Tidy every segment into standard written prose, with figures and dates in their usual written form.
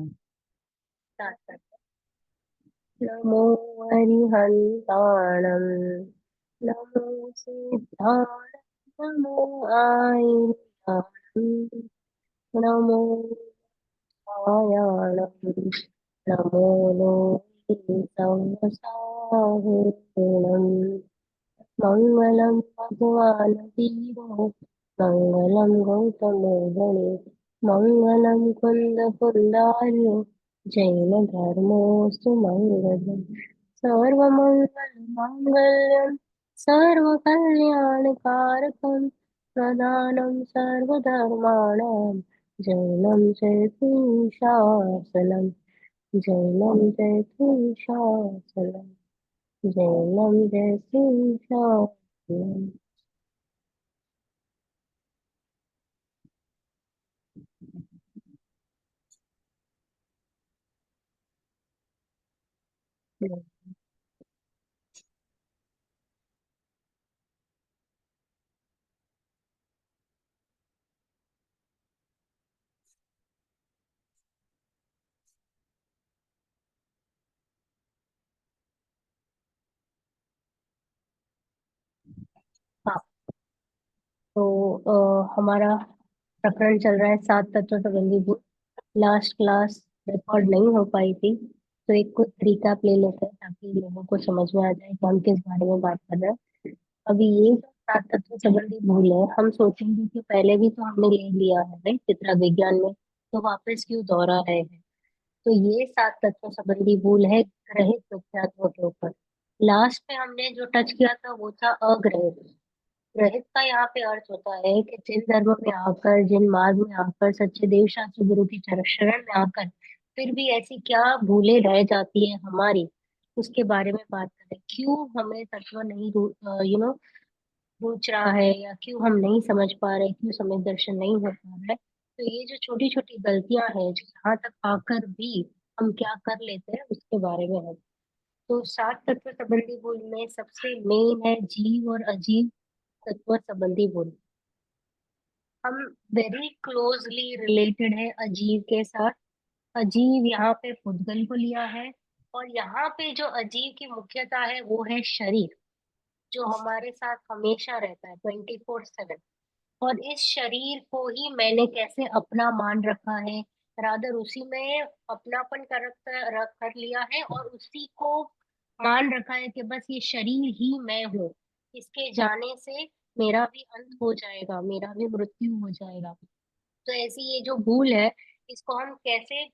Start करते हैं। नमो अरिहंताणं, नमो सिद्धाणं, नमो आयर्याणं, नमो आयाणं, नमो लोके संसारिणम्। मंगलम भगवान वीरो, मंगलम गौतमो गणे, मंगलम कुंद कुंदार्यो, जैन धर्मोस्तु मंगलम। सर्वमंगल मांगल्यम, सर्व कल्याण कारकम, प्रदानम सर्वधर्माणां, जैनम जयतु शासनम, जैनम जयतु शासनम, जैनम जयतु शासनम। हाँ, तो हमारा प्रकरण चल रहा है सात तत्व संबंधी बुक। लास्ट क्लास रिकॉर्ड नहीं हो पाई थी, तो एक कुछ रिकैप ले लेते हैं ताकि लोगों को समझ में आ जाए कि हम किस बारे में बात कर रहे हैं। अभी ये जो सात तत्व संबंधी भूल है, हम सोचेंगे कि पहले भी तो हमने ले लिया है राइट, चित्र विज्ञान में, तो वापस क्यों दोहरा रहे हैं। तो ये सात तत्व संबंधी भूल है ग्रहित मिथ्यात्व के ऊपर। लास्ट में हमने जो टच किया था वो था अग्रहित। ग्रहित का यहाँ पे अर्थ होता है कि जिन धर्म में आकर, जिन मार्ग में आकर, सच्चे देव शास्त्र गुरु की शरण में आकर फिर भी ऐसी क्या भूलें रह जाती है हमारी, उसके बारे में बात करें। क्यों हमें तत्व नहीं रुच रहा है, या क्यों हम नहीं समझ पा रहे, क्यों समय दर्शन नहीं हो पा रहा है। तो ये जो छोटी छोटी गलतियां हैं जो यहाँ तक आकर भी हम क्या कर लेते हैं, उसके बारे में है। तो सात तत्व संबंधी गुण में सबसे मेन है जीव और अजीव तत्व संबंधी गुण। हम वेरी क्लोजली रिलेटेड है अजीव के साथ। अजीव यहाँ पे पुद्गल को लिया है, और यहाँ पे जो अजीव की मुख्यता है वो है शरीर, जो हमारे साथ हमेशा रहता है 24/7। और इस शरीर को ही मैंने कैसे अपना मान रखा है, रादर उसी में अपनापन कर लिया है, और उसी को मान रखा है कि बस ये शरीर ही मैं हूँ, इसके जाने से मेरा भी अंत हो जाएगा, मेरा भी मृत्यु हो जाएगा। तो ऐसी ये जो भूल है, इसको हम कैसे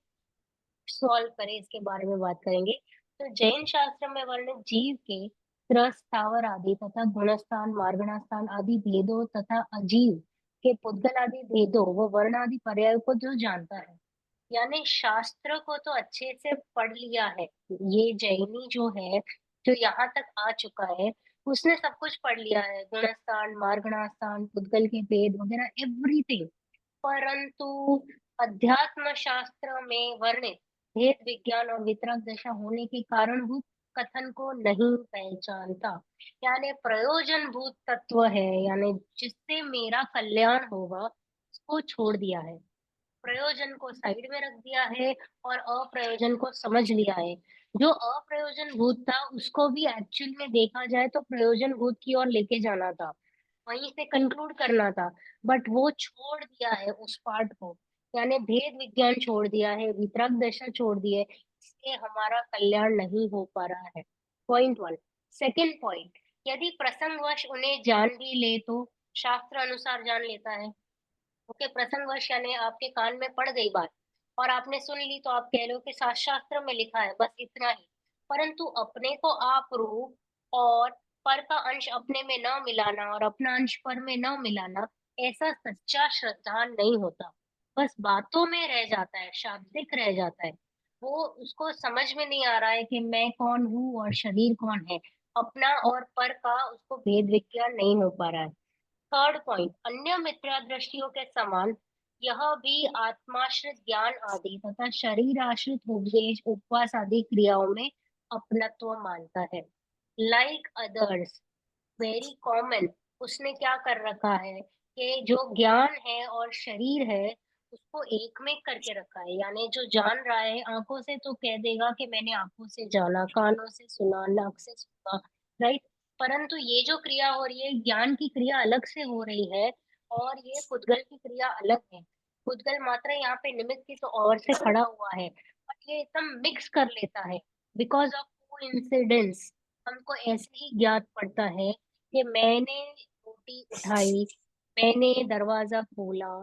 सॉल्व करें, इसके बारे में बात करेंगे। तो जैन शास्त्र में वर्णित जीव के त्रस, स्थावर आदि तथा गुणस्थान, मार्गणास्थान आदि भेदों तथा अजीव के पुद्गल आदि भेदों व वर्ण आदि पर्यायों को जो जानता है, यानी शास्त्र को तो अच्छे से पढ़ लिया है, ये जैनी जो है, जो यहाँ तक आ चुका है, उसने सब कुछ पढ़ लिया है, गुणस्थान, मार्गणास्थान, पुद्गल के भेद वगैरह एवरीथिंग। परंतु अध्यात्म शास्त्र में वर्णित भेद विज्ञान और वितरक दशा होने के कारणभूत कथन को नहीं पहचानता। यानी प्रयोजन भूत तत्व है, यानी जिससे मेरा कल्याण होगा, उसको छोड़ दिया है, प्रयोजन को साइड में रख दिया है, और अप्रयोजन को समझ लिया है। जो अप्रयोजन भूत था उसको भी एक्चुअल में देखा जाए तो प्रयोजन भूत की ओर लेके जाना था, वहीं से कंक्लूड करना था, बट वो छोड़ दिया है उस पार्ट को। यानी भेद विज्ञान छोड़ दिया है, वितरक दशा छोड़ दी है, इसलिए हमारा कल्याण नहीं हो पा रहा है। Point one. सेकेंड पॉइंट, यदि प्रसंगवश उन्हें जान भी ले तो शास्त्र अनुसार जान लेता है। ओके, प्रसंगवश यानी आपके कान में पड़ गई बात और आपने सुन ली, तो आप कह रहे हो कि शास्त्र में लिखा है, बस इतना ही। परंतु अपने को आप रूप और पर का अंश अपने में न मिलाना और अपना अंश पर में न मिलाना, ऐसा सच्चा श्रद्धा नहीं होता। बस बातों में रह जाता है, शाब्दिक रह जाता है। वो उसको समझ में नहीं आ रहा है कि मैं कौन हूँ और शरीर कौन है, अपना और पर का उसको भेद विज्ञान नहीं हो पा रहा है। थर्ड पॉइंट, अन्य मिथ्या दृष्टियों के समान यह भी आत्माश्रित ज्ञान आदि तथा शरीर आश्रित उपदेश, उपवास आदि क्रियाओं में अपनत्व मानता है। Like others, very common. उसने क्या कर रखा है कि जो ज्ञान है और शरीर है, उसको एक में करके रखा है, यानी जो जान रहा है आंखों से तो कह देगा कि मैंने आंखों से जाना, कानों से सुना, नाक से सुना, राइट। परंतु ये जो क्रिया हो रही है, ज्ञान की क्रिया अलग से हो रही है और ये पुद्गल की क्रिया अलग है। पुद्गल मात्र यहाँ पे निमित्त की तो और से खड़ा हुआ है, और ये एकदम मिक्स कर लेता है बिकॉज ऑफ कोइंसिडेंस। हमको ऐसे ही ज्ञात पड़ता है कि मैंने रोटी उठाई, मैंने दरवाजा खोला,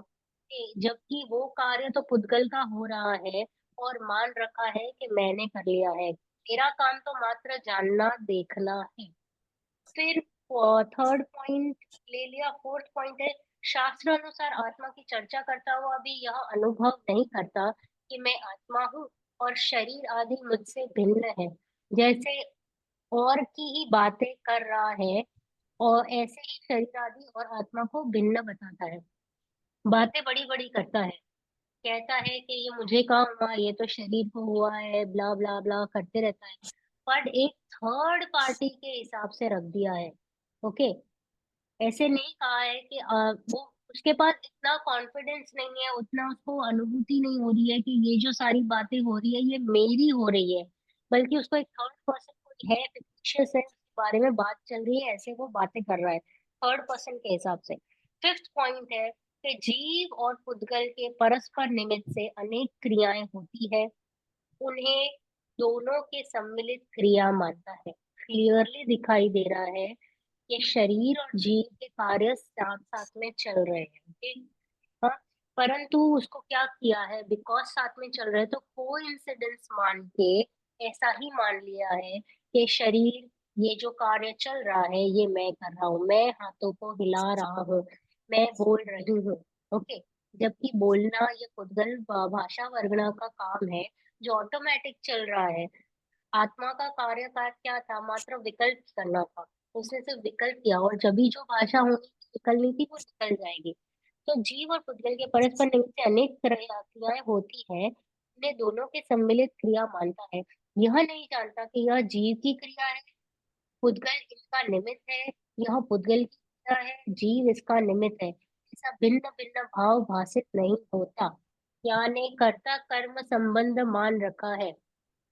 जबकि वो कार्य तो पुद्गल का हो रहा है और मान रखा है कि मैंने कर लिया है, मेरा काम तो मात्र जानना देखना है। फिर थर्ड पॉइंट ले लिया, फोर्थ पॉइंट है, शास्त्र अनुसार आत्मा की चर्चा करता हुआ भी यह अनुभव नहीं करता कि मैं आत्मा हूँ और शरीर आदि मुझसे भिन्न है। जैसे और की ही बातें कर रहा है और ऐसे ही शरीर आदि और आत्मा को भिन्न बताता है, बातें बड़ी बड़ी करता है, कहता है कि ये मुझे कहाँ हुआ, ये तो शरीर को हुआ है, ब्ला ब्ला ब्ला करते रहता है, पर एक थर्ड पार्टी के हिसाब से रख दिया है। ओके, ऐसे नहीं कहा है कि वो उसके पास इतना कॉन्फिडेंस नहीं है, उतना उसको अनुभूति नहीं हो रही है कि ये जो सारी बातें हो रही है ये मेरी हो रही है, बल्कि उसको एक थर्ड पर्सन कोई है, फिक्टिशियस है, उसके बारे में बात चल रही है, ऐसे वो बातें कर रहा है थर्ड पर्सन के हिसाब से। फिफ्थ पॉइंट है कि जीव और पुद्गल के परस्पर निमित्त से अनेक क्रियाएं होती है, उन्हें दोनों के सम्मिलित क्रिया मानता है। क्लियरली दिखाई दे रहा है ये शरीर और जीव के कार्य साथ साथ में चल रहे हैं, ओके। हाँ, परंतु उसको क्या किया है, बिकॉज साथ में चल रहे हैं तो कोइंसिडेंस मान के ऐसा ही मान लिया है कि शरीर, ये जो कार्य चल रहा है ये मैं कर रहा हूँ, मैं हाथों को हिला रहा हूँ, मैं बोल रही हूँ, ओके। जबकि बोलना ये पुद्गल भाषा वर्गना का काम है जो ऑटोमेटिक चल रहा है। आत्मा का कार्य का क्या था, मात्र विकल्प करना था, उसने सिर्फ विकल्प किया और जब भी जो भाषा होनी निकलनी थी वो निकल जाएगी। तो जीव और पुद्गल के परस्पर निमित्त से अनेक क्रियाएं होती है, इन्हें दोनों के सम्मिलित क्रिया मानता है। यह नहीं जानता कि यह जीव की क्रिया है, पुद्गल इसका निमित्त है, यह पुद्गल की क्रिया है, जीव इसका निमित्त है, ऐसा भिन्न भिन्न भाव भाषित नहीं होता, यानी कर्ता कर्म संबंध मान रखा है।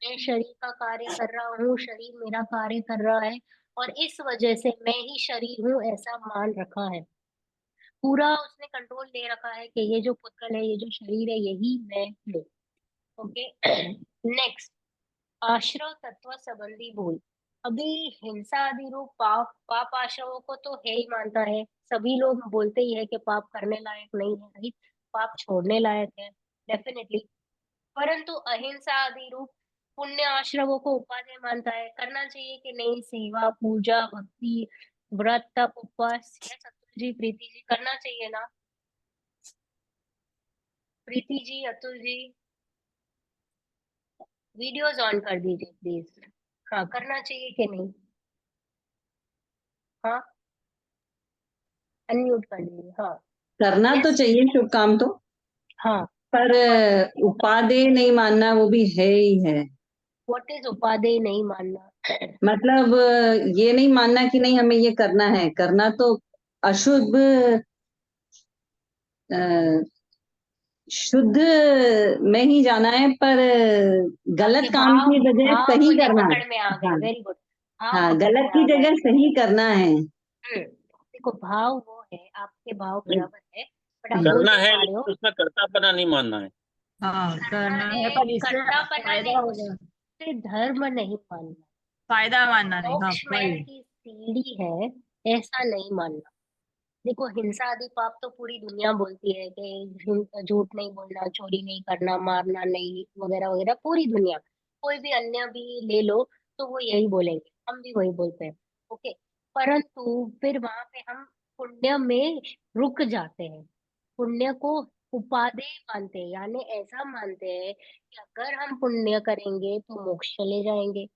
मैं शरीर का कार्य कर रहा हूँ, शरीर मेरा कार्य कर रहा है और इस वजह से मैं ही शरीर हूँ, ऐसा मान रखा है। पूरा उसने कंट्रोल ले रखा है कि ये जो पुतगल है, ये जो शरीर है, यही मैं हूँ। ओके। नेक्स्ट, आश्रव तत्व संबंधी भूल। अभी हिंसा आदि रूप पाप पाप आश्रवों को तो है ही मानता है, सभी लोग बोलते ही है कि पाप करने लायक नहीं है, राइट, पाप छोड़ने लायक है, डेफिनेटली। परंतु अहिंसा आदि रूप पुण्य आश्रमों को उपादेय मानता है, करना चाहिए कि नहीं, सेवा पूजा भक्ति व्रत तप उपवास, यस अतुल जी, प्रीति जी, करना चाहिए ना, प्रीति जी, अतुल जी, वीडियोस ऑन कर दीजिए प्लीज। हाँ, करना चाहिए कि नहीं? हाँ, अनम्यूट कर दीजिए, हाँ। करना तो यस। चाहिए शुभ काम तो, हाँ, पर उपादेय नहीं मानना वो भी है ही है। व्हाट इज उपादेय नहीं मानना? मतलब ये नहीं मानना कि नहीं हमें ये करना है, करना तो अशुभ अ, शुद्ध में ही जाना है, पर आपके गलत काम भाव की बजाय भाव सही मुझे करना है। पकड़ में आ गए, हाँ, वेरी गुड, भाव हाँ, पकड़ गलत में की आ गए। जगह सही करना है। देखो, भाव वो है, आपके भाव बराबर है, बट आप बोल करना नहीं है पा रहे हो। लेकिन उसमें कर्तापना नहीं मानना है। हाँ करना करना है, है, पर इससे कर्तापना फायदा है, होगा, उससे धर्म नहीं मानना। फायदा मानना नहीं, हाँ मोक्ष वही। में की सीढ़ी है, ऐसा नहीं मानना। देखो, हिंसा आदि पाप तो पूरी दुनिया बोलती है कि झूठ नहीं बोलना, चोरी नहीं करना, मारना नहीं, वगैरह वगैरह, पूरी दुनिया। कोई भी अन्य भी ले लो तो वो यही बोलेंगे, हम भी वही बोलते हैं, ओके। परंतु फिर वहां पे हम पुण्य में रुक जाते हैं, पुण्य को उपादेय मानते हैं, यानी ऐसा मानते हैं कि अगर हम पुण्य करेंगे तो मोक्ष चले जाएंगे।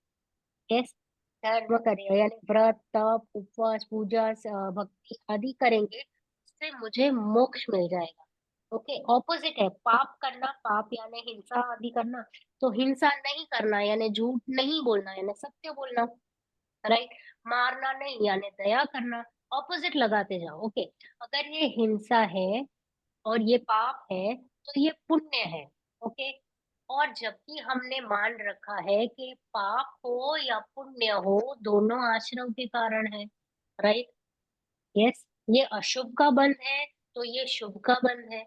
यस, कर्म करेगा यानी व्रत तप उपवास पूजा भक्ति आदि करेंगे, उससे मुझे मोक्ष मिल जाएगा। ओके, ऑपोजिट है पाप करना, पाप यानी हिंसा आदि करना, तो हिंसा नहीं करना यानी झूठ नहीं बोलना यानी सत्य बोलना, राइट। मारना नहीं यानी दया करना, ऑपोजिट लगाते जाओ, ओके। अगर ये हिंसा है और ये पाप है, तो ये पुण्य है। ओके। और जबकि हमने मान रखा है कि पाप हो या पुण्य हो, दोनों आश्रम के कारण है। राइट। यस। ये अशुभ का बंध है तो ये शुभ का बंध है।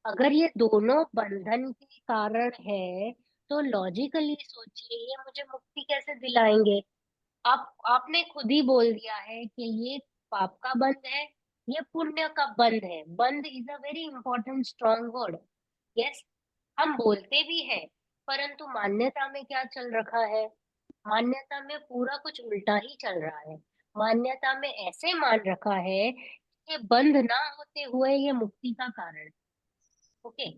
अगर ये दोनों बंधन के कारण है तो लॉजिकली सोचिए ये मुझे मुक्ति कैसे दिलाएंगे। आपने खुद ही बोल दिया है कि ये पाप का बंध है, ये पुण्य का बंध है। बंध is a very important strong word. Yes. हम बोलते भी हैं, परंतु मान्यता में क्या चल रखा है? मान्यता में पूरा कुछ उल्टा ही चल रहा है। मान्यता में ऐसे मान रखा है कि बंध ना होते हुए ये मुक्ति का कारण। ओके।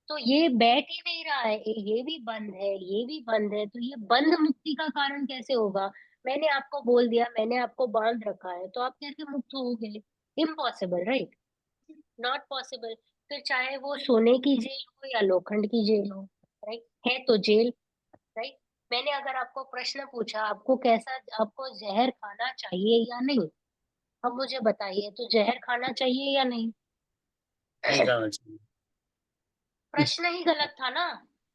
तो ये बैठ ही नहीं रहा है, ये भी बंद है, ये भी बंद है, तो ये बंद मुक्ति का कारण कैसे होगा? मैंने आपको बोल दिया, मैंने आपको बांध रखा है, तो आप कैसे मुक्त होगे? Impossible, right? Not possible. फिर चाहे वो सोने की जेल हो या लोखंड की जेल हो, राइट? है तो जेल। राइट। मैंने अगर आपको प्रश्न पूछा, आपको जहर खाना चाहिए या नहीं, अब मुझे बताइए, तो जहर खाना चाहिए या नहीं? नहीं जाना चाहिए। प्रश्न ही गलत था ना।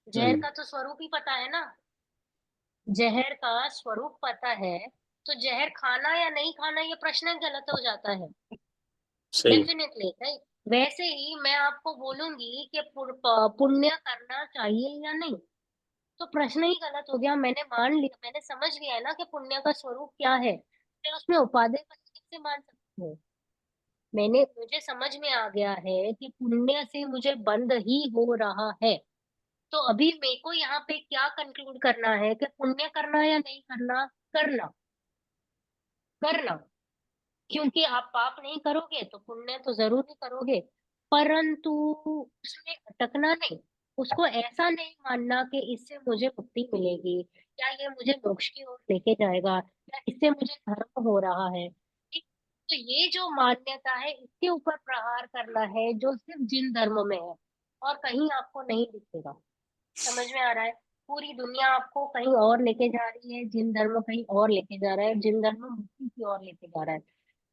जहर का तो स्वरूप ही पता है ना। जहर का स्वरूप पता है, तो जहर खाना या नहीं खाना ये प्रश्न गलत हो जाता है। सही। Definitely, right. वैसे ही मैं आपको बोलूंगी कि पुण्य करना चाहिए या नहीं, तो प्रश्न ही गलत हो गया। मैंने मान लिया, मैंने समझ लिया है ना कि पुण्य का स्वरूप क्या है, मैं उसमें उपादेय पद कैसे मान सकती हूँ? मुझे समझ में आ गया है कि पुण्य से मुझे बंध ही हो रहा है। तो अभी मेरे को यहाँ पे क्या कंक्लूड करना है कि पुण्य करना या नहीं करना? करना। करना। क्योंकि आप पाप नहीं करोगे तो पुण्य तो जरूर ही करोगे, परंतु उसमें अटकना नहीं। उसको ऐसा नहीं मानना कि इससे मुझे मुक्ति मिलेगी, या ये मुझे मोक्ष की ओर लेके जाएगा, या इससे मुझे धर्म हो रहा है। ठीक? तो ये जो मान्यता है इसके ऊपर प्रहार करना है, जो सिर्फ जिन धर्म में है और कहीं आपको नहीं दिखेगा। समझ में आ रहा है? पूरी दुनिया आपको कहीं और लेके जा रही है, जिन धर्म कहीं और लेके जा रहा है, जिन धर्म मुक्ति की ओर लेके जा रहा है।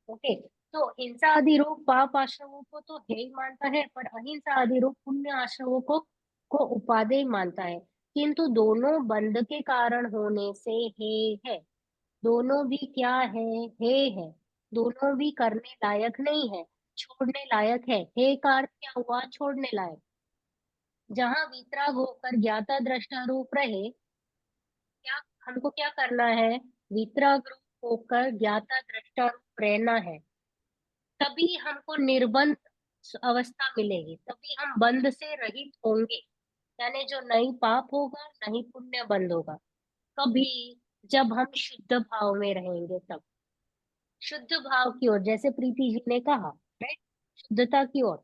ओके। तो हिंसा आदि रूप पाप आश्रमों को तो है ही मानता है, पर अहिंसा आदि रूप पुण्य आश्रमों को उपादेय मानता है। किंतु दोनों बंध के कारण होने से है। दोनों भी क्या है। दोनों भी करने लायक नहीं है, छोड़ने लायक है। हे का अर्थ क्या हुआ? छोड़ने लायक। जहां वितराग होकर ज्ञाता दृष्टा रूप रहे, क्या हमको क्या करना है? वितराग रूप होकर ज्ञाता दृष्टा रूप रहना है। तभी हमको निर्बंध अवस्था मिलेगी, तभी हम बंध से रहित होंगे। यानी जो नहीं पाप होगा, नहीं पुण्य बंध होगा। कभी? जब हम शुद्ध भाव में रहेंगे तब। शुद्ध भाव की ओर, जैसे प्रीति जी ने कहा, राइट? शुद्धता की ओर।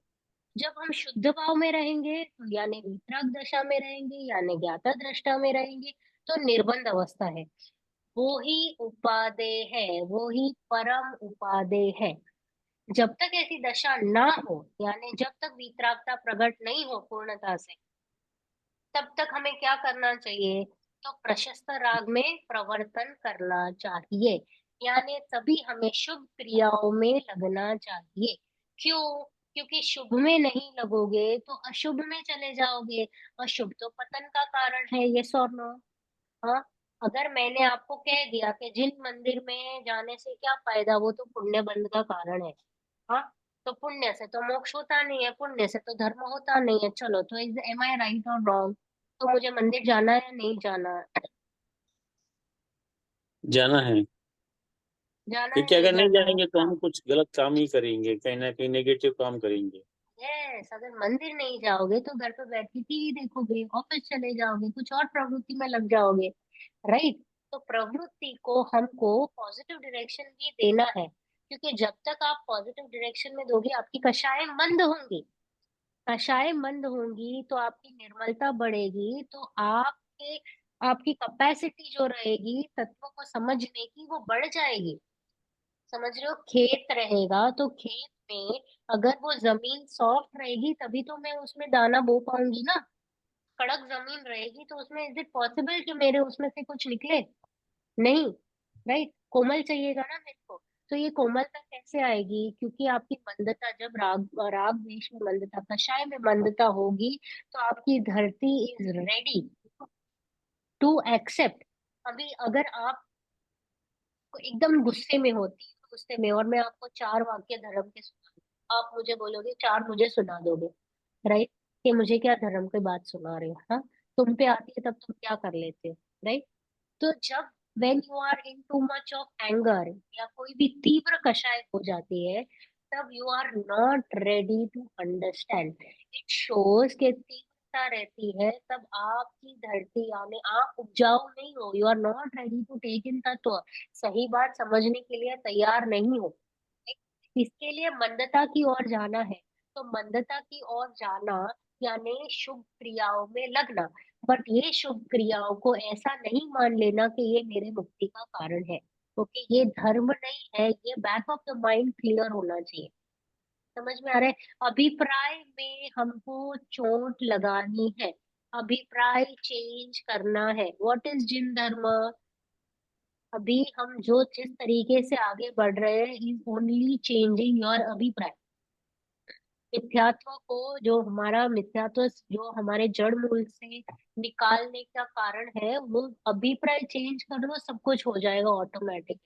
जब हम शुद्ध भाव में रहेंगे तो यानी वितराग दशा में रहेंगे, यानी ज्ञाता दृष्टा में रहेंगे, तो निर्बंध अवस्था है। वो ही उपादेय है, वो ही परम उपादेय है। जब तक ऐसी दशा ना हो, यानी जब तक वितरागता प्रकट नहीं हो पूर्णता से, तब तक हमें क्या करना चाहिए? तो प्रशस्त राग में प्रवर्तन करना चाहिए। यानी तभी हमें शुभ क्रियाओं में लगना चाहिए। क्यों? क्योंकि शुभ में नहीं लगोगे तो अशुभ में चले जाओगे। अशुभ तो पतन का कारण है, ये नो? हाँ। अगर मैंने आपको कह दिया कि जिन मंदिर में जाने से क्या फायदा, वो तो पुण्य बंध का कारण है। हाँ। तो पुण्य से तो मोक्ष होता नहीं है, पुण्य से तो धर्म होता नहीं है। चलो, तो इज एम आई राइट और रॉन्ग? तो मुझे मंदिर जाना है या नहीं जाना? जाना है, जाना है क्योंकि अगर नहीं नहीं जाना? जाएंगे तो हाँ। हम कुछ गलत काम ही करेंगे, कहीं ना कहीं नेगेटिव काम करेंगे। यस। अगर मंदिर नहीं जाओगे तो घर पे बैठ के टीवी देखोगे, ऑफिस चले जाओगे, कुछ और प्रवृत्ति में लग जाओगे। राइट। तो प्रवृत्ति को हमको पॉजिटिव डायरेक्शन भी देना है, क्योंकि जब तक आप पॉजिटिव डायरेक्शन में दोगे आपकी कक्षाएं मंद होंगी। कक्षाएं मंद होंगी तो आपकी निर्मलता बढ़ेगी, तो आपकी कैपेसिटी जो रहेगी तत्वों को समझने की, वो बढ़ जाएगी। समझ रहे हो? खेत रहेगा तो खेत में अगर वो जमीन सॉफ्ट रहेगी तभी तो मैं उसमें दाना बो पाऊंगी ना। कड़क जमीन रहेगी तो उसमें इज इट पॉसिबल कि मेरे उसमें से कुछ निकले? नहीं। राइट। कोमल चाहिएगा ना मेरे को। तो ये कोमलता कैसे आएगी? क्योंकि आपकी मंदता, जब राग राग द्वेष में मंदता, कषाय में मंदता होगी, तो आपकी धरती इज रेडी टू एक्सेप्ट। अभी अगर आप एकदम गुस्से में होती, गुस्से में, और मैं आपको 4 वाक्य धर्म के सुना दूं, आप मुझे बोलोगे, 4 मुझे सुना दोगे, राइट? कि मुझे क्या धर्म की बात सुना रहे हो, हाँ? तुम पे आती है तब तुम क्या कर लेते हो, राइट? तो जब when you are in too much of anger, या कोई भी तीव्र कषाय हो जाती है, तब you are not ready to understand. It shows कि तीव्रता रहती है, तब आपकी धरती, यानी आप उपजाऊ नहीं हो, you are not ready to take in तत्व, सही बात समझने के लिए तैयार नहीं हो। इसके लिए मंदता की ओर जाना है। तो मंदता की ओर जाना यानी शुभ क्रियाओं में लगना। बट ये शुभ क्रियाओं को ऐसा नहीं मान लेना कि ये मेरे मुक्ति का कारण है, क्योंकि ये धर्म नहीं है। ये back of the mind clear होना चाहिए। समझ में आ रहा है? अभिप्राय में हमको चोट लगानी है, अभिप्राय चेंज करना है। व्हाट इज जिन धर्म? अभी हम जो जिस तरीके से आगे बढ़ रहे हैं, इज ओनली चेंजिंग योर अभिप्राय। मिथ्यात्व को, जो हमारा मिथ्यात्व, जो हमारे जड़ मूल से निकालने का कारण है, वो अभिप्राय चेंज कर दो, सब कुछ हो जाएगा ऑटोमेटिक।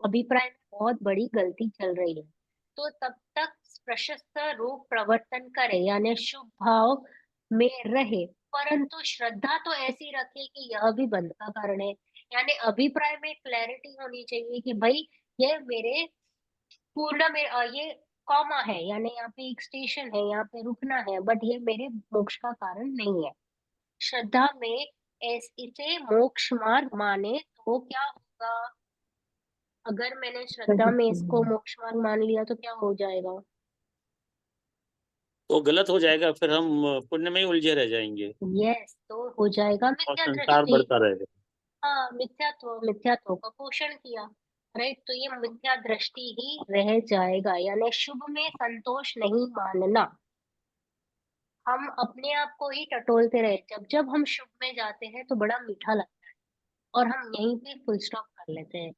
अभिप्राय में बहुत बड़ी गलती चल रही है। तो तब तक प्रशस्त रूप प्रवर्तन करे, यानी शुभ भाव में रहे, परंतु श्रद्धा तो ऐसी रखे कि यह भी बंध का कारण है। यानी अभिप्राय में क्लैरिटी होनी चाहिए कि भाई ये मेरे पूर्ण में ये कॉमा है, यानी यहाँ पे एक स्टेशन है, यहाँ पे रुकना है, बट ये मेरे मोक्ष का कारण नहीं है। श्रद्धा में इसे मोक्ष मार्ग माने तो क्या होगा? अगर मैंने श्रद्धा में इसको मोक्ष मार्ग मान लिया तो क्या हो जाएगा? तो गलत हो जाएगा, फिर हम पुण्य में ही उलझे रह जाएंगे यस, तो हो जाएगा और मिथ्या संसार दृष्टि। बढ़ता रहेगा। हाँ, मिथ्यात्व, मिथ्यात्व का पोषण किया, राइट? तो ये मिथ्या दृष्टि ही रह जाएगा, यानी शुभ में संतोष नहीं मानना। हम अपने आप को ही टटोलते रहे, जब जब हम शुभ में जाते हैं तो बड़ा मीठा लगता है, और हम यहीं पे फुल स्टॉप कर लेते हैं।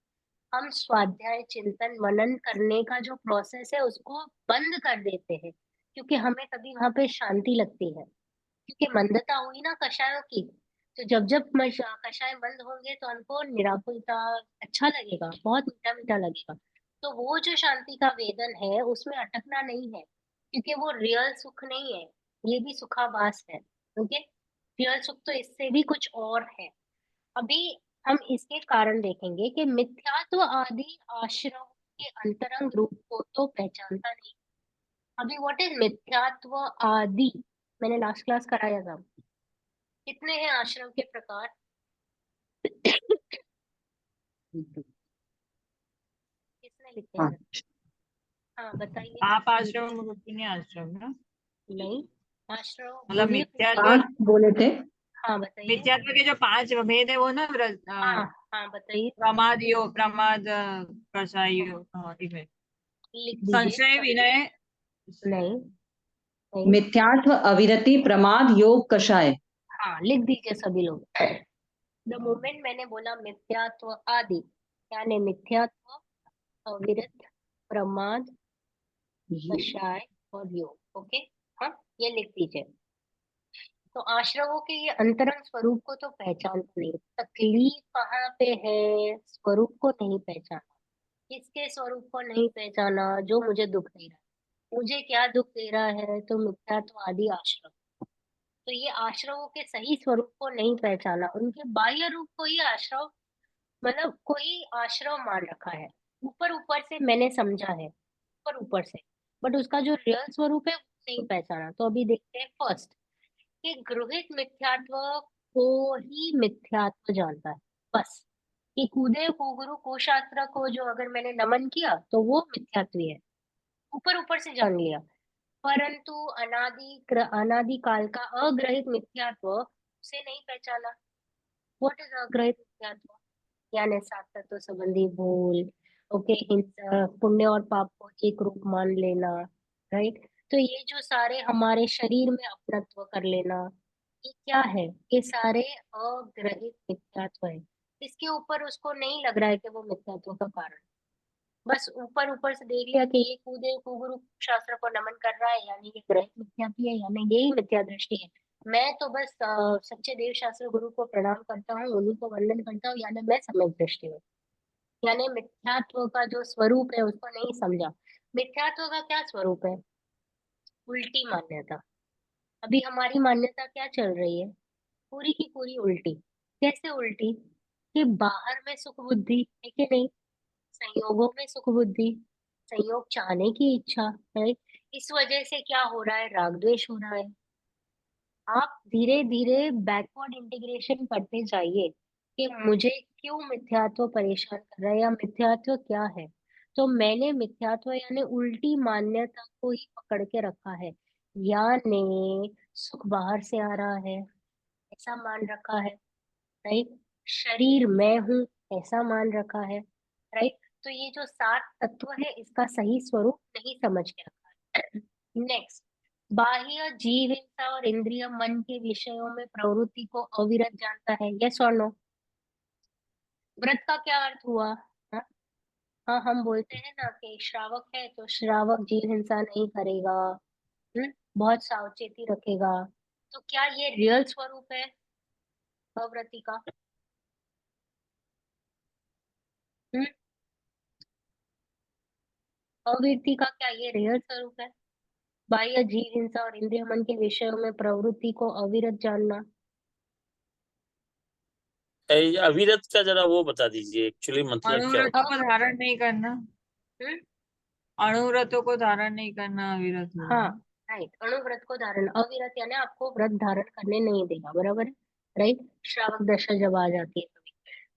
हम स्वाध्याय, चिंतन, मनन करने का जो प्रोसेस है उसको बंद कर देते हैं, क्योंकि हमें कभी वहां पे शांति लगती है, क्योंकि मंदता हुई ना कषायों की। तो जब जब कषाय बंद होंगे तो हमको निराकुलता अच्छा लगेगा, बहुत मीठा मीठा लगेगा। तो वो जो शांति का वेदन है, उसमें अटकना नहीं है, क्योंकि वो रियल सुख नहीं है, ये भी सुखाभास है। ओके, रियल सुख तो इससे भी कुछ और है। अभी हम इसके कारण देखेंगे कि मिथ्यात्व आदि आश्रम के अंतरंग रूप को तो पहचानता नहीं। अभी व्हाट इज मिथ्यात्व आदि? मैंने लास्ट क्लास कराया था। कितने हैं आश्रम के प्रकार? किसने लिखे हाँ, हैं? हाँ बताइए। आप आश्रम रुक्मिणी आश्रम ना? नहीं, आश्रम मतलब बोलिए फिर से। मिथ्यात्व, पांच बोले थे। हाँ बताइए। मिथ्यात्व के जो 5 भेद है वो ना हाँ हाँ बताइए, प्रमाद योग, प्रमाद, कषाय योग, ठीक है। लिख दीजिए। संशय, विनय, नहीं नहीं, मिथ्यात्व, अविरति, प्रमाद, योग, कषाय। हाँ लिख दीजिए सभी लोग। द मोमेंट मैंने बोला मिथ्यात्व आदि, यानी मिथ्यात्व, अविरत, प्रमाद, कषाय और योग। ओके, हाँ ये लिख दीजिए। तो आश्रमों के ये अंतरंग स्वरूप को तो पहचानते नहीं। तकलीफ कहाँ पे है? स्वरूप को नहीं पहचाना। किसके स्वरूप को नहीं पहचाना? जो मुझे दुख दे रहा है। मुझे क्या दुख दे रहा है? तो मिथ्यात्व आदि आश्रम। तो ये आश्रमों के सही स्वरूप को नहीं पहचाना, उनके बाह्य रूप को ही आश्रम, मतलब कोई आश्रम मान रखा है, ऊपर ऊपर से मैंने समझा है, ऊपर ऊपर से, बट उसका जो रियल स्वरूप है वो नहीं पहचाना। तो अभी देखते हैं फर्स्ट, कि गृहित मिथ्यात्व को ही मिथ्यात्व जानता है, बस। कि कूदे कुगुरु कुशास्त्र को जो अगर मैंने नमन किया तो वो मिथ्यात्व है, ऊपर ऊपर से जान लिया। परंतु अनादि काल का अग्रहित मिथ्यात्व उसे नहीं पहचाना। व्हाट इज अग्रहित मिथ्यात्व? यानी सात तत्व संबंधी भूल, ओके, हिंसा, पुण्य और पाप को एक रूप मान लेना, राइट? तो ये जो सारे हमारे शरीर में अपनत्व कर लेना, ये क्या है? ये सारे अग्रहित मिथ्यात्व है। इसके ऊपर उसको नहीं लग रहा है कि वो मिथ्यात्व का कारण, बस ऊपर ऊपर से देख लिया कि ये कूदे कुगुरु शास्त्र को नमन कर रहा है, यानी ये ग्रह मिथ्यात्व है, यानी यही मिथ्या दृष्टि है। मैं तो बस सच्चे देव शास्त्र गुरु को प्रणाम करता हूँ, उन्हीं को वंदन करता हूँ, यानी मैं सम्यक दृष्टि हूँ। यानी मिथ्यात्व का जो स्वरूप है उसको नहीं समझा। मिथ्यात्व का क्या स्वरूप है? उल्टी मान्यता। अभी हमारी मान्यता क्या चल रही है? पूरी की पूरी उल्टी। कैसे उल्टी? कि बाहर में सुख बुद्धि है कि नहीं, संयोगों में सुख बुद्धि, संयोग चाहने की इच्छा है। इस वजह से क्या हो रहा है? राग द्वेष हो रहा है। आप धीरे धीरे बैकवर्ड इंटीग्रेशन करते जाइए कि मुझे क्यों मिथ्यात्व परेशान कर रहा है, या मिथ्यात्व क्या है। तो मैंने मिथ्यात्व यानी उल्टी मान्यता को ही पकड़ के रखा है। यानी सुख बाहर से आ रहा है ऐसा मान रखा है, राइट। शरीर मैं हूँ ऐसा मान रखा है, राइट। तो ये जो सात तत्व है इसका सही स्वरूप नहीं समझ के रखा है। नेक्स्ट, बाह्य जीव हिंसा और इंद्रिय मन के विषयों में प्रवृत्ति को अविरत जानता है, यस और नो। व्रत का क्या अर्थ हुआ? हाँ, हाँ, हम बोलते हैं ना कि श्रावक है तो श्रावक जीव हिंसा नहीं करेगा, बहुत सावचेती रखेगा। तो क्या ये रियल स्वरूप है अव्रती का? हम्म अविरति का क्या ये रियल स्वरूप है? बाह्य जीव हिंसा और इंद्रिय मन के विषयों में प्रवृत्ति को अविरत जानना। अविरत का जरा वो बता दीजिए, एक्चुअली मतलब क्या अनुव्रतों होता को धारण नहीं करना, हम्म अनुव्रतों को धारण नहीं करना अविरत हाँ, हुआ। राइट। अणुव्रत को धारण, अविरत यानी आपको व्रत धारण करने नहीं देगा, बराबर है, राइट। श्रावक दशा जब आ जाती है तभी।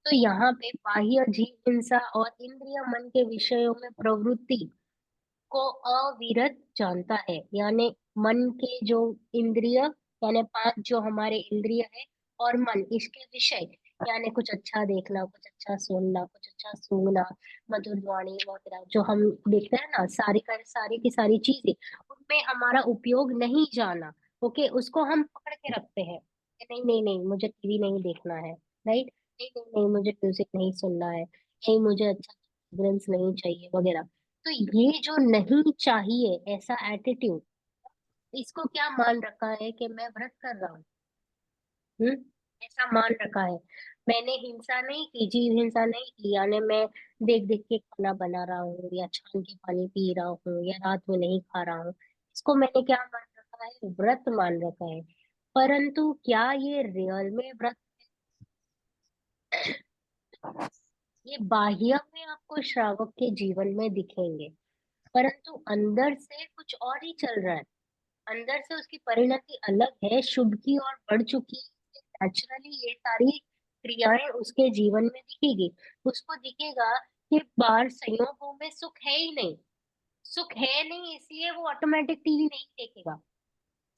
तो यहाँ पे बाह्य जीव हिंसा और इंद्रिय मन के विषयों में प्रवृत्ति को अविरत जानता है, यानी मन के जो इंद्रिय, यानी पांच जो हमारे इंद्रिय है, और मन इसके विषय, यानी कुछ अच्छा देखना, कुछ अच्छा सुनना, कुछ अच्छा सूंघना, मधुर वाणी वगैरह जो हम देखते हैं ना, सारी की सारी चीजें, उनमें हमारा उपयोग नहीं जाना। ओके, उसको हम पकड़ के रखते हैं कि नहीं नहीं नहीं, मुझे टीवी नहीं देखना है, राइट। नहीं नहीं नहीं, मुझे म्यूजिक नहीं सुनना है, नहीं मुझे अच्छा फ्रेग्रेंस नहीं चाहिए वगैरह। तो ये जो नहीं चाहिए ऐसा एटीट्यूड, इसको क्या मान रखा है कि मैं व्रत कर रहा हूँ। हम्म ऐसा मान रखा है। मैंने हिंसा नहीं की, जीव हिंसा नहीं की, यानी मैं देख देख के खाना बना रहा हूँ, या छान के पानी पी रहा हूँ, या रात में नहीं खा रहा हूँ। इसको मैंने क्या मान रखा है? व्रत मान रखा है। परंतु क्या ये रियल में व्रत? ये बाह्य में आपको श्रावक के जीवन में दिखेंगे, परंतु अंदर से कुछ और ही चल रहा है। अंदर से उसकी परिणति अलग है, शुभ की और बढ़ चुकी है। नेचुरली ये सारी क्रियाएं उसके जीवन में दिखेगी। उसको दिखेगा कि बाहर संयोगों में सुख है ही नहीं, सुख है नहीं, इसलिए वो ऑटोमेटिक टीवी नहीं देखेगा।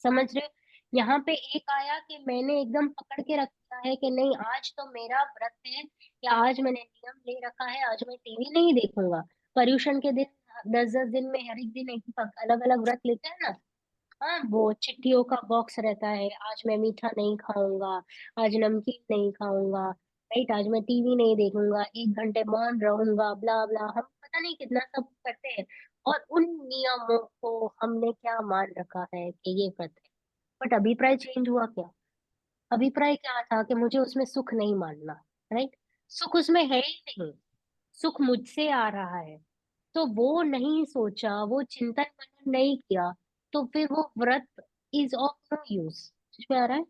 समझ रहे हो? यहाँ पे एक आया कि मैंने एकदम पकड़ के रखा है कि नहीं, आज तो मेरा व्रत है, या आज मैंने नियम ले रखा है, आज मैं टीवी नहीं देखूंगा। पर्यूषण के दिन 10-10 दिन में हर एक दिन एक अलग अलग व्रत लेते हैं ना। हाँ, वो चिट्ठियों का बॉक्स रहता है, आज मैं मीठा नहीं खाऊंगा, आज नमकीन नहीं खाऊंगा, राइट, आज मैं टीवी नहीं देखूंगा, 1 घंटे मौन रहूंगा, ब्ला ब्ला, हम पता नहीं कितना सब करते हैं। और उन नियमों को हमने क्या मान रखा है कि ये व्रत है। बट अभिप्राय चेंज हुआ क्या? अभिप्राय क्या था कि मुझे उसमें सुख नहीं मानना, राइट। सुख उसमें है ही नहीं, सुख मुझसे आ रहा है। तो वो नहीं सोचा, वो चिंतन मनन नहीं किया, तो फिर वो व्रत इज ऑफ नो यूज। समझ में आ रहा है?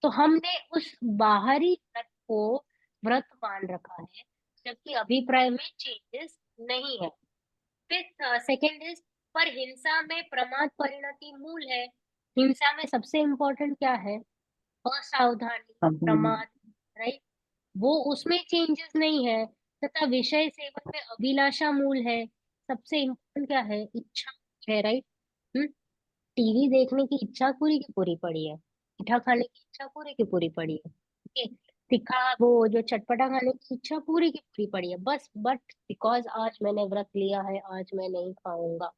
तो हमने उस बाहरी व्रत को व्रत मान रखा है, जबकि अभिप्राय में चेंजेस नहीं है। फिर सेकेंड इज, पर हिंसा में प्रमाद परिणति मूल है। हिंसा में सबसे इंपॉर्टेंट क्या है? असावधानी, प्रमाद, राइट। वो उसमें चेंजेस नहीं है। तथा विषय सेवन में अभिलाषा मूल है। सबसे इम्पोर्टेंट क्या है? इच्छा है, राइट। हम्म टीवी देखने की इच्छा पूरी की पूरी पड़ी है, मीठा खाने की इच्छा पूरी की पूरी पड़ी है, ठीक है। तीखा वो जो चटपटा खाने की इच्छा पूरी की पूरी पड़ी है, बस बट बिकॉज आज मैंने व्रत लिया है, आज मैं नहीं खाऊंगा।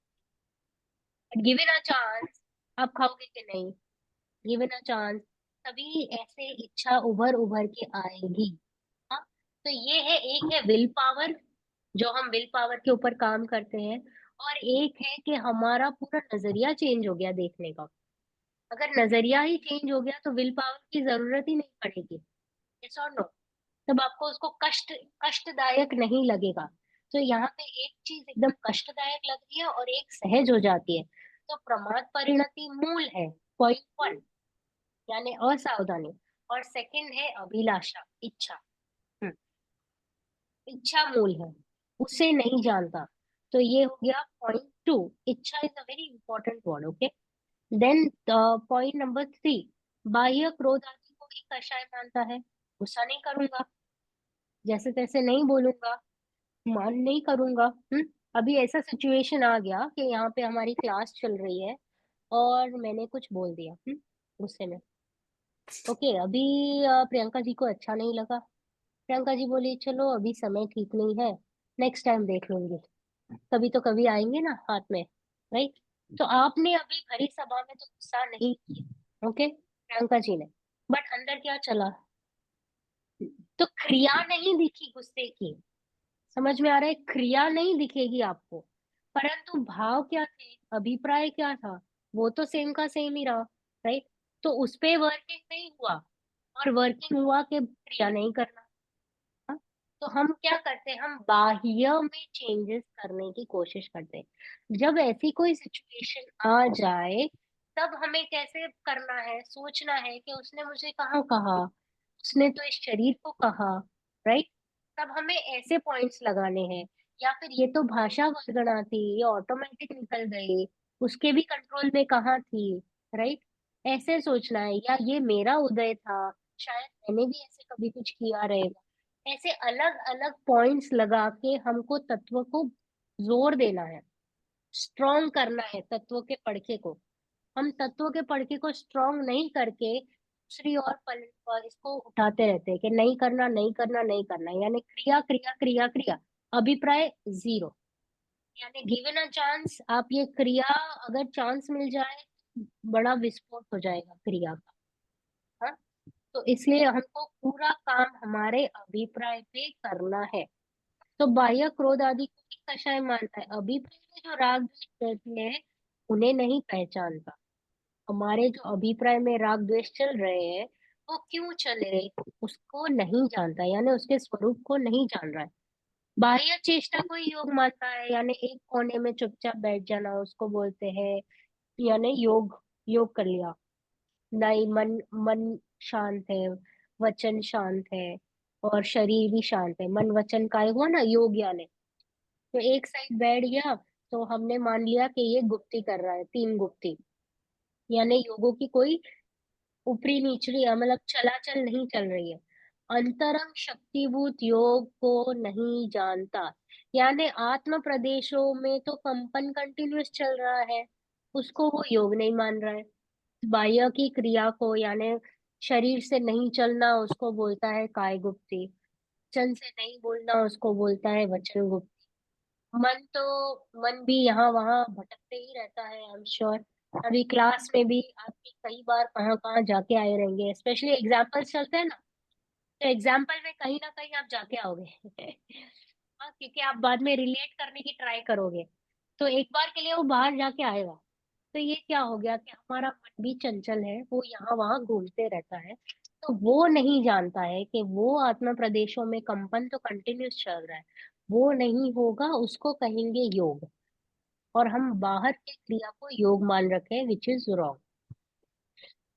गिवन अ चांस, आप खाओगे कि नहीं? गिवन अ चांस, तभी ऐसे इच्छा उभर उभर के आएगी। हाँ, तो ये है, एक है विल पावर, जो हम विल पावर के ऊपर काम करते हैं, और एक है कि हमारा पूरा नजरिया चेंज हो गया देखने का। अगर नजरिया ही चेंज हो गया तो विल पावर की जरूरत ही नहीं पड़ेगी। यस और नो? तब आपको उसको कष्टदायक नहीं लगेगा। तो यहाँ पे एक चीज एकदम कष्टदायक लग रही है और एक सहज हो जाती है। तो प्रमाद परिणति मूल है, पॉइंट वन, यानी असावधानी। और सेकंड है अभिलाषा, इच्छा। हम्म, इच्छा मूल है, उसे नहीं जानता। तो ये हो गया पॉइंट टू। इच्छा is a very important word. Okay, then point number three, बाह्य क्रोध आदि को ही कषाय मानता है। गुस्सा नहीं करूंगा, जैसे तैसे नहीं बोलूंगा, मान नहीं करूंगा। अभी ऐसा सिचुएशन आ गया कि यहाँ पे हमारी क्लास चल रही है और मैंने कुछ बोल दिया गुस्से में। ओके, अभी प्रियंका जी को अच्छा नहीं लगा। प्रियंका जी बोली चलो अभी समय ठीक नहीं है, नेक्स्ट टाइम देख लूंगी। कभी तो कभी आएंगे ना हाथ में, राइट? तो आपने अभी भरी सभा में तो गुस्सा नहीं किया, ओके, प्रियंका जी ने, बट अंदर क्या चला? तो क्रिया नहीं दिखी गुस्से की। समझ में आ रहा है? क्रिया नहीं दिखेगी आपको, परंतु भाव क्या थे, अभिप्राय क्या था, वो तो सेम का सेम ही रहा, राइट? तो उस पे वर्किंग नहीं हुआ, और वर्किंग हुआ कि क्रिया नहीं करना। हाँ? तो हम क्या करते हैं, हम बाह्य में चेंजेस करने की कोशिश करते हैं। जब ऐसी कोई सिचुएशन आ जाए, तब हमें कैसे करना है, सोचना है कि उसने मुझे कहाँ कहा, उसने तो इस शरीर को कहा, राइट? तब हमें ऐसे पॉइंट्स लगाने हैं। या फिर ये तो भाषा वल्गना थी, ये ऑटोमेटिक निकल गई, उसके भी कंट्रोल में कहाँ थी, राइट? ऐसे सोचना है। या ये मेरा उदय था, शायद मैंने भी ऐसे कभी कुछ किया रहेगा। ऐसे अलग अलग पॉइंट्स लगा के हमको तत्व को जोर देना है, स्ट्रॉन्ग करना है तत्व के पड़के को। हम तत्व के पड़के को स्ट्रॉन्ग नहीं करके दूसरी ओर पल और इसको उठाते रहते हैं कि नहीं करना, नहीं करना, नहीं करना, यानी क्रिया क्रिया क्रिया क्रिया, अभिप्राय जीरो। यानी गिवन अ चांस, आप ये क्रिया, अगर चांस मिल जाए, बड़ा विस्फोट हो जाएगा क्रिया का। हाँ? तो इसलिए हमको पूरा काम हमारे अभिप्राय पे करना है। तो बाह्य क्रोध आदि को भी कषाय मानता है। अभिप्राय में जो राग द्वेष रहते हैं उन्हें नहीं पहचानता। हमारे जो अभिप्राय में राग द्वेष चल रहे हैं, वो क्यों चले उसको नहीं जानता, यानी उसके स्वरूप को नहीं जान रहा है। बाह्य चेष्टा को ही योग मानता है, यानी एक कोने में चुपचाप बैठ जाना उसको बोलते हैं, यानी योग। योग कर लिया, नहीं, मन मन शांत है, वचन शांत है, और शरीर भी शांत है। मन वचन काय हुआ ना योग, यानी तो एक साइड बैठ गया, तो हमने मान लिया कि ये गुप्ती कर रहा है, तीन गुप्ती। यानी योगों की कोई ऊपरी निचली मतलब चलाचल नहीं चल रही है। अंतरंग शक्तिभूत योग को नहीं जानता, यानी आत्म प्रदेशों में तो कंपन कंटिन्यूस चल रहा है, उसको वो योग नहीं मान रहा है। बाह्य की क्रिया को, यानी शरीर से नहीं चलना, उसको बोलता है काय गुप्ती। वचन से नहीं बोलना, उसको बोलता है वचन गुप्ती। मन भी यहाँ वहाँ भटकते ही रहता है, आई एम श्योर। अभी क्लास में भी आपकी कई बार कहाँ कहाँ जाके आए रहेंगे, स्पेशली एग्जाम्पल्स चलते हैं ना, तो एग्जाम्पल में कहीं ना कहीं आप जाके आओगे। हाँ, क्योंकि आप बाद में रिलेट करने की ट्राई करोगे, तो एक बार के लिए वो बाहर जाके आएगा। तो ये क्या हो गया कि हमारा मन भी चंचल है, वो यहाँ वहां घूमते रहता है। तो वो नहीं जानता है कि वो आत्मा प्रदेशों में कंपन तो कंटिन्यूस चल रहा है, वो नहीं होगा, उसको कहेंगे योग। और हम बाहर के क्रिया को योग मान रखे हैं, विच इज रॉन्ग।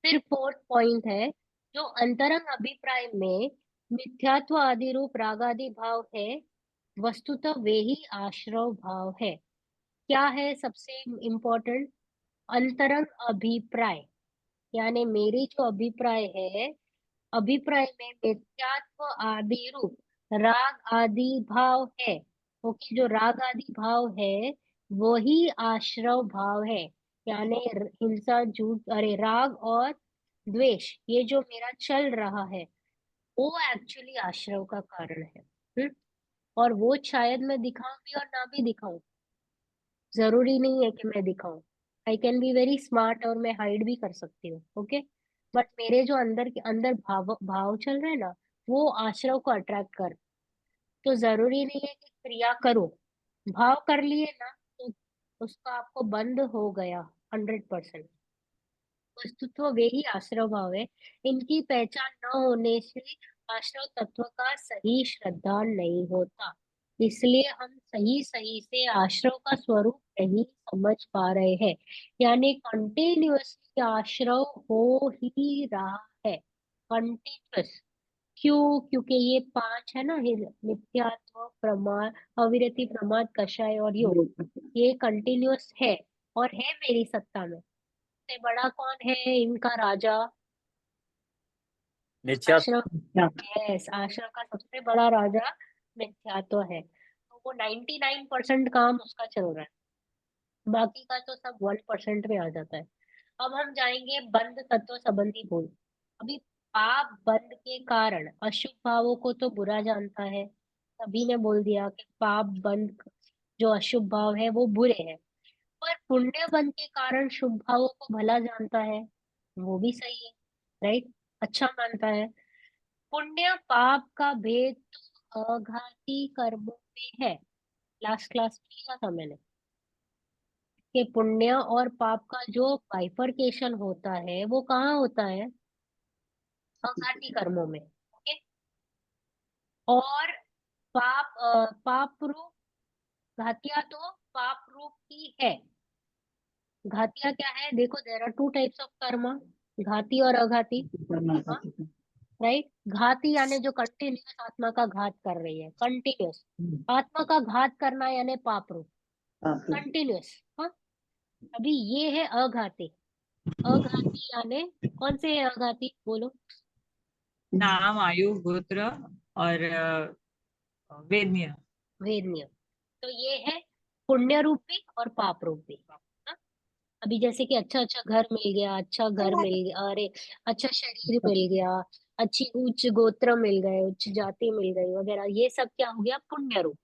फिर फोर्थ पॉइंट है, जो अंतरंग अभिप्राय में मिथ्यात्व आदि रूप राग आदि भाव है, वस्तुतः वे ही आश्रव भाव है। क्या है सबसे इम्पोर्टेंट? अंतरंग अभिप्राय, यानी मेरी जो अभिप्राय है, अभिप्राय में मिथ्यात्व आदि रूप राग आदि भाव है। ओके, जो राग आदि भाव है वही आश्रव भाव है। यानी हिंसा, झूठ, अरे राग और द्वेष, ये जो मेरा चल रहा है वो एक्चुअली आश्रव का कारण है। और वो शायद मैं दिखाऊं भी और ना भी दिखाऊं, जरूरी नहीं है कि मैं दिखाऊं। I can be very smart और मैं हाइड भी कर सकती हूँ, ओके। बट मेरे जो अंदर के अंदर भाव भाव चल रहे हैं ना, वो आश्रव को अट्रैक्ट कर। तो जरूरी नहीं है कि क्रिया करो, भाव कर लिए ना, तो उसका आपको बंध हो गया 100%। वस्तुत्व वे ही आश्रव भाव है। इनकी पहचान न होने से आश्रव तत्व का सही श्रद्धा नहीं होता। इसलिए हम सही सही से आश्रव का स्वरूप नहीं समझ पा रहे हैं। यानी कंटिन्यूअसली आश्रव हो ही रहा है, कंटिन्यूअस। क्यों? क्योंकि ये 5 है ना, मिथ्यात्व, प्रमाद, अविरति, प्रमाद, कषाय और योग, ये कंटिन्यूअस है और है मेरी सत्ता में। सबसे बड़ा कौन है इनका राजा? मिथ्या आश्रम। यस, आश्रम का सबसे बड़ा राजा मिथ्यात्व है। तो वो 99% काम उसका चल रहा है, बाकी का तो सब 1% में आ जाता है। अब हम जाएंगे बंध तत्व संबंधी बोल। अभी पाप बंध के कारण अशुभ भावों को तो बुरा जानता है, सभी ने बोल दिया कि पाप बंध जो अशुभ भाव है वो बुरे हैं। पर पुण्य बंध के कारण शुभ भावों को भला जानता है, वो भी सही है, राइट, अच्छा मानता है। पुण्य पाप का भेद तो अघाती कर्मों में है। लास्ट क्लास में लिखा था मैंने कि पुण्य और पाप का जो बाइफरकेशन होता है वो कहाँ होता है? अघाती कर्मों में। ओके। और पाप रूप घातिया तो पाप रूप ही है। घातिया क्या है? देखो, देयर आर 2 टाइप्स ऑफ कर्म, घाती और अघाती। हाँ, राइट। घाती यानी जो कंटिन्यूअस आत्मा का घात कर रही है, कंटिन्यूअस आत्मा का घात करना यानी पाप रूप, कंटिन्यूअस। हाँ, अभी ये है अघाती। अघाती यानी कौन से है अघाती? बोलो। नाम, आयु, गोत्र और वेदनीय। वेदनीय। तो ये है पुण्य रूपी और पाप रूपी। हाँ? अभी जैसे कि अच्छा अच्छा घर मिल गया, अच्छा घर मिल गया, अरे अच्छा शरीर मिल गया, अच्छी उच्च गोत्र मिल गए, उच्च जाति मिल गई वगैरह, ये सब क्या हो गया? पुण्य रूप।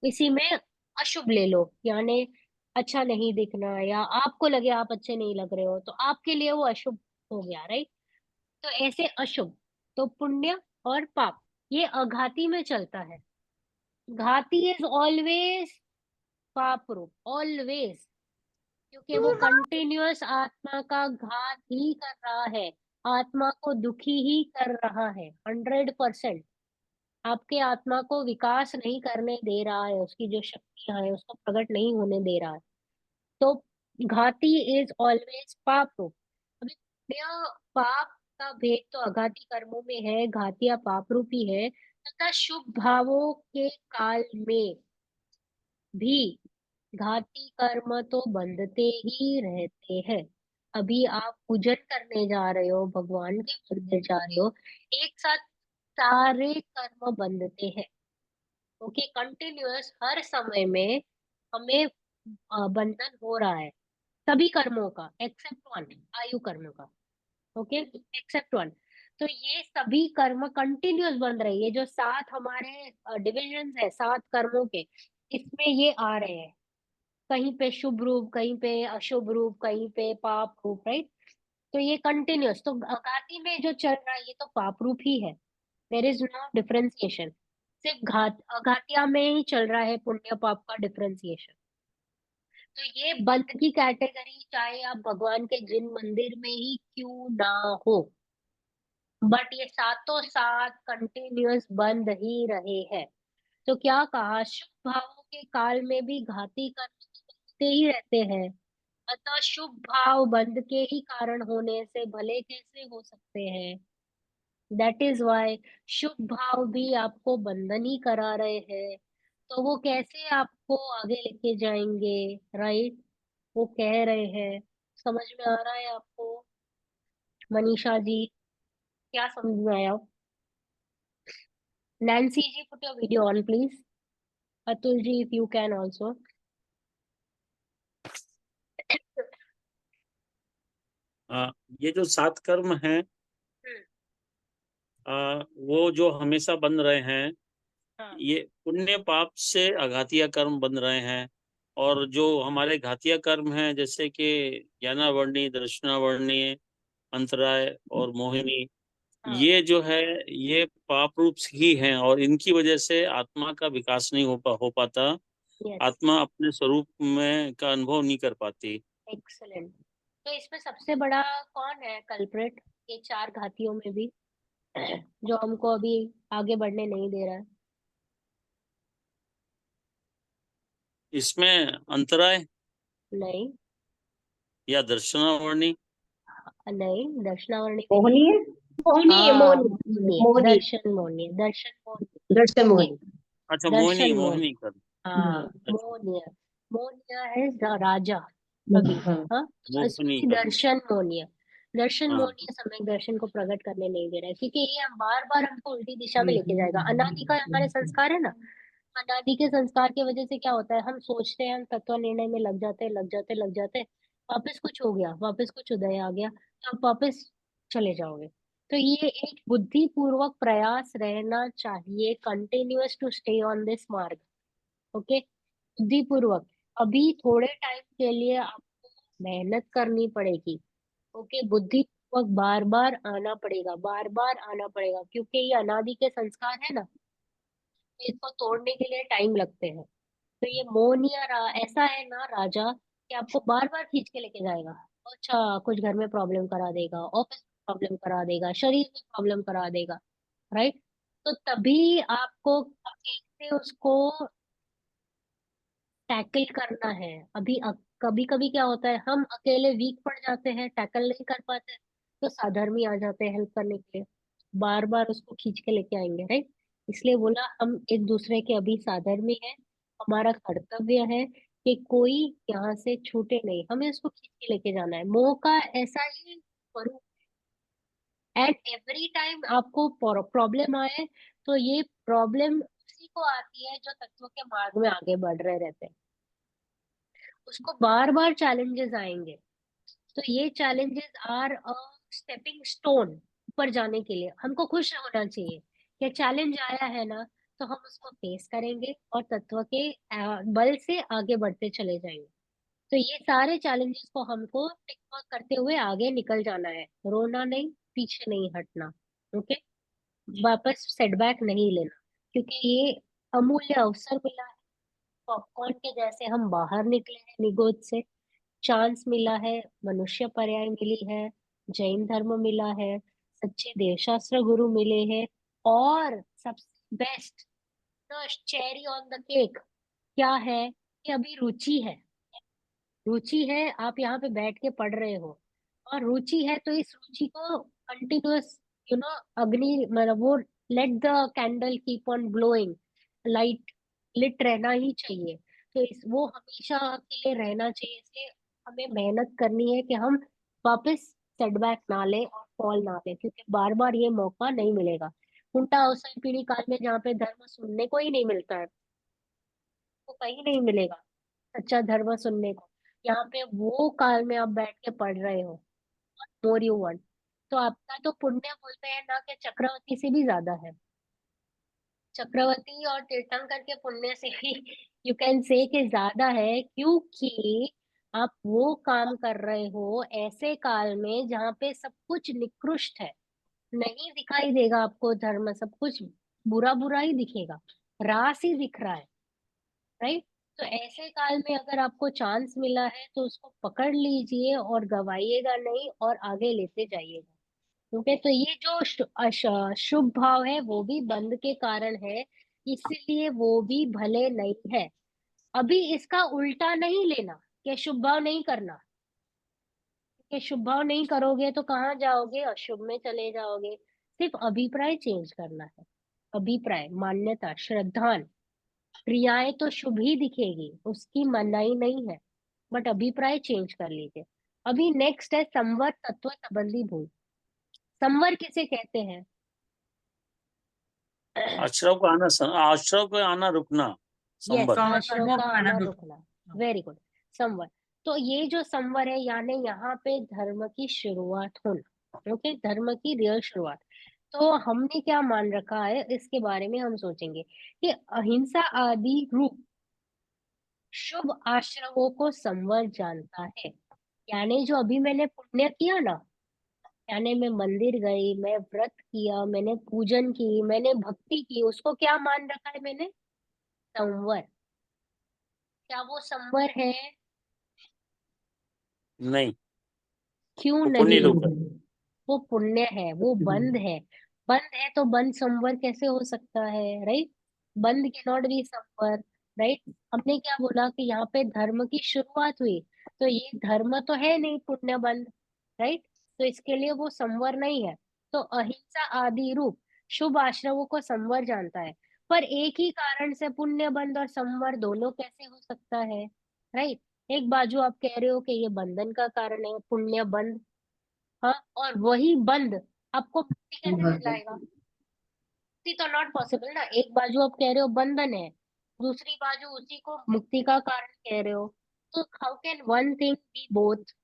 इसी में अशुभ ले लो, यानी अच्छा नहीं दिखना, या आपको लगे आप अच्छे नहीं लग रहे हो तो आपके लिए वो अशुभ हो गया, राइट। तो ऐसे अशुभ। तो पुण्य और पाप ये अघाती में चलता है। घाती इज ऑलवेज पाप रूप, ऑलवेज, क्योंकि वो कंटिन्यूअस आत्मा का घात ही कर रहा है, आत्मा को दुखी ही कर रहा है 100%। आपके आत्मा को विकास नहीं करने दे रहा है, उसकी जो शक्तियां है उसको प्रकट नहीं होने दे रहा है। तो घाती इज ऑलवेज पाप रूप। अभी पुण्य पाप का भेद तो अघाती कर्मों में है, घातिया पाप रूपी है, तथा शुभ भावों के काल में भी घाती कर्म तो बंधते ही रहते हैं। अभी आप पूजन करने जा रहे हो, भगवान के मंदिर जा रहे हो, एक साथ सारे कर्म बंधते हैं। ओके, कंटिन्यूअस हर समय में हमें बंधन हो रहा है सभी कर्मों का एक्सेप्ट वन, आयु कर्म का। Okay, except one. तो ये सभी कर्म कंटिन्यूअस बन रहे हैं। ये जो 7 हमारे डिविजन है 7 कर्मों के, इसमें ये आ रहे हैं, कहीं पे शुभ रूप, कहीं पे अशुभ रूप, कहीं पे पाप रूप, राइट। तो ये कंटिन्यूअस, तो अघाती में जो चल रहा है ये तो पाप रूप ही है। देर इज नो डिफरेंशिएशन, सिर्फ अघातिया में ही चल रहा है पुण्य पाप का डिफरेंशिएशन। तो ये बंद की कैटेगरी चाहे आप भगवान के जिन मंदिर में ही क्यों ना हो, बट ये सातों सात कंटिन्यूअस बंद ही रहे हैं। तो क्या कहा? शुभ भावों के काल में भी घाती कर्म होते ही रहते हैं, अतः शुभ भाव बंध के ही कारण होने से भले कैसे हो सकते हैं? दैट इज वाई शुभ भाव भी आपको बंधन ही करा रहे हैं। तो वो कैसे आपको आगे लेके जाएंगे, राइट? वो कह रहे हैं। समझ में आ रहा है आपको? मनीषा जी, क्या समझ में आया? Nancy ji, put your video on please. Atul ji, if you can also. ये जो 7 कर्म हैं, वो जो हमेशा बन रहे हैं, हाँ, ये पुण्य पाप से अघातिया कर्म बन रहे हैं। और जो हमारे घातिया कर्म हैं, जैसे कि ज्ञानावर्णी, दर्शनावर्णी, अंतराय और मोहिनी, हाँ ये जो है ये पाप रूप ही हैं और इनकी वजह से आत्मा का विकास नहीं हो पाता। यस आत्मा अपने स्वरूप में का अनुभव नहीं कर पाती। एक्सलेंट। तो इसमें सबसे बड़ा कौन है कल्प्रिट ये चार घातियों में भी जो हमको अभी आगे बढ़ने नहीं दे रहा है? इसमें अंतराय नहीं या दर्शनावरणी। नहीं, दर्शनावरणी भी मोहनी है, मोहनी है, हाँ मोहनी, मोहनी, दर्शन मोहनीय, दर्शन मोहनीय, दर्शन मोहनी। अच्छा, मोहिनी दर्शन मोहनीय, मोहिनी कर। हाँ अच्छा, मोहनीय। मोहनीय है राजा कवि, हाँ, हाँ मोहिनी इसमें कर। दर्शन मोहनीय। दर्शन हाँ, मोहनीय सम्यक दर्शन को प्रकट करने नहीं दे रहा है, क्योंकि ये हम बार बार हमको उल्टी दिशा में लेके जाएगा। अनादि का हमारे संस्कार है ना, अनादि के संस्कार की वजह से क्या होता है, हम सोचते हैं, हम तत्व निर्णय में लग जाते हैं, वापस कुछ हो गया, वापस कुछ उदय आ गया, तो आप वापस चले जाओगे। तो ये एक बुद्धि पूर्वक प्रयास रहना चाहिए, continuous to stay on this मार्ग। ओके, बुद्धि पूर्वक अभी थोड़े टाइम के लिए आपको मेहनत करनी पड़ेगी। ओके, बुद्धि पूर्वक बार बार आना पड़ेगा, बार बार आना पड़ेगा, क्योंकि ये अनादि के संस्कार है ना, इसको तोड़ने के लिए टाइम लगते हैं। तो ये मोहनिया ऐसा है ना राजा कि आपको बार बार खींच के लेके जाएगा। अच्छा, कुछ घर में प्रॉब्लम करा देगा, ऑफिस में प्रॉब्लम करा देगा, शरीर में प्रॉब्लम करा देगा, राइट? तो तभी आपको कैसे उसको टैकल करना है। अभी कभी कभी क्या होता है, हम अकेले वीक पड़ जाते हैं, टैकल नहीं कर पाते, तो साधर्मी आ जाते हैं हेल्प करने के लिए, बार बार उसको खींच के लेके आएंगे, राइट? इसलिए बोला हम एक दूसरे के अभी साधर्मी है, हमारा कर्तव्य है कि कोई यहाँ से छूटे नहीं, हमें उसको खींच के लेके जाना है। मोह का ऐसा ही स्वरूप, एट एवरी टाइम आपको प्रॉब्लम आए तो ये प्रॉब्लम उसी को आती है जो तत्व के मार्ग में आगे बढ़ रहे रहते हैं, उसको बार बार चैलेंजेस आएंगे। तो ये challenges are a stepping stone ऊपर जाने के लिए। हमको खुश होना चाहिए कि चैलेंज आया है ना, तो हम उसको फेस करेंगे और तत्व के बल से आगे बढ़ते चले जाएंगे। तो ये सारे चैलेंजेस को हमको टिक मार्क करते हुए आगे निकल जाना है, रोना नहीं, पीछे नहीं हटना। ओके, वापस सेटबैक नहीं लेना, क्योंकि ये अमूल्य अवसर मिला है। पॉपकॉर्न के जैसे हम बाहर निकले हैं निगोद से, चांस मिला है, मनुष्य पर्याय मिली है, जैन धर्म मिला है, सच्चे देवशास्त्र गुरु मिले हैं, और सबसे best cherry on the cake क्या है कि अभी रुचि है। रुचि है, आप यहाँ पे बैठ के पढ़ रहे हो और रुचि है, तो इस रुचि को कंटिन्यूअस अग्नि मतलब वो let the candle keep on glowing, light lit रहना ही चाहिए। तो इस वो हमेशा के लिए रहना चाहिए, इसलिए हमें मेहनत करनी है कि हम वापस सेटबैक ना ले और फॉल ना ले, क्योंकि बार बार ये मौका नहीं मिलेगा। उल्टा अवसर पीढ़ी काल में जहाँ पे धर्म सुनने को ही नहीं मिलता है, वो कहीं नहीं मिलेगा सच्चा धर्म सुनने को। यहाँ पे वो काल में आप बैठ के पढ़ रहे हो, मोर यू वांट, तो आपका तो पुण्य बोलते हैं ना कि चक्रवर्ती से भी ज्यादा है। चक्रवर्ती और तीर्थंकर के पुण्य से भी यू कैन से कि ज्यादा है, क्योंकि आप वो काम कर रहे हो ऐसे काल में जहाँ पे सब कुछ निकृष्ट है, नहीं दिखाई देगा आपको धर्म, सब कुछ बुरा बुरा ही दिखेगा, रास ही दिख रहा है, राइट? तो ऐसे काल में अगर आपको चांस मिला है तो उसको पकड़ लीजिए और गवाइएगा नहीं और आगे लेते जाइएगा। ओके, तो ये जो शुभ भाव है वो भी बंद के कारण है, इसलिए वो भी भले नहीं है। अभी इसका उल्टा नहीं लेना कि शुभ भाव नहीं करना, कि शुभ भाव नहीं करोगे तो कहाँ जाओगे, अशुभ में चले जाओगे। सिर्फ अभिप्राय चेंज करना है, अभिप्राय, मान्यता, श्रद्धा, क्रियाएं तो शुभ ही दिखेगी, उसकी मनाही नहीं है, बट अभिप्राय चेंज कर लीजिए। अभी नेक्स्ट है संवर तत्व संबंधी भूल। संवर किसे कहते हैं? आश्रव को आना रुकना, यस, संवर। आश्रव कर्मों का का आना आना रुक। रुकना, वेरी गुड, संवर। तो ये जो संवर है यानी यहाँ पे धर्म की शुरुआत होना। ओके, धर्म की रियल शुरुआत। तो हमने क्या मान रखा है इसके बारे में हम सोचेंगे कि अहिंसा आदि रूप शुभ आश्रमों को संवर जानता है। यानी जो अभी मैंने पुण्य किया ना, यानी मैं मंदिर गई, मैं व्रत किया, मैंने पूजन की, मैंने भक्ति की, उसको क्या मान रखा है मैंने? संवर। क्या वो संवर है? नहीं, क्यों वो पुण्य नहीं? रूप है। वो पुण्य है, वो बंद है। बंद है तो बंद संवर कैसे हो सकता है? राइट। बंद के नॉट बी संवर। राइट। हमने क्या बोला कि यहाँ पे धर्म की शुरुआत हुई, तो ये धर्म तो है नहीं पुण्य बंद। राइट। तो इसके लिए वो संवर नहीं है। तो अहिंसा आदि रूप शुभ आश्रमों को संवर जानता है। पर एक ही कारण से पुण्य बंद और संवर दोनों कैसे हो सकता है? राइट। एक बाजू आप कह रहे हो कि ये बंधन का कारण है, पुण्य बंद। हाँ, और वही बंद आपको मुक्ति कैसे दिलाएगा? मुक्ति तो नॉट पॉसिबल ना। एक बाजू आप कह रहे हो बंधन है, दूसरी बाजू उसी को मुक्ति का कारण कह रहे हो। तो how can one thing be both?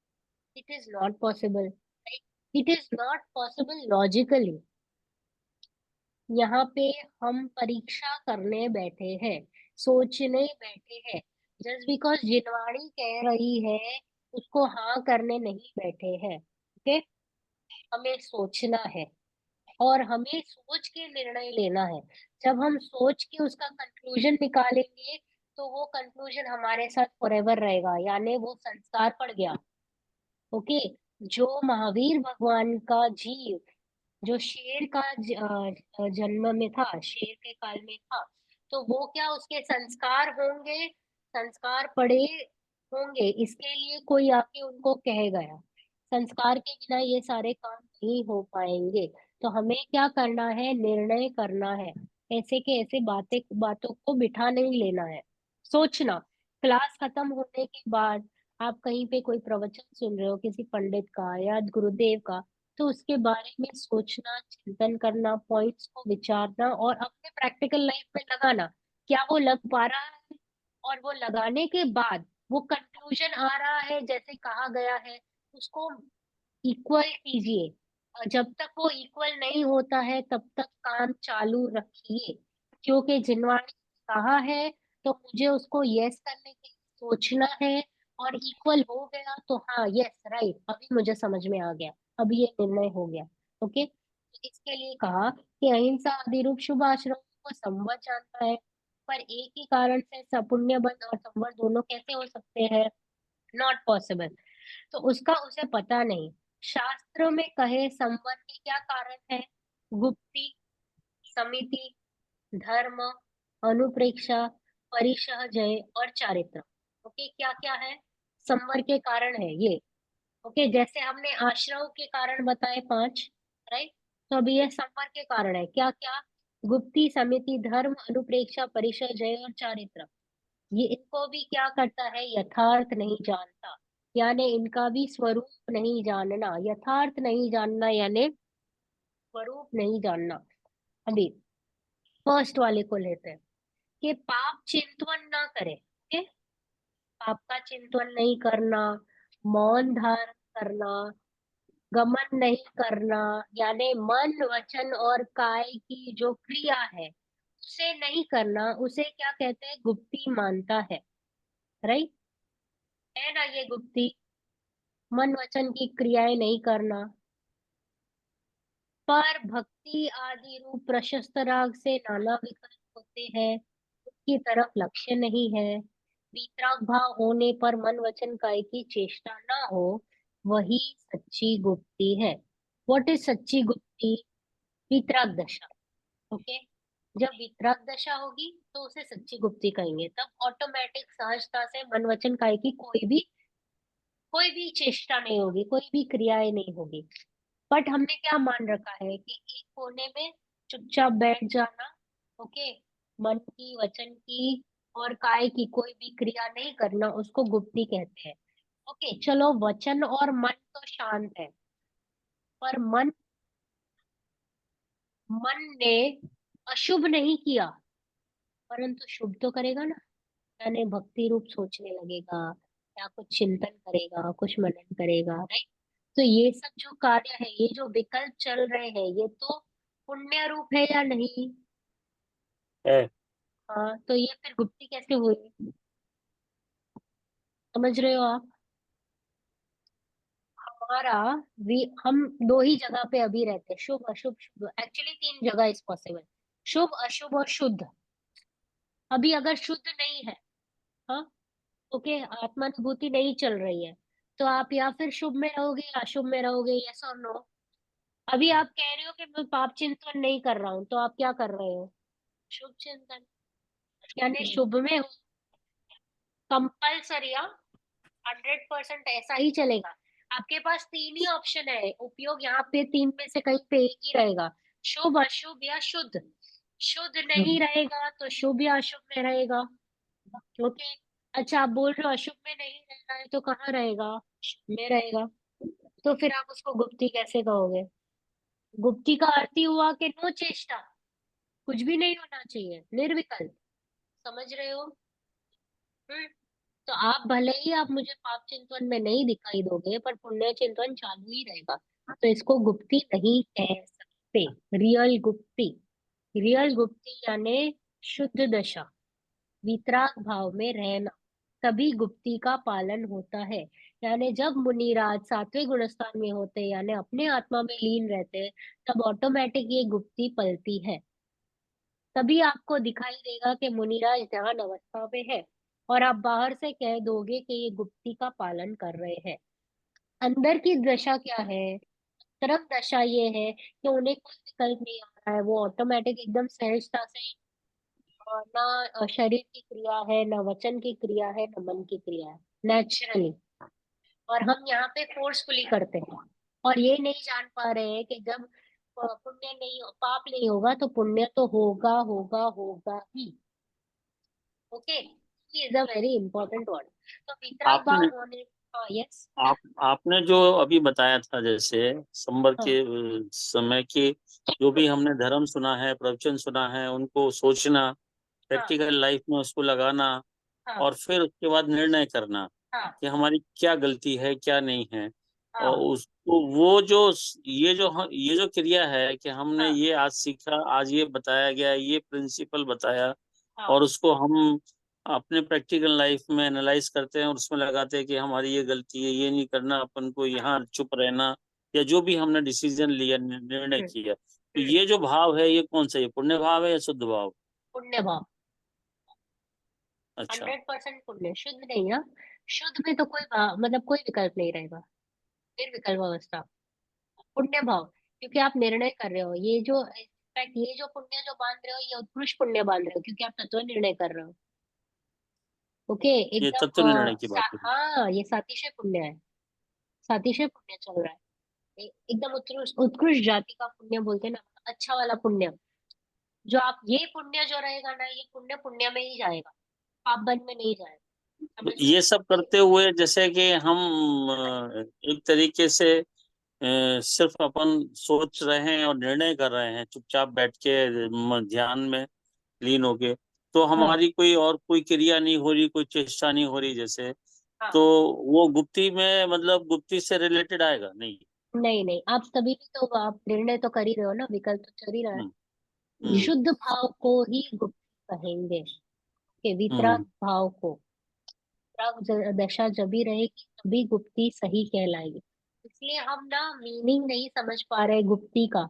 It is not possible. It is not possible logically. यहाँ पे हम परीक्षा करने बैठे हैं, सोचने बैठे हैं। जस्ट बिकॉज जिनवाणी कह रही है उसको हाँ करने नहीं बैठे हैं। ओके। हमें सोचना है और हमें सोच के निर्णय लेना है। जब हम सोच के उसका कंक्लूजन निकालेंगे तो वो कंक्लूजन हमारे साथ फॉरएवर रहेगा, यानी वो संस्कार पड़ गया। ओके। जो महावीर भगवान का जीव, जो शेर का जन्म में था, शेर के काल में था, तो वो क्या उसके संस्कार होंगे, संस्कार पड़े होंगे, इसके लिए कोई आके उनको कह गया? संस्कार के बिना ये सारे काम नहीं हो पाएंगे। तो हमें क्या करना है? निर्णय करना है। ऐसे के ऐसे बातों को बिठा नहीं लेना है। सोचना। क्लास खत्म होने के बाद आप कहीं पे कोई प्रवचन सुन रहे हो किसी पंडित का या गुरुदेव का, तो उसके बारे में सोचना, चिंतन करना, पॉइंट्स को विचारना और अपने प्रैक्टिकल लाइफ में लगाना। क्या वो लग पा रहा है? और वो लगाने के बाद वो कंक्लूजन आ रहा है जैसे कहा गया है, उसको इक्वल कीजिए। और जब तक वो इक्वल नहीं होता है तब तक काम चालू रखिए। क्योंकि जिनवाणी ने कहा है तो मुझे उसको यस करने के लिए सोचना है। और इक्वल हो गया तो हाँ, यस, राइट, अभी मुझे समझ में आ गया, अभी ये निर्णय हो गया। ओके। तो इसके लिए कहा कि अहिंसा आदि रूप शुभ आचरणों को संवत जानता है। पर एक ही कारण से सपुण्य बंध और संवर दोनों कैसे हो सकते हैं? Not possible. तो उसका उसे पता नहीं। शास्त्र में कहे संवर के क्या कारण है? गुप्ति, समिति, धर्म, अनुप्रेक्षा, परिसहजय और चारित्र। ओके, क्या क्या है? संवर के कारण है ये। ओके, जैसे हमने आश्रव के कारण बताए 5। राइट। तो अभी ये संवर के कारण है, क्या क्या? गुप्ति, समिति, धर्म, अनुप्रेक्षा, परिसहजय और चारित्र। ये इनको भी क्या करता है? यथार्थ नहीं जानता। यानी इनका भी स्वरूप नहीं जानना। यथार्थ नहीं जानना यानी स्वरूप नहीं जानना। अभी फर्स्ट वाले को लेते हैं कि पाप चिंतन ना करे। ओके। पाप का चिंतन नहीं करना, मौन धारण करना, गमन नहीं करना, यानी मन, वचन और काय की जो क्रिया है उसे नहीं करना, उसे क्या कहते हैं? गुप्ती मानता है। राइट। है ना ये गुप्ती? मन वचन की क्रियाएं नहीं करना। पर भक्ति आदि रूप प्रशस्त राग से नाना विकल्प होते हैं, उसकी तरफ लक्ष्य नहीं है। वितराग भाव होने पर मन वचन काय की चेष्टा ना हो, वही सच्ची गुप्ती है। व्हाट इज सच्ची गुप्ती? वितराग दशा। ओके। जब वितराग दशा होगी तो उसे सच्ची गुप्ती कहेंगे। तब ऑटोमेटिक सहजता से मन वचन काय की कोई भी चेष्टा नहीं होगी, कोई भी क्रियाएं नहीं होगी। बट हमने क्या मान रखा है कि एक कोने में चुपचाप बैठ जाना। ओके। मन की, वचन की और काय की कोई भी क्रिया नहीं करना, उसको गुप्ती कहते हैं। ओके, चलो, वचन और मन तो शांत है, पर मन मन ने अशुभ नहीं किया, परंतु शुभ तो करेगा ना। यानी भक्ति रूप सोचने लगेगा, या कुछ चिंतन करेगा, कुछ मनन करेगा। राइट। तो ये सब जो कार्य है, ये जो विकल्प चल रहे हैं, ये तो पुण्य रूप है या नहीं? है। हाँ, तो ये फिर गुप्ती कैसे हुई? समझ रहे हो आप? हमारा हम दो ही जगह पे अभी रहते हैं, शुभ अशुभ शुभ, एक्चुअली 3 जगह इस पॉसिबल, शुभ अशुभ और शुद्ध। अभी अगर शुद्ध नहीं है, हाँ, ओके, आत्मानुभूति नहीं चल रही है, तो आप या फिर शुभ में रहोगे या अशुभ में रहोगे, यस और नो। अभी आप कह रहे हो कि मैं पाप चिंतन नहीं कर रहा हूँ, तो आप क्या कर रहे हो? शुभ चिंतन, यानी शुभ में हो, कंपल्सरी 100% ऐसा ही चलेगा। आपके पास 3 ही ऑप्शन है, उपयोग यहाँ पे 3 में से कहीं पे एक ही रहेगा, शुभ अशुभ या शुद्ध। शुद्ध नहीं रहेगा तो शुभ या अशुभ में रहेगा, ओके। अच्छा, आप बोल रहे हो अशुभ में नहीं रह रहा है, तो कहाँ रहेगा? शुभ में रहेगा। तो फिर आप उसको गुप्ती कैसे कहोगे? गुप्ती का अर्थ ही हुआ कि नो चेष्टा, कुछ भी नहीं होना चाहिए, निर्विकल्प। समझ रहे हो? हम्म। तो आप भले ही आप मुझे पाप चिंतन में नहीं दिखाई दोगे, पर पुण्य चिंतन चालू ही रहेगा, तो इसको गुप्ती नहीं कह सकते। रियल गुप्ती, रियल गुप्ती यानी शुद्ध दशा, वितराग भाव में रहना, तभी गुप्ती का पालन होता है। यानी जब मुनिराज 7वें गुणस्थान में होते, यानी अपने आत्मा में लीन रहते, तब ऑटोमेटिक ये गुप्ती पलती है। तभी आपको दिखाई देगा कि मुनिराज ध्यान अवस्था में है, और आप बाहर से कह दोगे कि ये गुप्ती का पालन कर रहे हैं। अंदर की दशा क्या है? तरफ दशा ये है कि उन्हें कोई विकल्प नहीं आ रहा है, वो ऑटोमेटिक एकदम सहजता से, ना शरीर की क्रिया है, ना वचन की क्रिया है, ना मन की क्रिया है, नेचुरली। और हम यहाँ पे फोर्सफुली करते हैं, और ये नहीं जान पा रहे हैं कि जब पुण्य नहीं, पाप नहीं होगा तो पुण्य तो होगा होगा होगा ही, okay. Is a very important word. तो वितराग आपने भाव होने, हाँ, यस, आपने जो अभी बताया था, जैसे संवर हाँ, के समय के जो भी हमने धर्म सुना है, प्रवचन सुना है, उनको सोचना, हाँ, प्रैक्टिकल लाइफ में उसको लगाना, हाँ, और फिर उसके बाद निर्णय करना हाँ, कि हमारी क्या गलती है, क्या नहीं है। और हाँ, उसको वो जो ये जो क्रिया है कि हमने हाँ, ये आज सीखा, आज ये बताया गया, ये प्रिंसिपल बताया, हाँ, और उसको हम अपने प्रैक्टिकल लाइफ में एनालाइज करते हैं और उसमें लगाते हैं कि हमारी ये गलती है, ये नहीं करना, अपन को हाँ, यहाँ चुप रहना, या जो भी हमने डिसीजन लिया, निर्णय हम्म, किया, तो हम्म, ये जो भाव है, ये कौन सा, ये पुण्य भाव है या शुद्ध भाव? पुण्य भाव, अच्छा। 100% पुण्य, शुद्ध नहीं। हाँ, शुद्ध में तो कोई मतलब कोई विकल्प नहीं रहेगा, निर्विकल्प अवस्था, पुण्य भाव। क्योंकि आप निर्णय कर रहे हो, ये जो इनफैक्ट ये जो पुण्य जो बांध रहे हो, ये उत्कृष्ट पुण्य बांध रहे हो, क्योंकि आप तत्व निर्णय कर रहे हो, ओके। ये एकदम तत्व निर्णय की बात है। हाँ, ये सातिशय पुण्य है, सातिशय पुण्य चल रहा है। एकदम उत्कृष्ट, उत्कृष्ट जाति का पुण्य बोलते हैं ना, अच्छा वाला पुण्य। जो आप, ये पुण्य जो रहेगा ना, ये पुण्य पुण्य में ही जाएगा, पाप बन में नहीं जाएगा। तो समझ रहे ये सब हो? करते हुए जैसे कि हम एक तरीके से सिर्फ अपन सोच रहे हैं और निर्णय कर रहे हैं, चुपचाप बैठ के ध्यान में लीन होके, तो हाँ, हमारी कोई और कोई क्रिया नहीं हो रही, कोई चेष्टा नहीं हो रही जैसे, हाँ, तो वो गुप्ती में, मतलब गुप्ती से रिलेटेड आएगा नहीं? नहीं नहीं, आप तभी भी तो आप निर्णय तो कर ही रहे हो ना, विकल्प तो चल ही रहा हम्म। है। हम्म। शुद्ध भाव को ही गुप्त कहेंगे, कि वितराग हम्म। भाव को, दशा जब भी रहेगी तभी गुप्ती सही कहलाएगी। इसलिए हम ना मीनिंग नहीं समझ पा रहे गुप्ती का।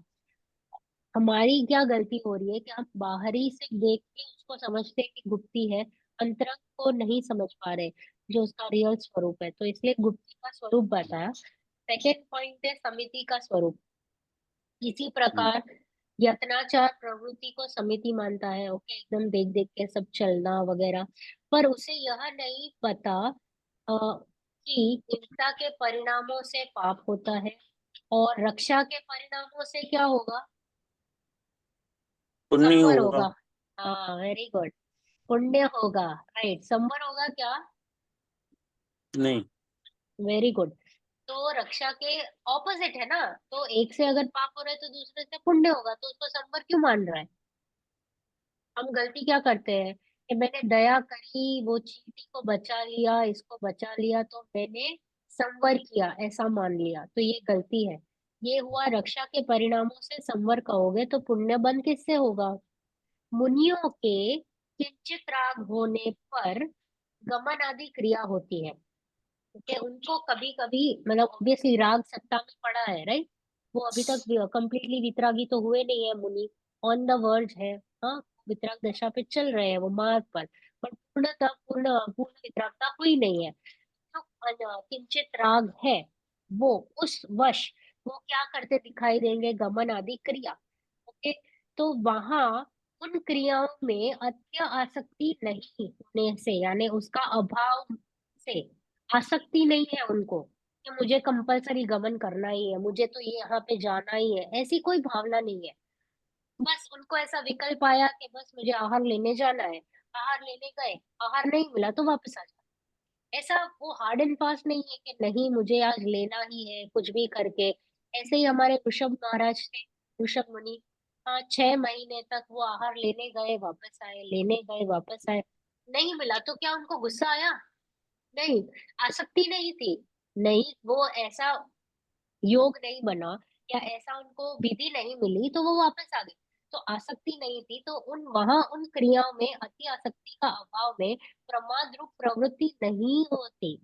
हमारी क्या गलती हो रही है कि हम बाहरी से देख के उसको समझते हैं कि गुप्ती है, अंतरंग को नहीं समझ पा रहे, जो उसका रियल स्वरूप है। तो इसलिए गुप्ती का स्वरूप बताया। सेकेंड पॉइंट है समिति का स्वरूप। इसी हम्म। प्रकार यत्नाचार प्रवृत्ति को समिति मानता है, ओके, एकदम देख देख के सब चलना वगैरह। पर उसे यह नहीं पता कि हिंसा के परिणामों से पाप होता है, और रक्षा के परिणामों से क्या होगा? पुण्य ही संवर होगा। होगा। हाँ, वेरी गुड, पुण्य होगा, राइट। संवर होगा क्या? नहीं। Very good. तो रक्षा के ऑपोजिट है ना, तो एक से अगर पाप हो रहा है तो दूसरे से पुण्य होगा, तो उसको संवर क्यों मान रहा है? हम गलती क्या करते हैं कि मैंने दया करी, वो चींटी को बचा लिया, इसको बचा लिया, तो मैंने संवर किया, ऐसा मान लिया, तो ये गलती है। ये हुआ रक्षा के परिणामों से संवर कहोगे, तो पुण्य बंध किससे होगा? मुनियों के किंचित राग होने पर गमन आदि क्रिया होती है, कि उनको कभी कभी मतलब ऑब्वियसली राग सत्ता में पड़ा है, राइट। वो अभी तक कंप्लीटली वितरागी तो हुए नहीं है मुनि, ऑन द वर्ज है। हाँ, वितराग दशा पे चल रहे हैं वो मार्ग पर पूर्णतः पूर्ण पूर्ण वितरागता हुई नहीं है। जो किंचित राग है वो उस वश वो क्या करते दिखाई देंगे, गमन आदि क्रिया। ओके, तो वहां उन क्रियाओं में अत्य आसक्ति नहीं होने से, यानी उसका अभाव से, आसक्ति नहीं है उनको कि मुझे कंपलसरी गमन करना ही है, मुझे तो ये यहाँ पे जाना ही है, ऐसी कोई भावना नहीं है। बस उनको ऐसा विकल्प आया कि बस मुझे आहार लेने जाना है, आहार लेने गए, आहार नहीं मिला तो वापस आ जाओ। ऐसा वो हार्ड एंड फास्ट नहीं है कि नहीं मुझे आज लेना ही है कुछ भी करके। ऐसे ही हमारे ऋषभ महाराज थे, ऋषभ मुनि। हाँ, 6 महीने तक वो आहार लेने गए वापस आए, लेने गए वापस आए, नहीं मिला तो क्या उनको गुस्सा आया? नहीं। आसक्ति नहीं थी, नहीं वो ऐसा योग नहीं बना या ऐसा उनको विधि नहीं मिली तो वो वापस आ गए। तो आसक्ति नहीं थी, तो उन वहां उन क्रियाओं में अति आसक्ति का अभाव में प्रमाद रूप प्रवृत्ति नहीं होती,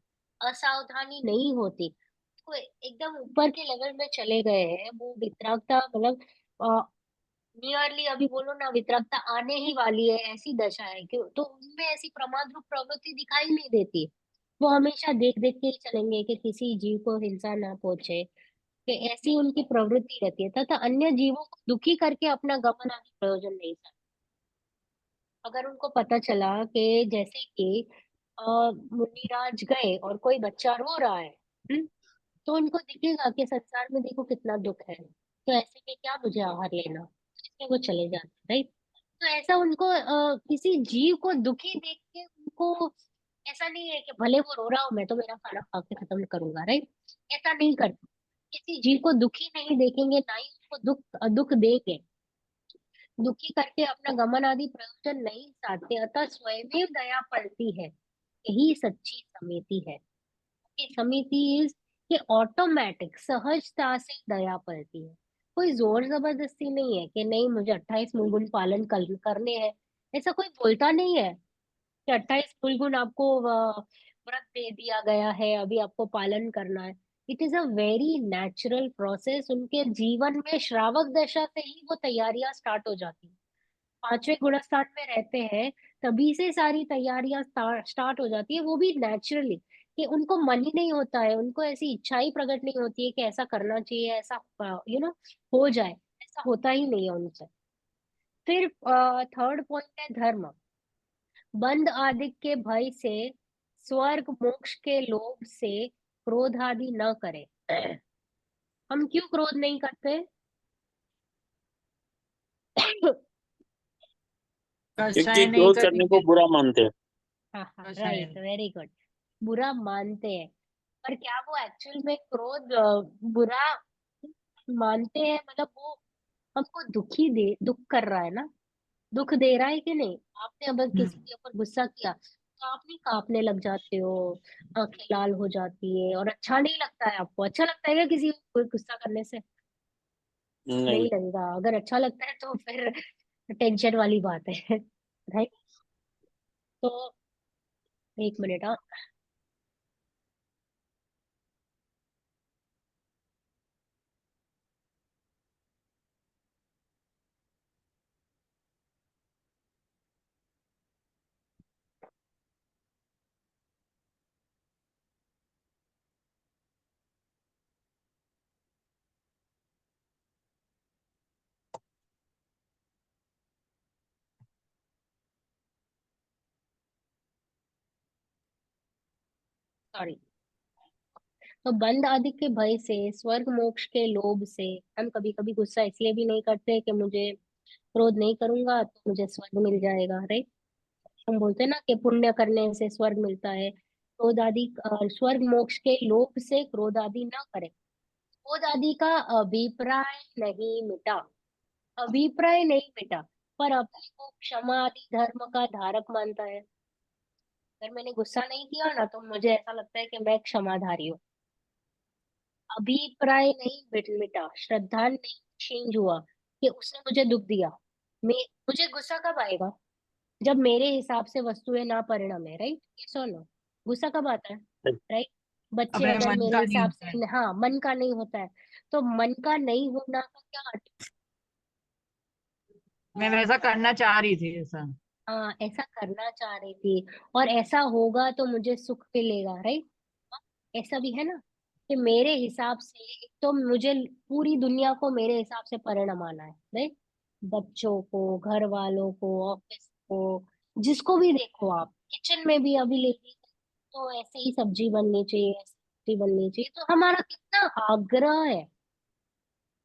असावधानी नहीं होती। वो एकदम ऊपर के लेवल में चले गए हैं, वो वितरागता मतलब नियरली अभी बोलो ना वितरागता आने ही वाली है, ऐसी दशा है क्यों, तो उनमें ऐसी प्रमाद रूप प्रवृत्ति दिखाई नहीं देती। वो हमेशा देख देख के ही चलेंगे कि किसी जीव को हिंसा ना पहुंचे, कि ऐसी उनकी प्रवृत्ति रहती है, तथा अन्य जीवों को दुखी करके अपना गमन आदि प्रयोजन नहीं था। अगर उनको पता चला कि जैसे कि मुनिराज गए और कोई बच्चा रो रहा है, तो उनको दिखेगा कि संसार में देखो कितना दुख है, तो ऐसे में क्या मुझे आहार लेना, इसलिए वो चले जाते हैं, राइट। तो ऐसा उनको किसी जीव को दुखी देख के उनको ऐसा नहीं है कि भले वो रो रहा हो मैं तो मेरा खाना खा के खत्म करूंगा, राइट। ऐसा नहीं करते, किसी जीव को दुखी नहीं देखेंगे, ना ही उसको दुख दुख देंगे, दुखी करके अपना गमन आदि प्रयोजन नहीं साधते, अतः स्वयं दया पड़ती है, यही सच्ची समिति है। ये समिति इज कि ऑटोमेटिक सहजता से दया पड़ती है, कोई जोर जबरदस्ती नहीं है कि नहीं मुझे 28 मूलगुण पालन करने हैं। ऐसा कोई बोलता नहीं है कि 28 मूलगुण आपको व्रत दे दिया गया है अभी आपको पालन करना है। It is a very natural process, उनके जीवन में श्रावक दशा से ही वो तैयारियां स्टार्ट हो जाती हैं। 5वें गुणस्थान में रहते हैं तभी से सारी तैयारियां स्टार्ट हो जाती है, वो भी नेचुरली, कि उनको मन ही नहीं होता है, उनको ऐसी इच्छा ही प्रकट नहीं होती है कि ऐसा करना चाहिए, ऐसा हो जाए, ऐसा होता ही नहीं है उनसे। फिर थर्ड पॉइंट है धर्म। बंध आदि के भय से, स्वर्ग मोक्ष के लोभ से क्रोध आदि न करे। हम क्यों क्रोध नहीं करते? क्योंकि कषाय नहीं क्रोध करने को करेंगे। बुरा मानते हैं। हाँ हाँ, कषाय राइट, नहीं। Very good. बुरा मानते हैं, पर क्या वो एक्चुअल में क्रोध बुरा मानते हैं? मतलब वो हमको दुख कर रहा है ना, दुख दे रहा है कि नहीं? आपने अगर किसी हम्म। के ऊपर गुस्सा किया तो आप नहीं कांपने लग जाते हो, आंखें लाल हो जाती है, और अच्छा नहीं लगता है आपको? अच्छा लगता है क्या किसी को कोई गुस्सा करने से? नहीं नहीं। लगेगा। अगर अच्छा लगता है तो फिर टेंशन वाली बात है, राइट। तो एक मिनट, हाँ। सॉरी। तो बंध आदि के भय से, स्वर्ग मोक्ष के लोभ से, हम कभी कभी गुस्सा इसलिए भी नहीं करते कि मुझे क्रोध नहीं करूंगा तो मुझे स्वर्ग मिल जाएगा, राइट। हम बोलते हैं ना कि पुण्य करने से स्वर्ग मिलता है। क्रोध आदि स्वर्ग मोक्ष के लोभ से क्रोध आदि ना करें। क्रोध आदि का अभिप्राय नहीं मिटा, अभिप्राय नहीं मिटा, पर अपने को क्षमा आदि धर्म का धारक मानता है। अगर मैंने गुस्सा नहीं किया ना तो मुझे ऐसा लगता है कि मैं क्षमाधारी हूँ। अभिप्राय नहीं मिटा, श्रद्धा नहीं क्षीण हुआ कि उसने मुझे दुख दिया। मैं मुझे गुस्सा कब आएगा? जब मेरे हिसाब से वस्तुएं ना परिणमे, राइट, ये सुनो। गुस्सा कब आता है? राइट। बच्चे अपने अगर मन मेरे का नहीं हिसाब होता है। से, हाँ, मन का नहीं होता है, तो मन का नहीं होना का क्या अर्थ? मैं वैसा करना चाह रही थी ऐसा। हाँ, ऐसा करना चाह रही थी, और ऐसा होगा तो मुझे सुख मिलेगा, राइट? ऐसा भी है ना, कि मेरे हिसाब से एक तो मुझे पूरी दुनिया को मेरे हिसाब से परिणमाना है, राइट? बच्चों को, घर वालों को, ऑफिस को, जिसको भी देखो आप, किचन में भी अभी लेडीज तो ऐसे ही सब्जी बननी चाहिए, ऐसे सब्जी बननी चाहिए, तो हमारा कितना आग्रह है।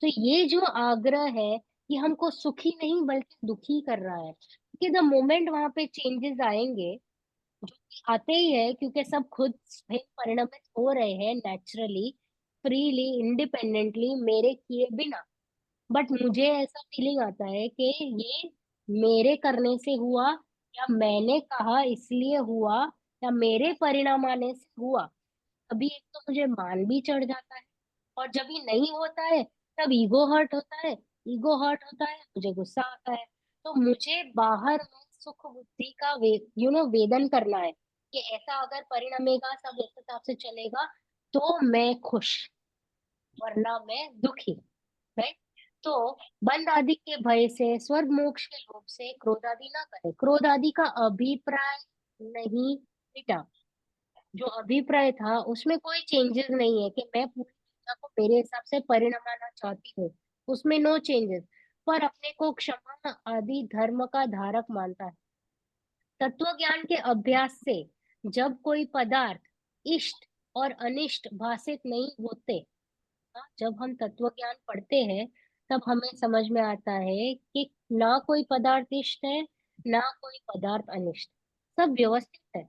तो ये जो आग्रह है, ये हमको सुखी नहीं बल्कि दुखी कर रहा है, क्योंकि द मोमेंट वहां पे चेंजेस आएंगे, जो कि आते ही है, क्योंकि सब खुद से परिणमित हो रहे हैं नेचुरली, फ्रीली, इंडिपेंडेंटली, मेरे किए बिना। बट मुझे ऐसा फीलिंग आता है कि ये मेरे करने से हुआ, या मैंने कहा इसलिए हुआ, या मेरे परिणाम आने से हुआ। अभी एक तो मुझे मान भी चढ़ जाता है, और जब ये नहीं होता है तब ईगो हर्ट होता है, ईगो हर्ट होता है, मुझे गुस्सा आता है। तो मुझे बाहर में सुख बुद्धि का वेदन करना है, कि ऐसा अगर परिणमेगा, सब इस हिसाब से चलेगा, तो मैं खुश, वरना मैं दुखी, राइट? तो बंद आदि के भय से, स्वर्ग मोक्ष के लोभ से क्रोध आदि ना करे। क्रोध आदि का अभिप्राय नहीं मिटा, जो अभिप्राय था उसमें कोई चेंजेस नहीं है, कि मैं पूरी दुनिया को मेरे हिसाब से परिणमाना चाहती हूँ, उसमें नो चेंजेस। पर अपने को क्षमा आदि धर्म का धारक मानता है। तत्व ज्ञान के अभ्यास से जब कोई पदार्थ इष्ट और अनिष्ट भाषित नहीं होते, हाँ, जब हम तत्व ज्ञान पढ़ते हैं तब हमें समझ में आता है कि ना कोई पदार्थ इष्ट है, ना कोई पदार्थ अनिष्ट, सब व्यवस्थित है।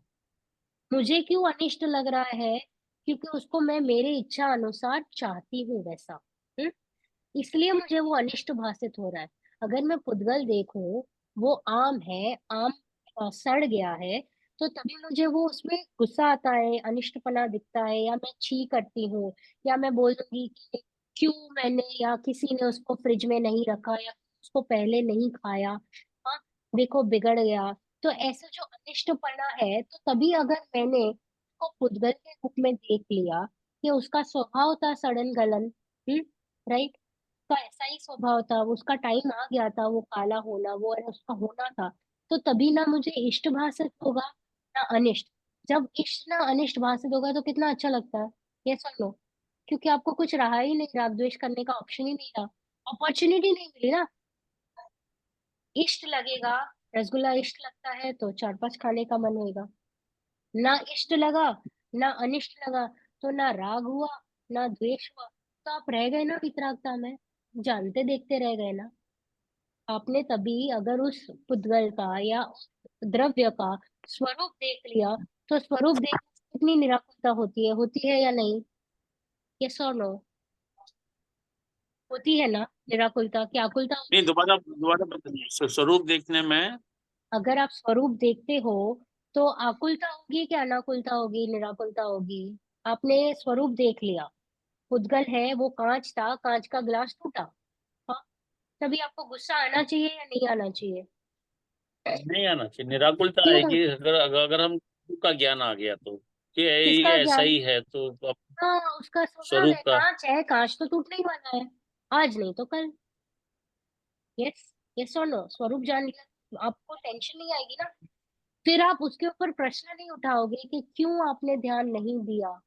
मुझे क्यों अनिष्ट लग रहा है? क्योंकि उसको मैं मेरे इच्छा अनुसार चाहती हूँ वैसा, हम्म? इसलिए मुझे वो अनिष्ट भाषित हो रहा है। अगर मैं पुद्गल देखूं, वो आम है, आम सड़ गया है, तो तभी मुझे वो उसमें गुस्सा आता है, अनिष्टपना दिखता है, या मैं छी करती हूँ, या मैं बोल दूंगी कि क्यों मैंने, या किसी ने उसको फ्रिज में नहीं रखा, या उसको पहले नहीं खाया, हाँ, देखो बिगड़ गया। तो ऐसा जो अनिष्टपना है, तो तभी अगर मैंने उसको पुद्गल के रूप में देख लिया कि उसका स्वभाव था सड़न गलन, राइट, का ऐसा ही स्वभाव था, उसका टाइम आ गया था वो काला होना, वो उसका होना था, तो तभी ना मुझे इष्ट भाषित होगा, ना अनिष्ट। जब इष्ट ना अनिष्ट भाषित होगा तो कितना अच्छा लगता है, ये सुन लो, क्योंकि आपको कुछ रहा ही नहीं, राग द्वेष करने का ऑप्शन ही नहीं रहा, अपॉर्चुनिटी नहीं मिली ना। इष्ट लगेगा, रसगुल्ला इष्ट लगता है तो चार पांच खाने का मन होगा, ना इष्ट लगा, ना अनिष्ट लगा, तो ना राग हुआ, ना द्वेष हुआ, तो आप रह गए ना वितरागता में, जानते देखते रह गए ना। आपने तभी अगर उस पुद्गल का या उस द्रव्य का स्वरूप देख लिया, तो स्वरूप देखने से कितनी निराकुलता होती है या नहीं? यस और नो? होती है ना निराकुलता, की आकुलता नहीं, होती है? दोबारा दोबारा बताइए, स्वरूप देखने में। अगर आप स्वरूप देखते हो, तो आकुलता होगी कि अनाकुलता होगी, निराकुलता होगी? आपने स्वरूप देख लिया, पुद्गल है, वो कांच था, कांच का ग्लास टूटा, हाँ, तभी आपको गुस्सा आना चाहिए या नहीं आना चाहिए? नहीं आना चाहिए, निराकुलता क्यों? आएगी अगर अगर अगर हम का ज्ञान आ गया तो, कि किसका ये ऐसा ज्ञान? ही है, तो अब हाँ, उसका स्वभाव स्वरूप है, का। कांच है, कांच तो टूटने ही वाला है, आज नहीं तो कल। यस, यस और नो? स्वरूप जान लिया तो आपको टेंशन नहीं आएगी ना, फिर आप उसके ऊपर प्रश्न नहीं उठाओगे कि क्यों आपने ध्यान नहीं दिया।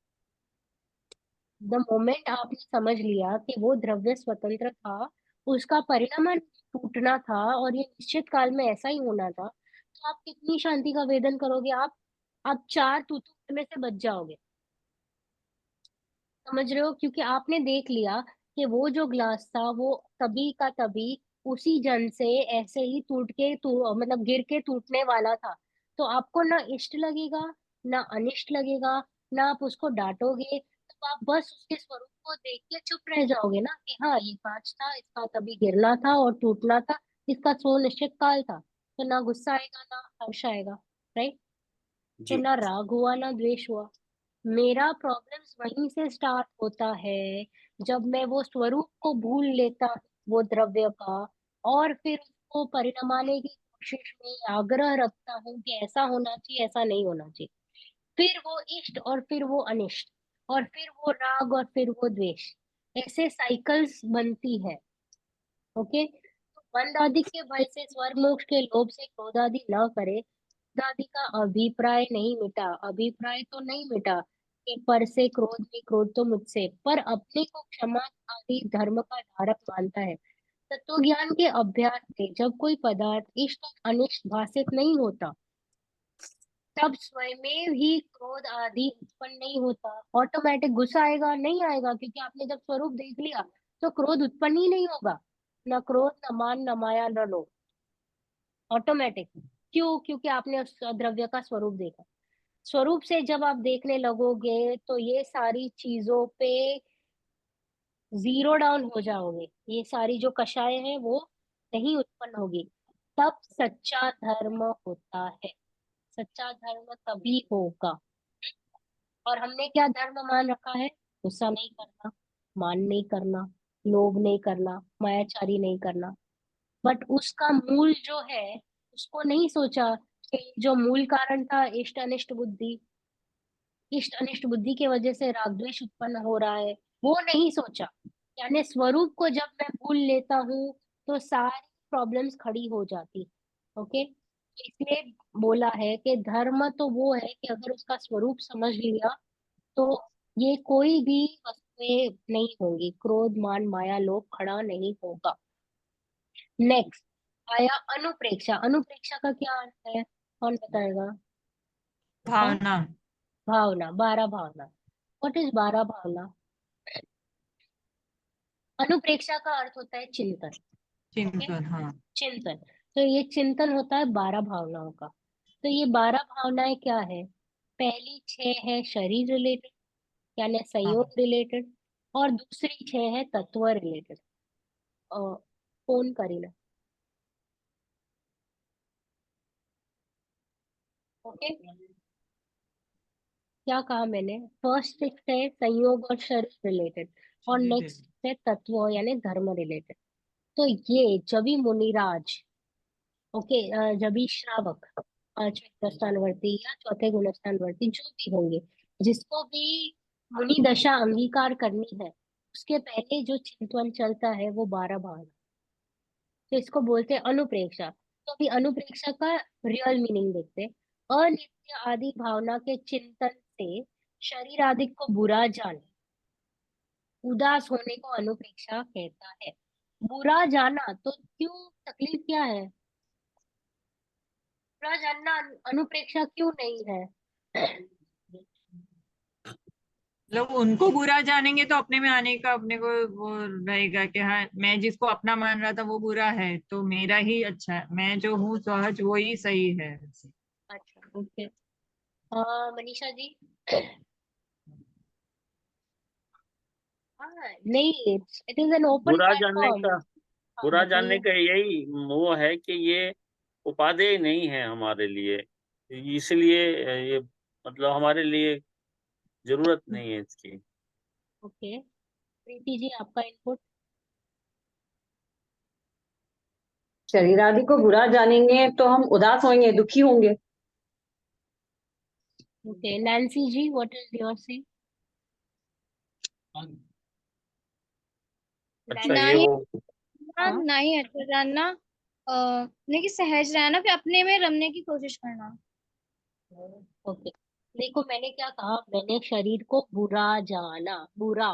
द मोमेंट आपने समझ लिया कि वो द्रव्य स्वतंत्र था, उसका परिणाम टूटना था, और ये निश्चित काल में ऐसा ही होना था, तो आप कितनी शांति का वेदन करोगे? आप चार तूतु में से बच जाओगे, समझ रहे हो? क्योंकि आपने देख लिया कि वो जो ग्लास था वो तभी का तभी उसी जन से ऐसे ही टूट के मतलब गिर के टूटने वाला था। तो आपको ना इष्ट लगेगा, ना अनिष्ट लगेगा, ना आप उसको डांटोगे, तो आप बस उसके स्वरूप को देख के चुप रह जाओगे ना, कि हाँ ये कांच था, इसका तभी गिरना था और टूटना था, इसका सुनिश्चित काल था। तो ना गुस्सा आएगा, ना हर्ष आएगा, राइट? तो जी। ना राग हुआ, ना द्वेष हुआ। मेरा प्रॉब्लम्स वहीं से स्टार्ट होता है, जब मैं वो स्वरूप को भूल लेता हूँ, वो द्रव्य का, और फिर उसको परिणमाने की कोशिश में आग्रह रखता हूँ कि ऐसा होना चाहिए, ऐसा नहीं होना चाहिए, फिर वो इष्ट और फिर वो अनिष्ट, और फिर वो राग और फिर वो द्वेष, ऐसे साइकिल्स बनती है। ओके, तो मंद आदि के भय से, स्वर्ग मोक्ष के लोभ से क्रोध आदि न करे। दादी का अभिप्राय नहीं मिटा, अभिप्राय तो नहीं मिटा कि पर से क्रोध नहीं, क्रोध तो मुझसे, पर अपने को क्षमा आदि धर्म का धारक मानता है। तत्व ज्ञान के अभ्यास से जब कोई पदार्थ इष्ट और अनिष्ट भाषित नहीं होता, तब स्वयं ही क्रोध आदि उत्पन्न नहीं होता। ऑटोमेटिक गुस्सा आएगा नहीं, आएगा, क्योंकि आपने जब स्वरूप देख लिया तो क्रोध उत्पन्न ही नहीं होगा। न क्रोध, न मान, न माया, न लोभ, ऑटोमेटिक। क्यों? क्योंकि आपने उस द्रव्य का स्वरूप देखा। स्वरूप से जब आप देखने लगोगे तो ये सारी चीजों पे जीरो डाउन हो जाओगे, ये सारी जो कषाय है वो नहीं उत्पन्न होगी। तब सच्चा धर्म होता है। सच्चा धर्म तभी होगा। और हमने क्या धर्म मान रखा है? गुस्सा नहीं करना, मान नहीं करना, लोभ नहीं करना, मायाचारी नहीं करना। बट उसका मूल जो है उसको नहीं सोचा कि जो मूल कारण था इष्ट अनिष्ट बुद्धि, इष्ट अनिष्ट बुद्धि की वजह से राग द्वेष उत्पन्न हो रहा है, वो नहीं सोचा। यानी स्वरूप को जब मैं भूल लेता हूँ तो सारी प्रॉब्लम्स खड़ी हो जाती। ओके, इसलिए बोला है कि धर्म तो वो है कि अगर उसका स्वरूप समझ लिया तो ये कोई भी वस्तुएं नहीं होंगी, क्रोध मान माया लोभ खड़ा नहीं होगा। नेक्स्ट आया अनुप्रेक्षा। अनुप्रेक्षा का क्या अर्थ है, कौन बताएगा? हाँ, भावना। भावना, 12 भावना। व्हाट इज 12 भावना? अनुप्रेक्षा का अर्थ होता है चिंतन। ओके, चिंतन, हाँ। चिंतन। तो ये चिंतन होता है 12 भावनाओं का। तो ये 12 भावनाएं क्या है? पहली 6 है शरीर रिलेटेड, यानी हाँ, संयोग रिलेटेड, और दूसरी 6 है तत्व रिलेटेड। कौन करीना? ओके, क्या कहा मैंने? फर्स्ट 6 है संयोग और शरीर रिलेटेड, और नेक्स्ट है तत्व यानी धर्म रिलेटेड। तो ये जब भी मुनिराज, ओके, जब भी श्रावक, पांचवें गुणस्थानवर्ती या चौथे गुणस्थानवर्ती जो भी होंगे, जिसको भी मुनि दशा अंगीकार करनी है, उसके पहले जो चिंतन चलता है वो 12 भावना। तो इसको बोलते हैं अनुप्रेक्षा। तो अभी अनुप्रेक्षा का रियल मीनिंग देखते हैं। अनित्य आदि भावना के चिंतन से शरीर आदि को बुरा जान, उदास होने को अनुप्रेक्षा कहता है। बुरा जाना तो क्यों, तकलीफ क्या है? बुरा जानना अनुप्रेक्षा क्यों नहीं है? मतलब उनको बुरा जानेंगे तो अपने में आने का अपने को वो रहेगा कि हाँ, मैं जिसको अपना मान रहा था वो बुरा है तो मेरा ही अच्छा है, मैं जो हूँ सहज वो ही सही है। अच्छा, ओके। मनीषा जी। हाँ, नहीं, इट इज एन ओपन बुरा जानने प्लेटफॉर्म। का हाँ, बुरा जानने बताइए। का यही वो है कि ये उपादेय नहीं है हमारे लिए, इसलिए ये मतलब हमारे लिए जरूरत नहीं है इसकी। ओके, प्रीति जी आपका इनपुट। शरीर आदि को बुरा जानेंगे तो हम उदास होंगे, दुखी होंगे। Okay, Nancy ji, what is your say? अच्छा, नैन्सी। ये नहीं, वो हाँ, नहीं अच्छा जानना, लेकिन सहज रहना, फिर अपने में रमने की कोशिश करना। ओके। देखो मैंने क्या कहा, मैंने शरीर को बुरा जाना, बुरा।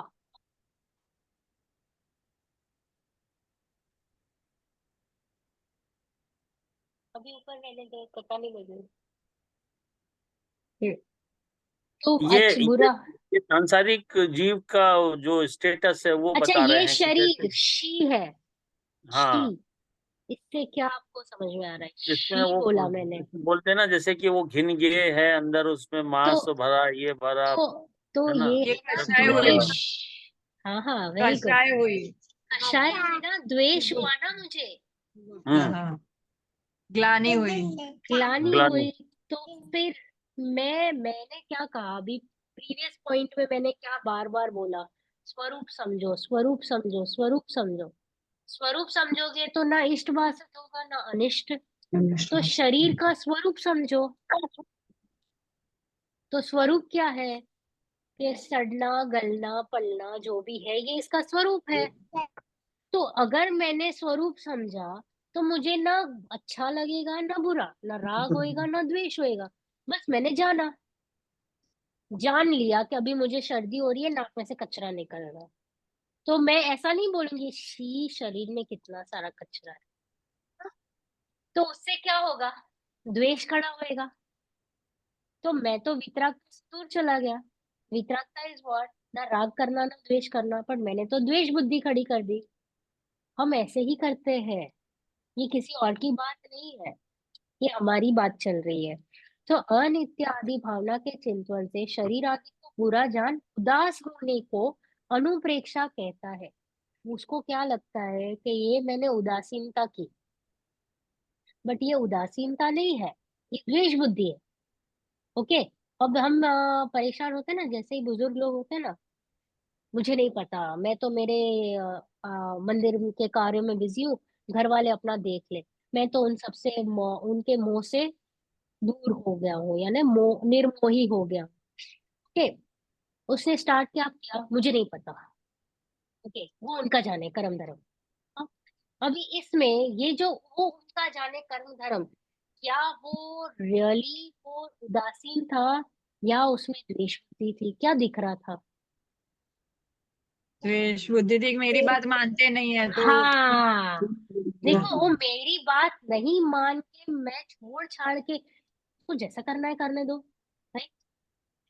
अभी ऊपर रहने दो, पता नहीं लगे। तो ये अच्छा ये बुरा। ये सांसारिक जीव का जो स्टेटस है वो अच्छा, बता रहे ये हैं कि शरीर जैसे शी है, शी। हाँ, इससे क्या आपको समझ में आ रहा है? इसमें शी वो बोला मैंने। बोलते हैं ना, जैसे कि वो घिन गे है अंदर, उसमें तो मांस भरा, ये भरा, तो है ना, ये ये कषाय सब्जी हुई, भरा। द्वेष। हाँ हाँ, वेरी गुड। कषाय हुई। कषाय है ना, द्वेष हुआ ना मुझे, हाँ, हम्म। हाँ, ग्लानि हुई। ग्लानि ग्लानि। हुई। तो फिर मैंने क्या कहा अभी, प्रीवियस पॉइंट में मैंने क्या बार बार बोला? स्वरूप समझो, स्वरूप समझो, स्वरूप समझो। स्वरूप समझोगे तो ना इष्ट भाषित होगा ना अनिष्ट। तो शरीर का स्वरूप समझो। तो स्वरूप क्या है? ये सड़ना गलना पलना जो भी है ये इसका स्वरूप है। तो अगर मैंने स्वरूप समझा तो मुझे ना अच्छा लगेगा ना बुरा, ना राग होएगा ना द्वेष होएगा। बस मैंने जान लिया कि अभी मुझे सर्दी हो रही है, नाक में से कचरा निकल रहा है। तो मैं ऐसा नहीं बोलूंगी शी शरीर में कितना सारा कचरा है। तो उससे क्या होगा, द्वेष खड़ा होएगा। तो मैं तो वितराग से दूर चला गया। वितरागता इज व्हाट, ना राग करना ना द्वेष करना, पर मैंने तो द्वेष बुद्धि खड़ी कर दी। हम ऐसे ही करते हैं, ये किसी और की बात नहीं है, ये हमारी बात चल रही है। तो अनित्य आदि भावना के चिंतन से शरीर आदि को बुरा जान उदास होने को अनुप्रेक्षा कहता है। उसको क्या लगता है कि ये मैंने उदासीनता की, बट ये उदासीनता नहीं है, ये द्वेष बुद्धि है। ओके। अब हम परेशान होते हैं ना, जैसे ही बुजुर्ग लोग होते हैं ना, मुझे नहीं पता, मैं तो मेरे अ, मंदिर के कार्यों में बिजी हूँ, घर वाले अपना देख ले, मैं तो उन सबसे उनके मोह से दूर हो गया हूँ, यानी मोह निर्मोही हो गया। ओके। उसने स्टार्ट क्या किया मुझे नहीं पता। ओके, वो उनका जाने कर्म धर्म। अब अभी इसमें ये जो वो उनका जाने कर्म धर्म, क्या वो रियली वो उदासीन था या उसमें द्वेष बुद्धि थी, क्या दिख रहा था? द्वेष बुद्धि थी, मेरी बात मानते नहीं है तो हाँ, देखो वो मेरी बात नहीं मान के मैं छोड़ छाड़ के उसको जैसा करना है करने दो भाई।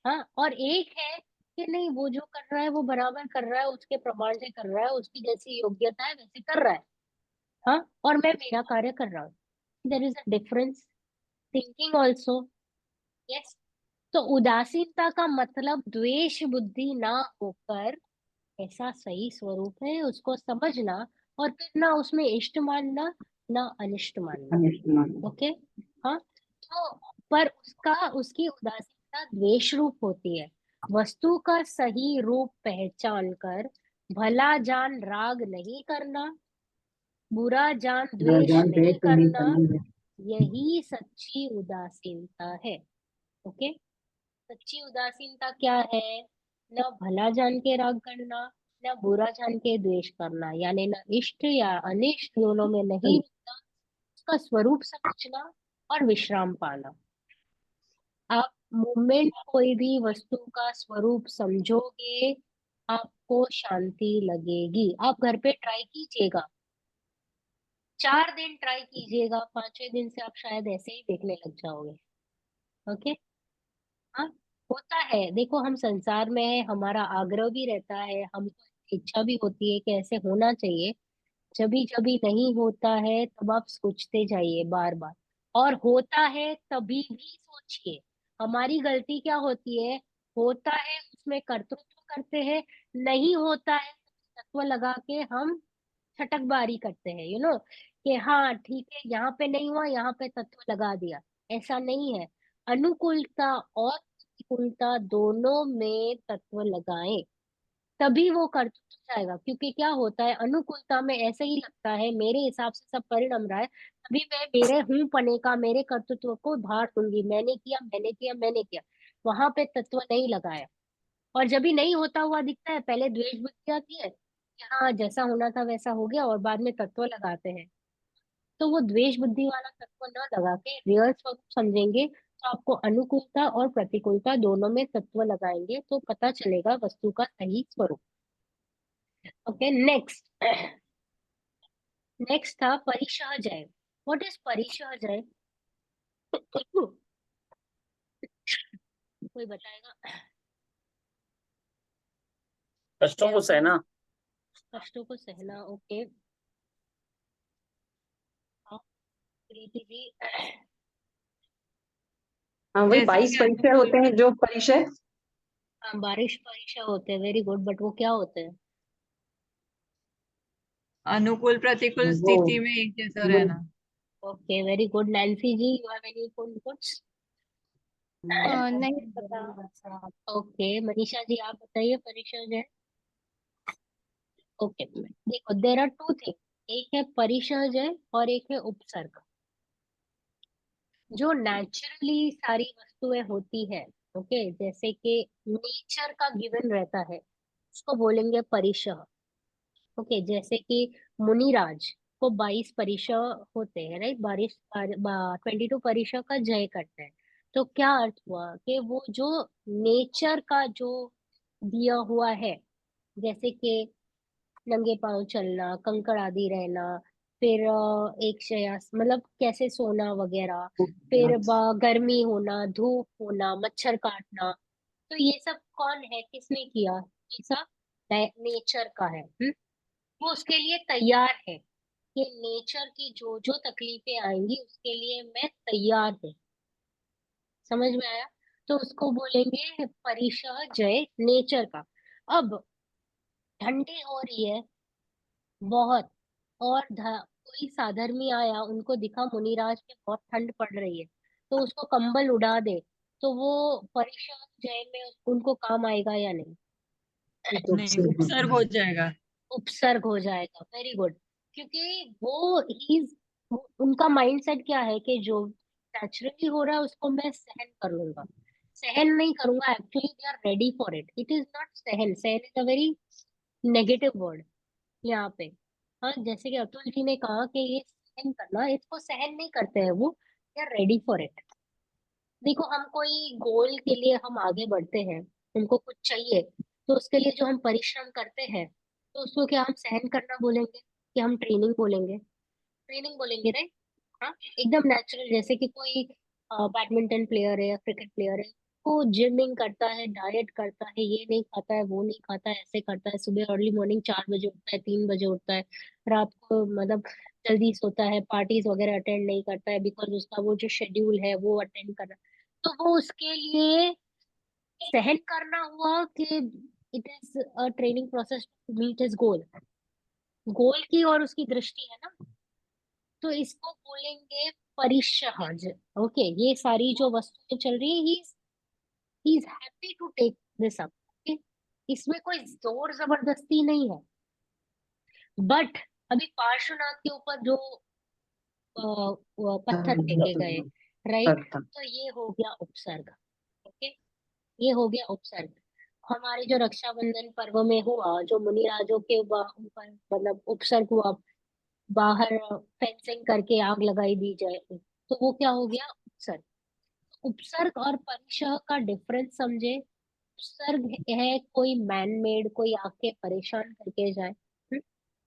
हाँ, और एक है कि नहीं, वो जो कर रहा है वो बराबर कर रहा है, उसके प्रमाण से कर रहा है, उसकी जैसी योग्यता है वैसे कर रहा है। हाँ, और मैं मेरा कार्य कर रहा हूँ। There is a difference thinking also. Yes. तो उदासीनता का मतलब द्वेष बुद्धि ना होकर ऐसा सही स्वरूप है उसको समझना, और फिर ना उसमें इष्ट मानना ना अनिष्ट मानना। ओके। हाँ। तो पर उसका उसकी उदासीनता द्वेष रूप होती है। वस्तु का सही रूप पहचान कर भला जान राग नहीं करना, बुरा जान द्वेष नहीं करना, यही सच्ची उदासीनता है। ओके। सच्ची उदासीनता क्या है? न भला जान के राग करना, न बुरा जान के द्वेष करना, यानी न इष्ट या अनिष्ट दोनों में नहीं रुकना, उसका स्वरूप समझना और विश्राम पाना। आप मूवमेंट कोई भी वस्तु का स्वरूप समझोगे, आपको शांति लगेगी। आप घर पे ट्राई कीजिएगा, 4 दिन ट्राई कीजिएगा, 5वें दिन से आप शायद ऐसे ही देखने लग जाओगे। ओके। हाँ, होता है। देखो हम संसार में है, हमारा आग्रह भी रहता है, हमको इच्छा भी होती है कि ऐसे होना चाहिए। जभी जभी नहीं होता है तब आप सोचते जाइए बार बार, और होता है तभी भी सोचिए। हमारी गलती क्या होती है, होता है उसमें कर्तृत्व करते हैं, नहीं होता है तत्व लगा के हम छटकबारी करते हैं, कि हाँ ठीक है, यहाँ पे नहीं हुआ, यहाँ पे तत्व लगा दिया। ऐसा नहीं है। अनुकूलता और प्रतिकूलता दोनों में तत्व लगाएं, तभी वो कर्तृत्व जाएगा। क्योंकि क्या होता है, अनुकूलता में ऐसे ही लगता है मेरे हिसाब से सब परिणम रहा है, तभी मैं मेरे हूं पने का, मेरे कर्तृत्व को भार दूंगी, मैंने किया मैंने किया मैंने किया। वहां पे तत्व नहीं लगाया। और जब भी नहीं होता हुआ दिखता है, पहले द्वेष बुद्धि आती है कि हाँ जैसा होना था वैसा हो गया, और बाद में तत्व लगाते हैं। तो वो द्वेष बुद्धि वाला तत्व न लगा के रियल स्वरूप समझेंगे, तो आपको अनुकूलता और प्रतिकूलता दोनों में तत्व लगाएंगे तो पता चलेगा वस्तु का सही स्वरूप। Okay, next. नेक्स्ट था परिसहजय। What is परिसहजय? कोई बताएगा? कष्टों को सहना। कष्टों को सहना। ओके। प्रीति जी। हाँ, वही जैसे 22 कि परिचय अनुकूल होते हैं जो परिचय। बारिश परिचय होते हैं, वेरी गुड, बट वो क्या होते हैं? अनुकूल प्रतिकूल वो स्थिति में एक जैसा वो रहना। Okay, very good. Nancy ji, you have any inputs? नहीं पता। ओके, मनीषा जी आप बताइए परिसहजय। ओके, देखो देर आर टू थिंग, एक है परिसहजय और एक है उपसर्ग। जो नेचुरली सारी वस्तुएं होती है ओके, जैसे कि नेचर का गिवन रहता है उसको बोलेंगे परिशः। ओके, जैसे कि मुनिराज को 22 परिशः होते हैं, राइट, 22 परिशः का जय करते हैं। तो क्या अर्थ हुआ कि वो जो नेचर का जो दिया हुआ है, जैसे कि नंगे पांव चलना, कंकड़ आदि रहना, फिर एक शयास मतलब कैसे सोना वगैरह, फिर गर्मी होना, धूप होना, मच्छर काटना, तो ये सब कौन है, किसने किया, ये सब नेचर का है। वो उसके लिए तैयार है कि नेचर की जो जो तकलीफें आएंगी उसके लिए मैं तैयार हूँ। समझ में आया? तो उसको बोलेंगे परिशः जय नेचर का। अब ठंडी हो रही है बहुत, और कोई साधर्मी आया, उनको दिखा मुनिराज में बहुत ठंड पड़ रही है, तो उसको कंबल उड़ा दे, तो वो परिशः जय में उनको काम आएगा या नहीं? नहीं, उपसर्ग हो जाएगा। उपसर्ग हो जाएगा। Very good. क्योंकि वो ही उनका माइंडसेट क्या है कि जो नेचुरली हो रहा है उसको मैं सहन कर लूंगा। सहन नहीं करूंगा, actually they are ready for it. It is not सहन, सहन is a very negative word यहाँ पे। हाँ, जैसे कि अतुल जी ने कहा कि ये सहन करना, इसको सहन नहीं करते हैं वो, they are ready for it. देखो, हम कोई गोल के लिए हम आगे बढ़ते हैं, हमको कुछ चाहिए, तो उसके लिए जो हम परिश्रम करते हैं, तो उसको क्या हम सहन करना बोलेंगे कि हम ट्रेनिंग बोलेंगे? ट्रेनिंग बोलेंगे, राइट? हाँ, एकदम नेचुरल। जैसे कि कोई बैडमिंटन प्लेयर है या क्रिकेट प्लेयर है, वो जिमिंग करता है, डाइट करता है, ये नहीं खाता है, वो नहीं खाता है, ऐसे करता है, सुबह अर्ली मॉर्निंग 4 बजे उठता है, 3 बजे उठता है, रात को मतलब जल्दी सोता है, पार्टीज वगैरह अटेंड नहीं करता है, बिकॉज उसका वो जो शेड्यूल है वो अटेंड करना। तो वो उसके लिए सहन करना हुआ कि it is a training process to meet his goal. Goal की और उसकी दृष्टि है ना, तो इसको बोलेंगे परिशहज। ओके, ये सारी जो वस्तुएं चल रही है, he is happy to take this up. इसमें कोई जोर जबरदस्ती नहीं है। बट अभी पार्श्वनाथ के ऊपर जो वो पत्थर फेंके गए, राइट, तो ये हो गया उपसर्ग। ओके, ये हो गया उपसर्ग। हमारे जो रक्षाबंधन पर्व में हुआ, जो मुनिराजों के ऊपर मतलब उपसर्ग हुआ, बाहर फेंसिंग करके आग लगाई दी जाए, तो वो क्या हो गया, उपसर्ग। उपसर्ग और परिशह का डिफरेंस समझे। उपसर्ग है कोई मैन मेड, कोई आके परेशान करके जाए,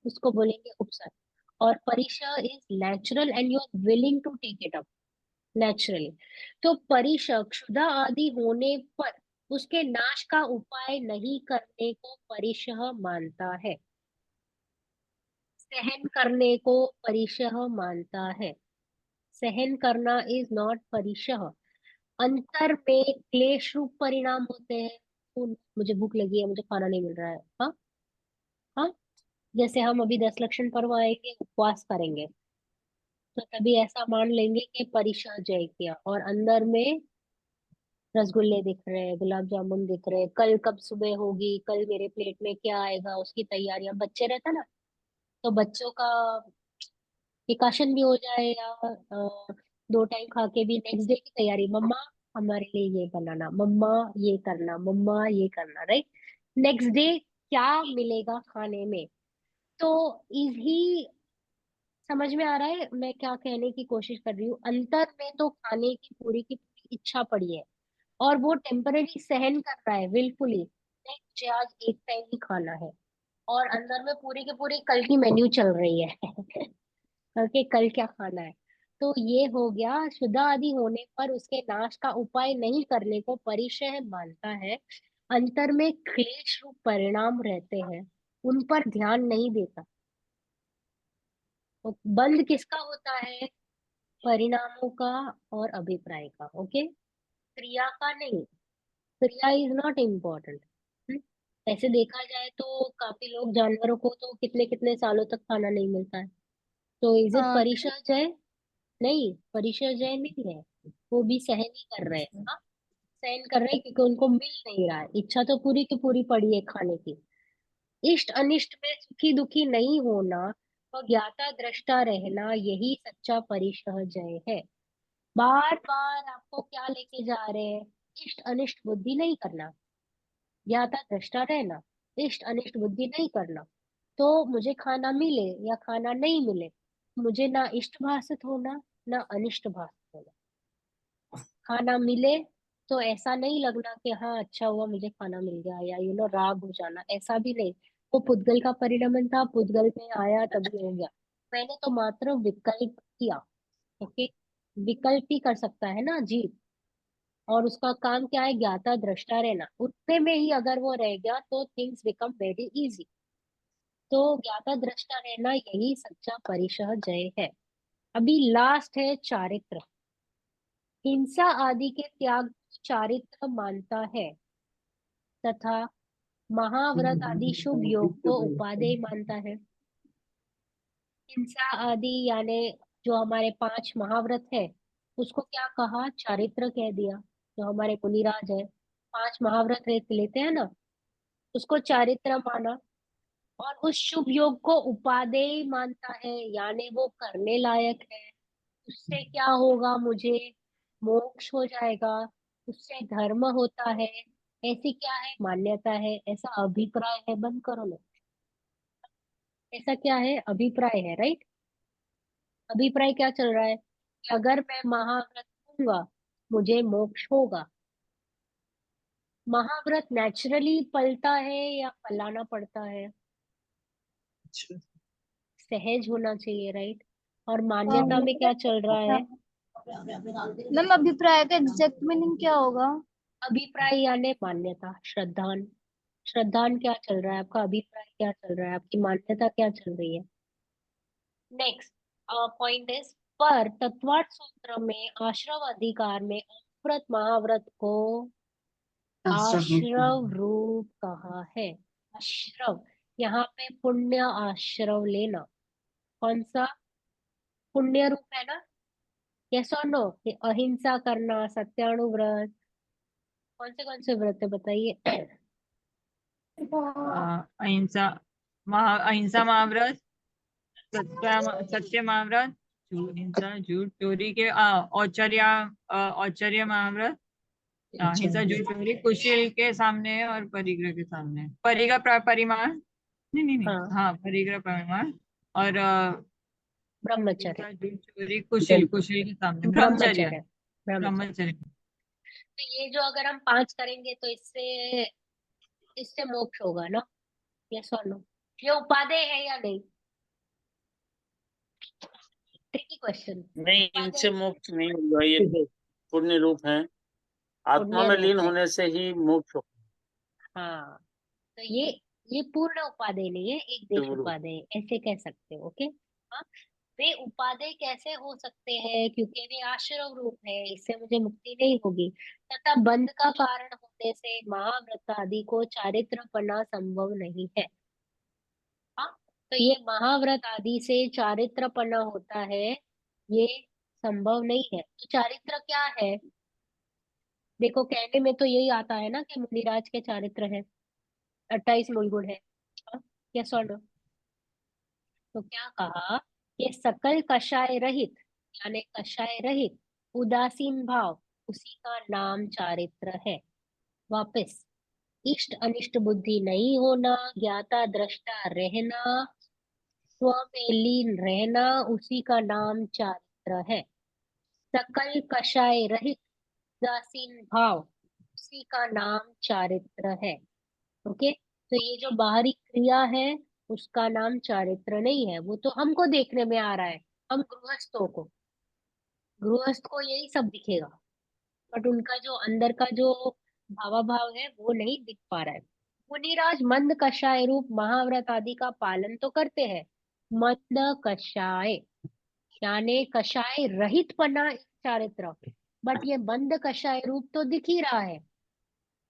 उसको बोलेंगे उपसर्ग। और परिशह is natural and you are willing to take it up naturally. तो परिशह क्षुधा आदि होने पर उसके नाश का उपाय नहीं करने को परिशह मानता है। सहन करने को परिशह मानता है। सहन करना इज नॉट परिशह। अंतर में क्लेश रूप परिणाम होते हैं। मुझे भूख लगी है, मुझे खाना नहीं मिल रहा है, हाँ हाँ। जैसे हम अभी 10 लक्षण पर्व आएंगे, उपवास करेंगे, तो तभी ऐसा मान लेंगे कि परिशह जय किया, और अंदर में रसगुल्ले दिख रहे हैं, गुलाब जामुन दिख रहे हैं, कल कब सुबह होगी, कल मेरे प्लेट में क्या आएगा, उसकी तैयारियां, बच्चे रहता ना, तो बच्चों का डिकाशन भी हो जाए, या 2 टाइम खा के भी नेक्स्ट डे की तैयारी, मम्मा हमारे लिए ये बनाना, मम्मा ये करना, मम्मा ये करना, राइट। नेक्स्ट डे क्या मिलेगा खाने में? तो इजी समझ में आ रहा है मैं क्या कहने की कोशिश कर रही हूँ? अंतर में तो खाने की पूरी इच्छा पड़ी है, और वो टेम्पररी सहन कर रहा है विलफुली, नहीं मुझे आज एक टाइम ही खाना है, और अंदर में पूरी की पूरी कल की मेन्यू चल रही है ओके, कल क्या खाना है। तो ये हो गया, शुद्ध आदि होने पर उसके नाश का उपाय नहीं करने को परिशय मानता है। अंतर में क्लेश रूप परिणाम रहते हैं, उन पर ध्यान नहीं देता। तो बंद किसका होता है? परिणामों का और अभिप्राय का। ओके, क्रिया का नहीं। क्रिया इज नॉट इम्पोर्टेंट। ऐसे देखा जाए तो काफी लोग, जानवरों को तो कितने कितने सालों तक खाना नहीं मिलता है, तो इज इट परिशय? नहीं, परिचय जय नहीं है। वो भी सहन ही कर रहे हैं, हाँ, सहन कर रहे हैं क्योंकि उनको मिल नहीं रहा है। इच्छा तो पूरी की पूरी पड़ी है खाने की। इष्ट अनिष्ट में सुखी दुखी नहीं होना और ज्ञाता दृष्टा रहना, यही सच्चा परिशह जय है। बार बार आपको क्या लेके जा रहे हैं? इष्ट अनिष्ट बुद्धि नहीं करना, ज्ञाता दृष्टा रहना, इष्ट अनिष्ट बुद्धि नहीं करना। तो मुझे खाना मिले या खाना नहीं मिले, मुझे ना इष्ट भाषित होना ना अनिष्ट भाषित होना। खाना मिले तो ऐसा नहीं लगना कि हाँ अच्छा हुआ मुझे खाना मिल गया, या राग हो जाना, ऐसा भी नहीं। वो पुद्गल का परिणमन था, पुद्गल में आया तभी हो गया। मैंने तो मात्र विकल्प किया। ओके, विकल्प ही कर सकता है ना जीव, और उसका काम क्या है, ज्ञाता दृष्टा रहना। उतने में ही अगर वो रह गया तो थिंग्स बिकम वेरी इजी। तो ज्ञाता दृष्टा रहना यही सच्चा परिशह जय है। अभी लास्ट है चारित्र। हिंसा आदि के त्याग को चारित्र मानता है, तथा महाव्रत आदि शुभ योग को उपादेय मानता है। हिंसा आदि यानी जो हमारे 5 महाव्रत है, उसको क्या कहा, चारित्र कह दिया। जो हमारे मुनिराज है 5 महाव्रत लेते हैं ना, उसको चारित्र माना। और उस शुभ योग को उपादेय मानता है, यानी वो करने लायक है। उससे क्या होगा, मुझे मोक्ष हो जाएगा, उससे धर्म होता है, ऐसी क्या है मान्यता है, ऐसा अभिप्राय है। बंद करो ना, ऐसा क्या है, अभिप्राय है, राइट। अभिप्राय क्या चल रहा है कि अगर मैं महाव्रत करूंगा मुझे मोक्ष होगा। महाव्रत नेचुरली पलता है या पलाना पड़ता है, सहज होना चाहिए, राइट। और मान्यता में क्या चल रहा है, मैम अभिप्राय का एग्जैक्ट मीनिंग क्या होगा? अभिप्राय यानी मान्यता, श्रद्धान। श्रद्धान क्या चल रहा है आपका, अभिप्राय क्या चल रहा है, आपकी मान्यता क्या चल रही है। नेक्स्ट पॉइंट इज, पर तत्वार्थ सूत्र में आश्रव अधिकार में व्रत महाव्रत को आश्रव रूप कहा है। आश्रव, यहाँ पे पुण्य आश्रव लेना, कौन सा, पुण्य रूप है ना। यस और नो, अहिंसा करना, सत्यानुव्रत, कौन से व्रत है बताइए। अहिंसा अहिंसा महाव्रत, सत्य महाव्रत, हिंसा झूठ चोरी के औचर्य औचर्य महाव्रत, हिंसा झूठ चोरी कुशील के सामने और परिग्रह के सामने, परिग्रह परिमाण, नहीं हाँ, हाँ परिग्रह परिमाण, और ब्रह्मचर्य, हिंसा झूठ चोरी कुशील कुशील के सामने ब्रह्मचर्य, ब्रह्मचर्य, ब्रह्मचर्य। ब्रह्मचर्य। तो ये जो अगर हम 5 करेंगे तो इससे इससे मोक्ष होगा ना, यस और नो। ये उपादेय है या नहीं, ट्रिकी क्वेश्चन। नहीं, इनसे मोक्ष नहीं होगा, ये तो पुण्य रूप है। आत्मा पुण्य में रूप लीन है, होने से ही मोक्ष हाँ। तो ये पूर्ण उपादेय नहीं है, एक देश होगा। उपादेय है, ऐसे कह सकते हो। ओके, हाँ। वे उपादेय कैसे हो सकते हैं, क्योंकि वे आश्रव रूप है, इससे मुझे मुक्ति नहीं होगी। तथा बंध का कारण होने से महाव्रत आदि को चारित्रपना संभव नहीं है। हाँ, तो ये महाव्रत आदि से चारित्रपना होता है, ये संभव नहीं है। तो चारित्र क्या है, देखो कहने में तो यही आता है ना कि मुनिराज के चारित्र है, 28 मूल गुण है। यस और नो। तो क्या कहा, ये सकल कषाय रहित, यानी कषाय रहित उदासीन भाव, उसी का नाम चारित्र है। वापस, इष्ट अनिष्ट बुद्धि नहीं होना, ज्ञाता दृष्टा रहना, स्व में लीन रहना, उसी का नाम चारित्र है। सकल कषाय रहित उदासीन भाव, उसी का नाम चारित्र है। ओके, तो ये जो बाहरी क्रिया है उसका नाम चारित्र नहीं है, वो तो हमको देखने में आ रहा है, हम गृहस्थ को यही सब दिखेगा, बट उनका जो अंदर का जो भावाभाव है वो नहीं दिख पा रहा है। मुनिराज मंद कषाय रूप महाव्रत आदि का पालन तो करते हैं, मंद कषाय यानी कषाय रहित पना चारित्र, बट ये बंद कषाय रूप तो दिख ही रहा है,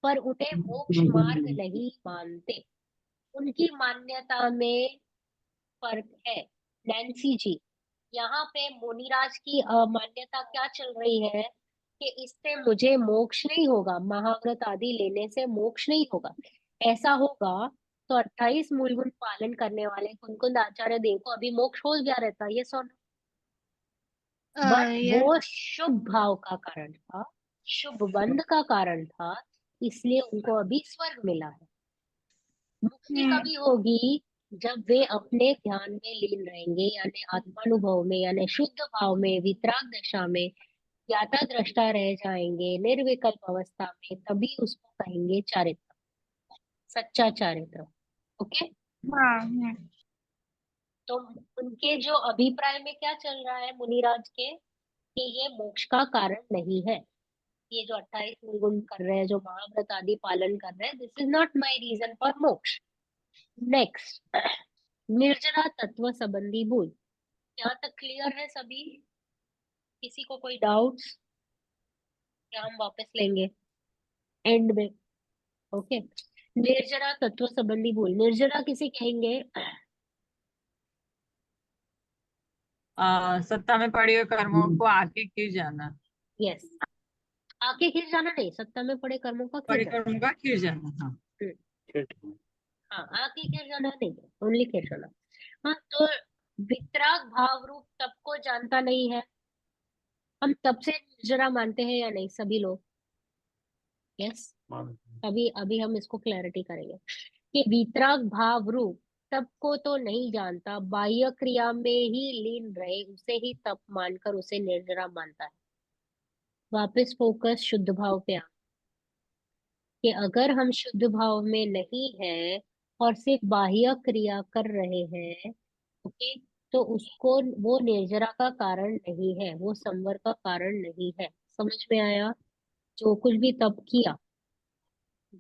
पर उन्हें मोक्ष मार्ग नहीं मानते। उनकी मान्यता में फर्क है। नैन्सी जी, यहाँ पे मुनिराज की मान्यता क्या चल रही है कि इससे मुझे मोक्ष नहीं होगा, महाव्रत आदि लेने से मोक्ष नहीं होगा। ऐसा होगा तो 28 मूलगुण पालन करने वाले कुंकुंद आचार्य देव को अभी मोक्ष हो गया रहता, ये सुन। बट ये वो शुभ भाव का कारण था, शुभ बंध का कारण था, इसलिए उनको अभी स्वर्ग मिला है। मुक्ति कभी होगी जब वे अपने ध्यान में लीन रहेंगे, यानी आत्मानुभव में, यानी शुद्ध भाव में, वितराग दशा में, ज्ञाता दृष्टा रह जाएंगे, निर्विकल्प अवस्था में, तभी उसको कहेंगे चारित्र, सच्चा चारित्र। ओके। हाँ तो उनके जो अभिप्राय में क्या चल रहा है मुनिराज के, कि ये मोक्ष का कारण नहीं है। ये जो 28 निर्गुण कर रहे हैं, जो महाव्रत आदि पालन कर रहे हैं, this is not my reason for मोक्ष। नेक्स्ट, निर्जरा तत्व संबंधी भूल। यहाँ तक क्लियर है सभी? किसी को कोई डाउट्स? या हम वापस लेंगे एंड में? ओके। निर्जरा तत्व संबंधी भूल, निर्जरा किसे कहेंगे? सत्ता में पड़े हुए कर्मों को आके गिर जाना, यस, आके गिर जाना नहीं, सत्ता में पड़े कर्मों का गिर पड़े जाना। कर्मों का गिर जाना। हाँ हाँ, आके गिर जाना नहीं, ओनली गिर जाना। हाँ, तो वितराग भाव रूप तब को जानता नहीं है। हम तब से निर्जरा मानते हैं या नहीं सभी लोग? यस। अभी अभी हम इसको क्लैरिटी करेंगे कि वितराग भाव रूप तप को तो नहीं जानता, बाह्य क्रिया में ही लीन रहे उसे ही तप मानकर उसे निर्जरा मानता है। वापस फोकस शुद्ध भाव पे आ, कि अगर हम शुद्ध भाव में नहीं है और सिर्फ बाह्य क्रिया कर रहे हैं, ओके, तो उसको, वो निर्जरा का कारण नहीं है, वो संवर का कारण नहीं है। समझ में आया? जो कुछ भी तप किया,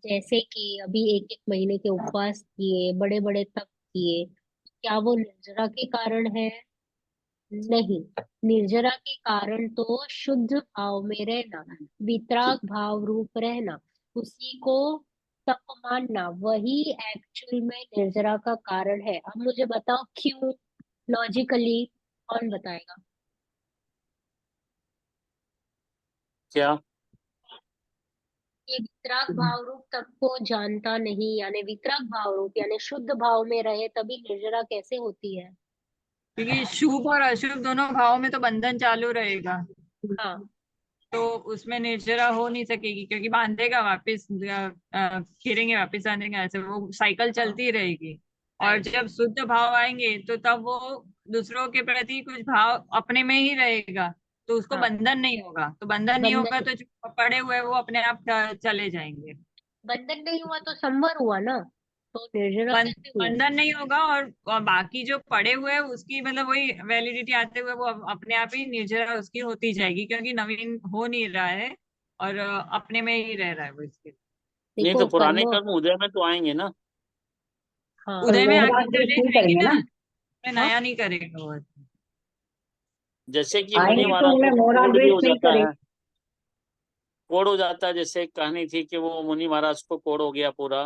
जैसे कि अभी एक एक महीने के उपवास किए, बड़े बड़े तप किए, क्या वो निर्जरा के कारण है? नहीं। निर्जरा के कारण तो शुद्ध भाव में रहना, वितराग भाव रूप रहना, उसी को तप मानना, वही एक्चुअल में निर्जरा का कारण है। अब मुझे बताओ क्यों? लॉजिकली कौन बताएगा? क्या? ये वितराग भाव रूप तप को जानता नहीं, यानी वितराग भाव रूप यानी शुद्ध भाव में रहे तभी निर्जरा कैसे होती है? क्योंकि शुभ और अशुभ दोनों भाव में तो बंधन चालू रहेगा, हाँ, तो उसमें निर्जरा हो नहीं सकेगी, क्योंकि बांधेगा वापस, फिरेंगे वापस बांधेंगे, ऐसे वो साइकिल चलती रहेगी। और राइट। जब शुद्ध भाव आएंगे तो तब वो दूसरों के प्रति कुछ भाव अपने में ही रहेगा, तो उसको हाँ, बंधन नहीं होगा। तो बंधन नहीं होगा बंधन, तो जो पड़े हुए वो अपने आप चले जाएंगे। बंधन नहीं हुआ तो संवर हुआ ना, तो निर्जरा कैसे हुआ? बंधन नहीं होगा, और बाकी जो पड़े हुए हैं उसकी मतलब वही वैलिडिटी आते हुए वो अपने आप ही निर्जरा उसकी होती जाएगी, क्योंकि नवीन हो नहीं रहा है और अपने में ही रह रहा है वो इसके। नहीं देखो तो पुराने कर्म, कर्म उदय में तो आएंगे ना। हाँ, उदय में नया आगे द्वेष चले नहीं जाएंगे करेंगे ना, ना। उसमें हाँ, नया नहीं करेगा वो। जैसे कि मुनि आएंगे तो महाराज उनमें को मोरा कोढ़ भी द्वेष हो नहीं जाता है, करेंगे। कोढ़ हो जाता है। जैसे एक कहानी थी कि वो मुनि महाराज को कोढ़ हो गया पूरा,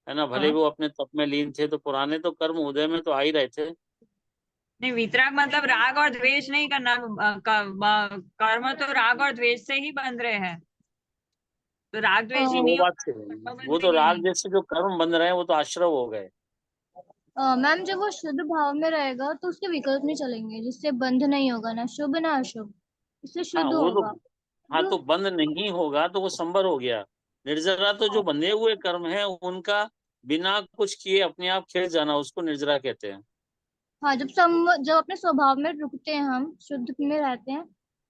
है ना, भले हाँ, वो अपने तप में लीन थे, तो पुराने तो कर्म उदय में तो आ ही रहे थे। नहीं, वितराग मतलब राग और द्वेष नहीं करना, कर्म तो राग और द्वेष से ही बन रहे हैं, तो राग द्वेष ही हाँ वो नहीं बात होगा से, तो कर्म वो तो बंधेंगे राग नहीं। जैसे जो कर्म बन रहे हैं वो तो आश्रव हो गए। मैम जब वो शुद्ध भाव में रहेगा तो उसके विकल्प नहीं चलेंगे, जिससे बंध नहीं होगा, ना शुभ ना अशुभ, इससे हाँ शुद्ध वो तो, होगा। हाँ जो तो बंद नहीं होगा तो वो संबर हो गया। निर्जरा तो जो बंधे हुए कर्म है उनका बिना कुछ किए अपने आप खिल जाना, उसको निर्जरा कहते हैं। हाँ, जब अपने स्वभाव में रुकते हैं, हम शुद्ध में रहते हैं,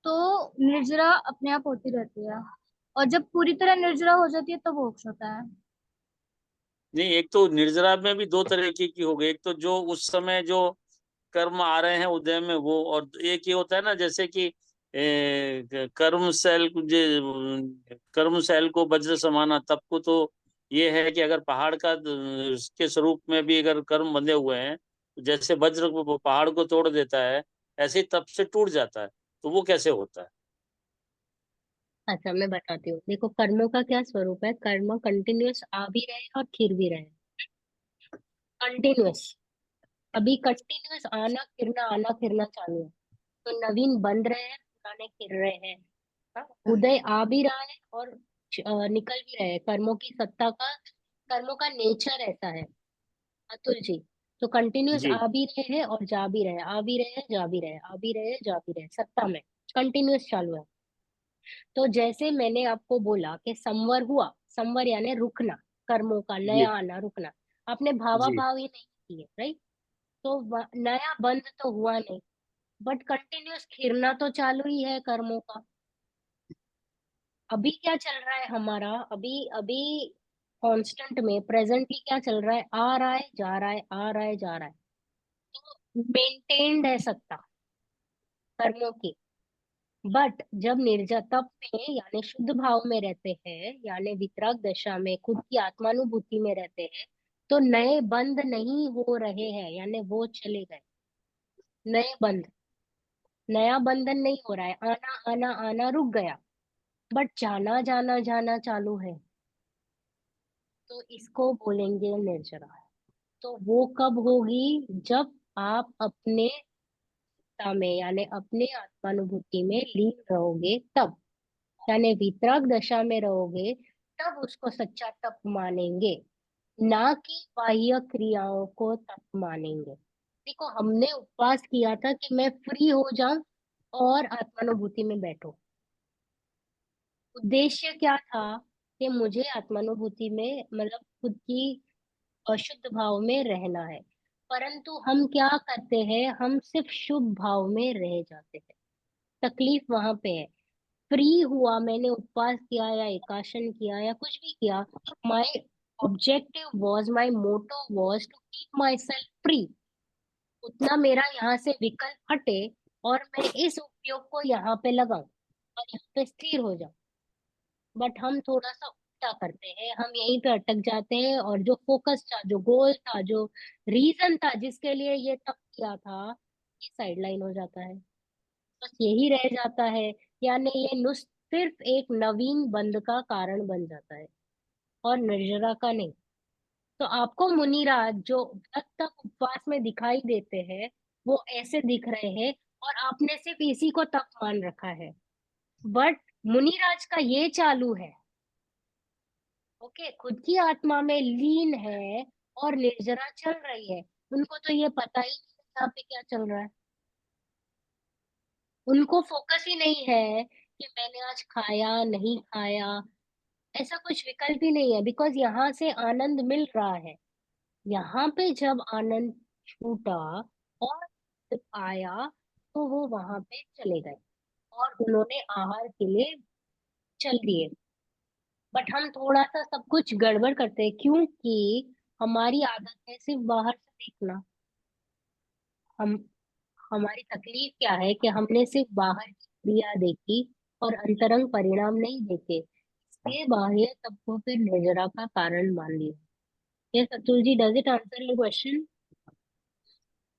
तो निर्जरा अपने आप होती रहती है। और जब पूरी तरह निर्जरा हो जाती है तो मोक्ष होता है। नहीं, एक तो निर्जरा में भी दो तरीके की हो गई। एक तो जो उस समय जो कर्म आ रहे हैं उदय में वो, और एक ये होता है ना जैसे कि कर्म शैल को वज्र समाना, तब को तो ये है कि अगर पहाड़ का के स्वरूप में भी अगर कर्म बंधे हुए हैं, तो जैसे वज्र को पहाड़ को तोड़ देता है, ऐसे ही तप से टूट जाता है। तो वो कैसे होता है? अच्छा मैं बताती हूँ। देखो कर्मों का क्या स्वरूप है, कर्म कंटिन्यूअस आ भी रहे और खिर भी रहे, कंटिन्यूअस। अभी कंटिन्यूअस आना फिरना चालू है, तो नवीन बन रहे हैं, पुराने खिल रहे हैं। हाँ, उदय आ भी रहा है और निकल भी रहे हैं। कर्मों की सत्ता का, कर्मों का नेचर ऐसा है अतुल जी। तो कंटिन्यूअस जी। आ भी रहे हैं और जा भी रहे हैं, आ भी रहे हैं, जा भी रहे हैं, आ भी रहे हैं, जा भी रहे हैं, सत्ता में कंटिन्यूअस चालू है। तो जैसे मैंने आपको बोला कि संवर हुआ, संवर यानी रुकना, कर्मों का जी नया आना, रुकना, आपने भावा जी भाव ही नहीं किए, राइट? तो नया बंद तो हुआ नहीं, बट कंटिन्यूअस खिरना तो चालू ही है कर्मों का। अभी क्या चल रहा है हमारा, अभी अभी कांस्टेंट में प्रेजेंटली क्या चल रहा है, आ रहा है जा रहा है, आ रहा है जा रहा है, तो मेंटेन्ड है सत्ता कर्मों की। बट जब निर्जतप में यानी शुद्ध भाव में रहते हैं, यानी वितराग दशा में खुद की आत्मानुभूति में रहते हैं, तो नए बंध नहीं हो रहे हैं, यानी वो चले गए नए बंध, नया बंधन नहीं हो रहा है, आना आना आना रुक गया, बट जाना जाना जाना चालू है, तो इसको बोलेंगे निर्जरा। तो वो कब होगी, जब आप अपने सत्ता में यानी अपने आत्मानुभूति में लीन रहोगे तब, यानी वितराग दशा में रहोगे तब उसको सच्चा तप मानेंगे, ना कि बाह्य क्रियाओं को तप मानेंगे। देखो, हमने उपवास किया था कि मैं फ्री हो जाऊं और आत्मानुभूति में बैठो। उद्देश्य क्या था कि मुझे आत्मानुभूति में मतलब खुद की अशुद्ध भाव में रहना है। परंतु हम क्या करते हैं, हम सिर्फ शुभ भाव में रह जाते हैं। तकलीफ वहां पे है। फ्री हुआ, मैंने उपवास किया या एकाशन किया या कुछ भी किया, my objective was, my motto was to keep myself free. उतना मेरा यहाँ से विकल्प हटे और मैं इस उपयोग को यहाँ पे लगाऊं और यहाँ पे स्थिर हो जाऊं। बट हम थोड़ा सा उल्टा करते हैं, हम यहीं पे अटक जाते हैं, और जो फोकस था, जो गोल था, जो रीजन था जिसके लिए ये तब किया था, ये साइडलाइन हो जाता है, बस यही रह जाता है। यानी ये नुस सिर्फ एक नवीन बंध का कारण बन जाता है और निर्जरा का नहीं। तो आपको मुनिराज जो व्रत तक उपवास में दिखाई देते हैं, वो ऐसे दिख रहे हैं, और आपने सिर्फ इसी को तप मान रखा है। बट मुनिराज का ये चालू है, ओके, खुद की आत्मा में लीन है और निर्जरा चल रही है। उनको तो ये पता ही नहीं यहाँ पे क्या चल रहा है, उनको फोकस ही नहीं है कि मैंने आज खाया नहीं खाया, ऐसा कुछ विकल्प ही नहीं है, बिकॉज यहाँ से आनंद मिल रहा है। यहाँ पे जब आनंद छूटा और आया, तो वो वहां पे चले गए और उन्होंने आहार के लिए चल दिए। बट हम थोड़ा सा सब कुछ गड़बड़ करते हैं, क्योंकि हमारी आदत है सिर्फ बाहर से देखना। हम हमारी तकलीफ क्या है कि हमने सिर्फ बाहर की क्रिया देखी और अंतरंग परिणाम नहीं देखे, इसलिए बाह्य सबको फिर निर्जरा का कारण मान लिया। Yes Atul ji, does it answer your question?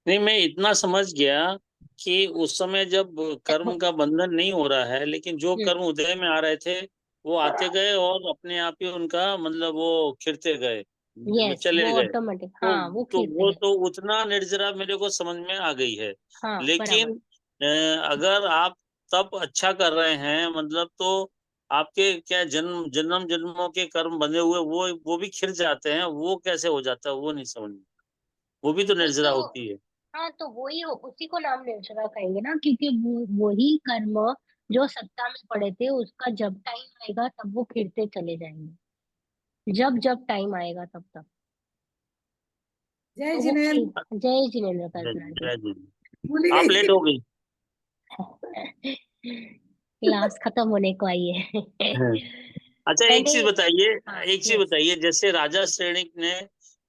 नहीं, मैं इतना समझ गया कि उस समय जब कर्म का बंधन नहीं हो रहा है, लेकिन जो कर्म उदय में आ रहे थे वो आते गए और अपने आप ही उनका मतलब वो खिरते गए, यस, चले वो गए। ऑटोमेटिक, तो हाँ, वो तो खींचते वो गए। तो उतना निर्जरा मेरे को समझ में आ गई है। हाँ, बराबर। लेकिन अगर आप तप अच्छा कर रहे हैं मतलब, तो आपके क्या जन्म जन्म जन्मों के कर्म बंधे हुए वो भी खिर जाते हैं, वो कैसे हो जाता है वो नहीं समझ में। वो भी तो वो निर्जरा तो, होती है। हाँ, तो वही उसी को नाम निर्जरा कहेंगे ना, क्योंकि वही कर्म जो सत्ता में पड़े थे, उसका जब टाइम आएगा तब वो खिरते चले जाएंगे, जब जब टाइम आएगा तब तब। जय तो वो जिनेन्द्र। जय जिनेन्द्र जय कल्पना जी। जय जी। भूल ही आप गई लेट थी। हो गई। क्लास खत्म होने को आई है। हाँ। अच्छा, एक मैंने, चीज बताइए। हाँ, एक चीज यस, बताइए, जैसे राजा श्रेणिक ने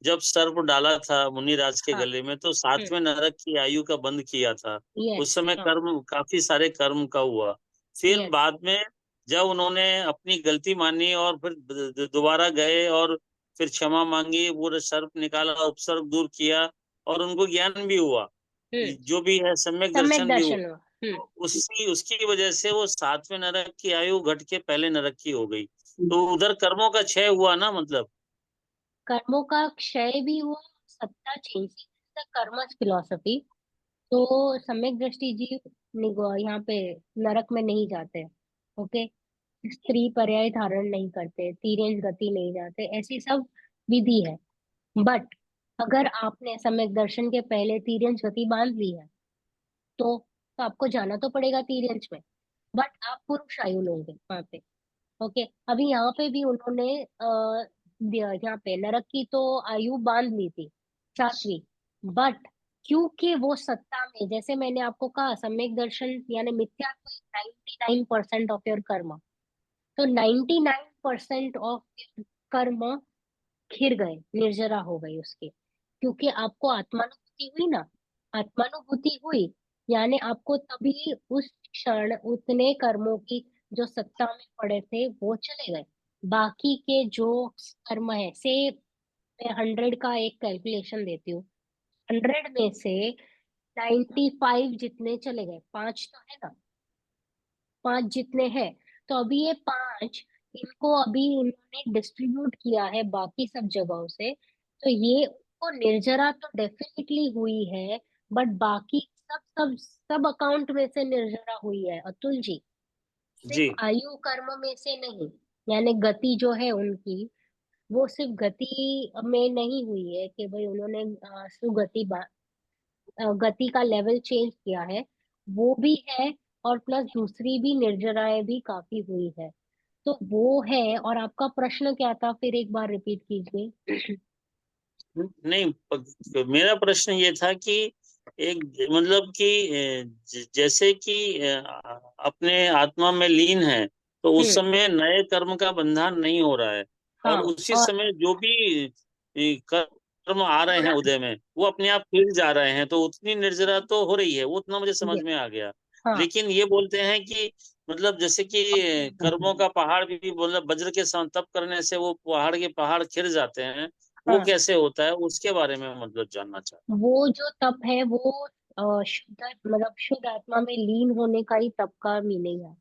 जब सर्प डाला था मुनिराज के हाँ, गले में, तो सातवें नरक की आयु का बंद किया था। यस, उस समय हाँ, कर्म, काफी सारे कर्म का हुआ। फिर यस, बाद में जब उन्होंने अपनी गलती मानी और फिर दोबारा गए और फिर क्षमा मांगी, वो सर्प निकाला, उपसर्ग दूर किया और उनको ज्ञान भी हुआ, हम्म, जो भी है सम्यक सम्यक दर्शन भी हुआ। दर्शन हुआ। तो उसकी वजह से वो सातवें नरक की आयु घट के पहले नरक की हो गई। तो उधर कर्मों का क्षय हुआ ना मतलब। कर्मों का क्षय भी हुआ, सत्ता चेंज, कर्मस फिलोसफी। तो सम्यक दृष्टि जी यहाँ पे नरक में नहीं जाते, ओके, स्त्री पर्याय धारण नहीं करते, तिर्यंच गति नहीं जाते, ऐसी सब विधि है। बट अगर आपने सम्यक दर्शन के पहले तिर्यंच गति बांध ली है, तो आपको जाना तो पड़ेगा तिर्यंच में। बट आप पुरुष आयु लोगे वहां पे। ओके, अभी यहाँ पे भी उन्होंने यहाँ पे नरक की तो आयु बांध ली थी 7वीं। बट क्योंकि वो सत्ता में, जैसे मैंने आपको कहा, सम्यक दर्शन यानी मिथ्यात्व 99% ऑफ योर कर्म। तो 99% ऑफ कर्म खिर गए, निर्जरा हो गई उसकी, क्योंकि आपको आत्मानुभूति हुई ना। आत्मानुभूति हुई यानी आपको तभी उस क्षण उतने कर्मों की जो सत्ता में पड़े थे वो चले गए। बाकी के जो कर्म है, से मैं 100 का एक कैलकुलेशन देती हूँ। 100 में से 95 जितने चले गए, 5 तो है ना, 5 जितने हैं, तो अभी ये 5 इनको अभी इन्होंने डिस्ट्रीब्यूट किया है बाकी सब जगहों से। तो ये उनको निर्जरा तो डेफिनेटली हुई है, बट बाकी सब सब सब अकाउंट में से निर्जरा हुई है अतुल जी, जी सिर्फ आयु कर्म में से नहीं। यानी गति जो है उनकी, वो सिर्फ गति में नहीं हुई है कि भाई उन्होंने सुगति गति का लेवल चेंज किया है, वो भी है। और प्लस दूसरी भी निर्जराएं भी काफी हुई है। तो वो है। और आपका प्रश्न क्या था, फिर एक बार रिपीट कीजिए। नहीं, मेरा प्रश्न ये था कि एक मतलब कि जैसे कि अपने आत्मा में लीन है, तो उस हम्म। समय नए कर्म का बंधन नहीं हो रहा है, हाँ। और उसी और समय जो भी कर्म आ रहे हैं पूरा। उदय में, वो अपने आप खिल जा रहे हैं, तो उतनी निर्जरा तो हो रही है, वो उतना मुझे समझ ये। में आ गया। हाँ। लेकिन ये बोलते हैं कि मतलब जैसे कि कर्मों का पहाड़ भी मतलब वज्र के समान तप करने से वो पहाड़ के पहाड़ खिल जाते हैं, वो हाँ, कैसे होता है, उसके बारे में मतलब जानना चाहता वो जो तप है वो शुद्ध मतलब शुद्ध आत्मा में लीन होने का ही तप का मीनिंग है,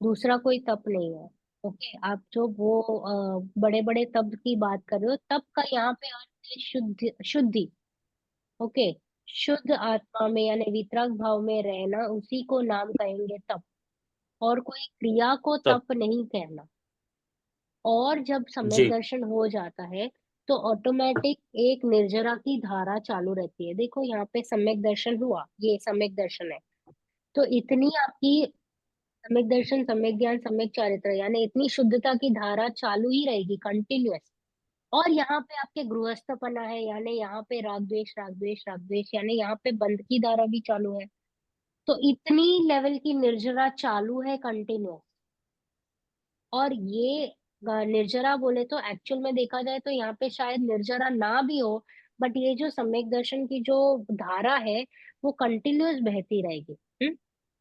दूसरा कोई तप नहीं है। ओके, आप जो वो बड़े बड़े तप की बात कर रहे हो, तप का यहाँ पे अर्थ है शुद्ध, शुद्धि। ओके, शुद्ध आत्मा में यानी वितराग भाव में रहना, उसी को नाम कहेंगे तप। और कोई क्रिया को तब। तप नहीं कहना। और जब सम्यक जी दर्शन हो जाता है तो ऑटोमेटिक एक निर्जरा की धारा चालू रहती है। देखो यहाँ पे सम्यक दर्शन हुआ, ये सम्यक दर्शन है, तो इतनी आपकी सम्यक दर्शन, सम्यक ज्ञान, सम्यक चारित्र यानी इतनी शुद्धता की धारा चालू ही रहेगी, कंटिन्यूअस। और यहाँ पे आपके गृहस्थपना है, यानी यहाँ पे राग द्वेष, राग द्वेष, राग द्वेष, यानी यहाँ पे बंध की धारा भी चालू है। तो इतनी लेवल की निर्जरा चालू है कंटिन्यूअस। और ये निर्जरा बोले तो एक्चुअल में देखा जाए तो यहाँ पे शायद निर्जरा ना भी हो, बट ये जो सम्यक दर्शन की जो धारा है वो कंटिन्यूअस बहती रहेगी।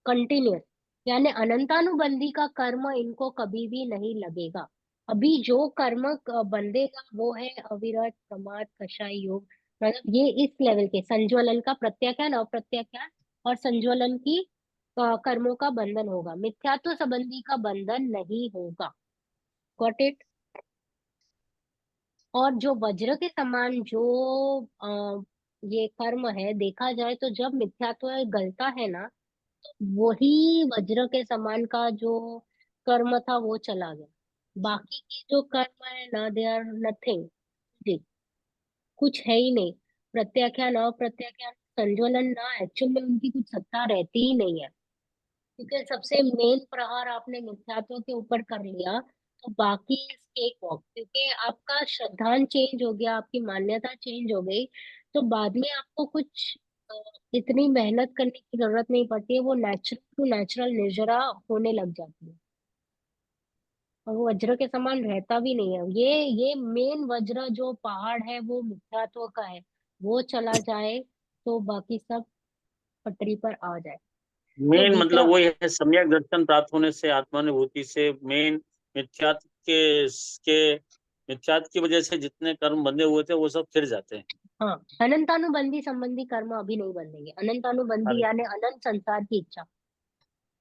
कंटिन्यूअस यानी अनंतानुबंधी का कर्म इनको कभी भी नहीं लगेगा। अभी जो कर्म बंधेगा वो है अविरत, प्रमाद, कषाय योग। मतलब ये इस लेवल के संज्वलन का प्रत्याख्यान, अप्रत्याख्यान और संज्वलन की कर्मों का बंधन होगा, मिथ्यात्व संबंधी का बंधन नहीं होगा। Got it. और जो वज्र के समान जो ये कर्म है, देखा जाए तो जब मिथ्यात्व गलता है ना, वही वज्र के समान का जो कर्म था वो चला गया। बाकी के जो कर्म है ना, दे आर नथिंग। जी, कुछ है ही नहीं। प्रत्याख्यान, अप्रत्याख्यान, संज्वलन ना, एक्चुअल में उनकी कुछ सत्ता रहती ही नहीं है। क्योंकि सबसे मेन प्रहार आपने मिथ्यात्व के ऊपर कर लिया, तो बाकी केक वॉक, क्योंकि आपका श्रद्धांत चेंज हो गया, आपकी मान्यता चेंज हो गई। तो बाद में आपको कुछ अ, इतनी मेहनत करने की जरूरत नहीं पड़ती है, वो नेचुरल टू नेचुरल निर्जरा होने लग जाती है। और वो वज्र के समान रहता भी नहीं है। ये मेन वज्र जो पहाड़ है वो मिथ्यात्व का है, वो चला जाए तो बाकी सब पटरी पर आ जाए। तो मेन मतलब वितर वही है, सम्यक दर्शन प्राप्त होने से, आत्मानुभूति से, मेन मिथ्यात्व के मिथ्यात्व की वजह से जितने कर्म बंधे हुए थे वो सब फिर जाते हैं। हाँ, अनंतानुबंधी संबंधी कर्म अभी नहीं बंधेंगे। अनंतानुबंधी अरे यानी अनंत संसार की इच्छा,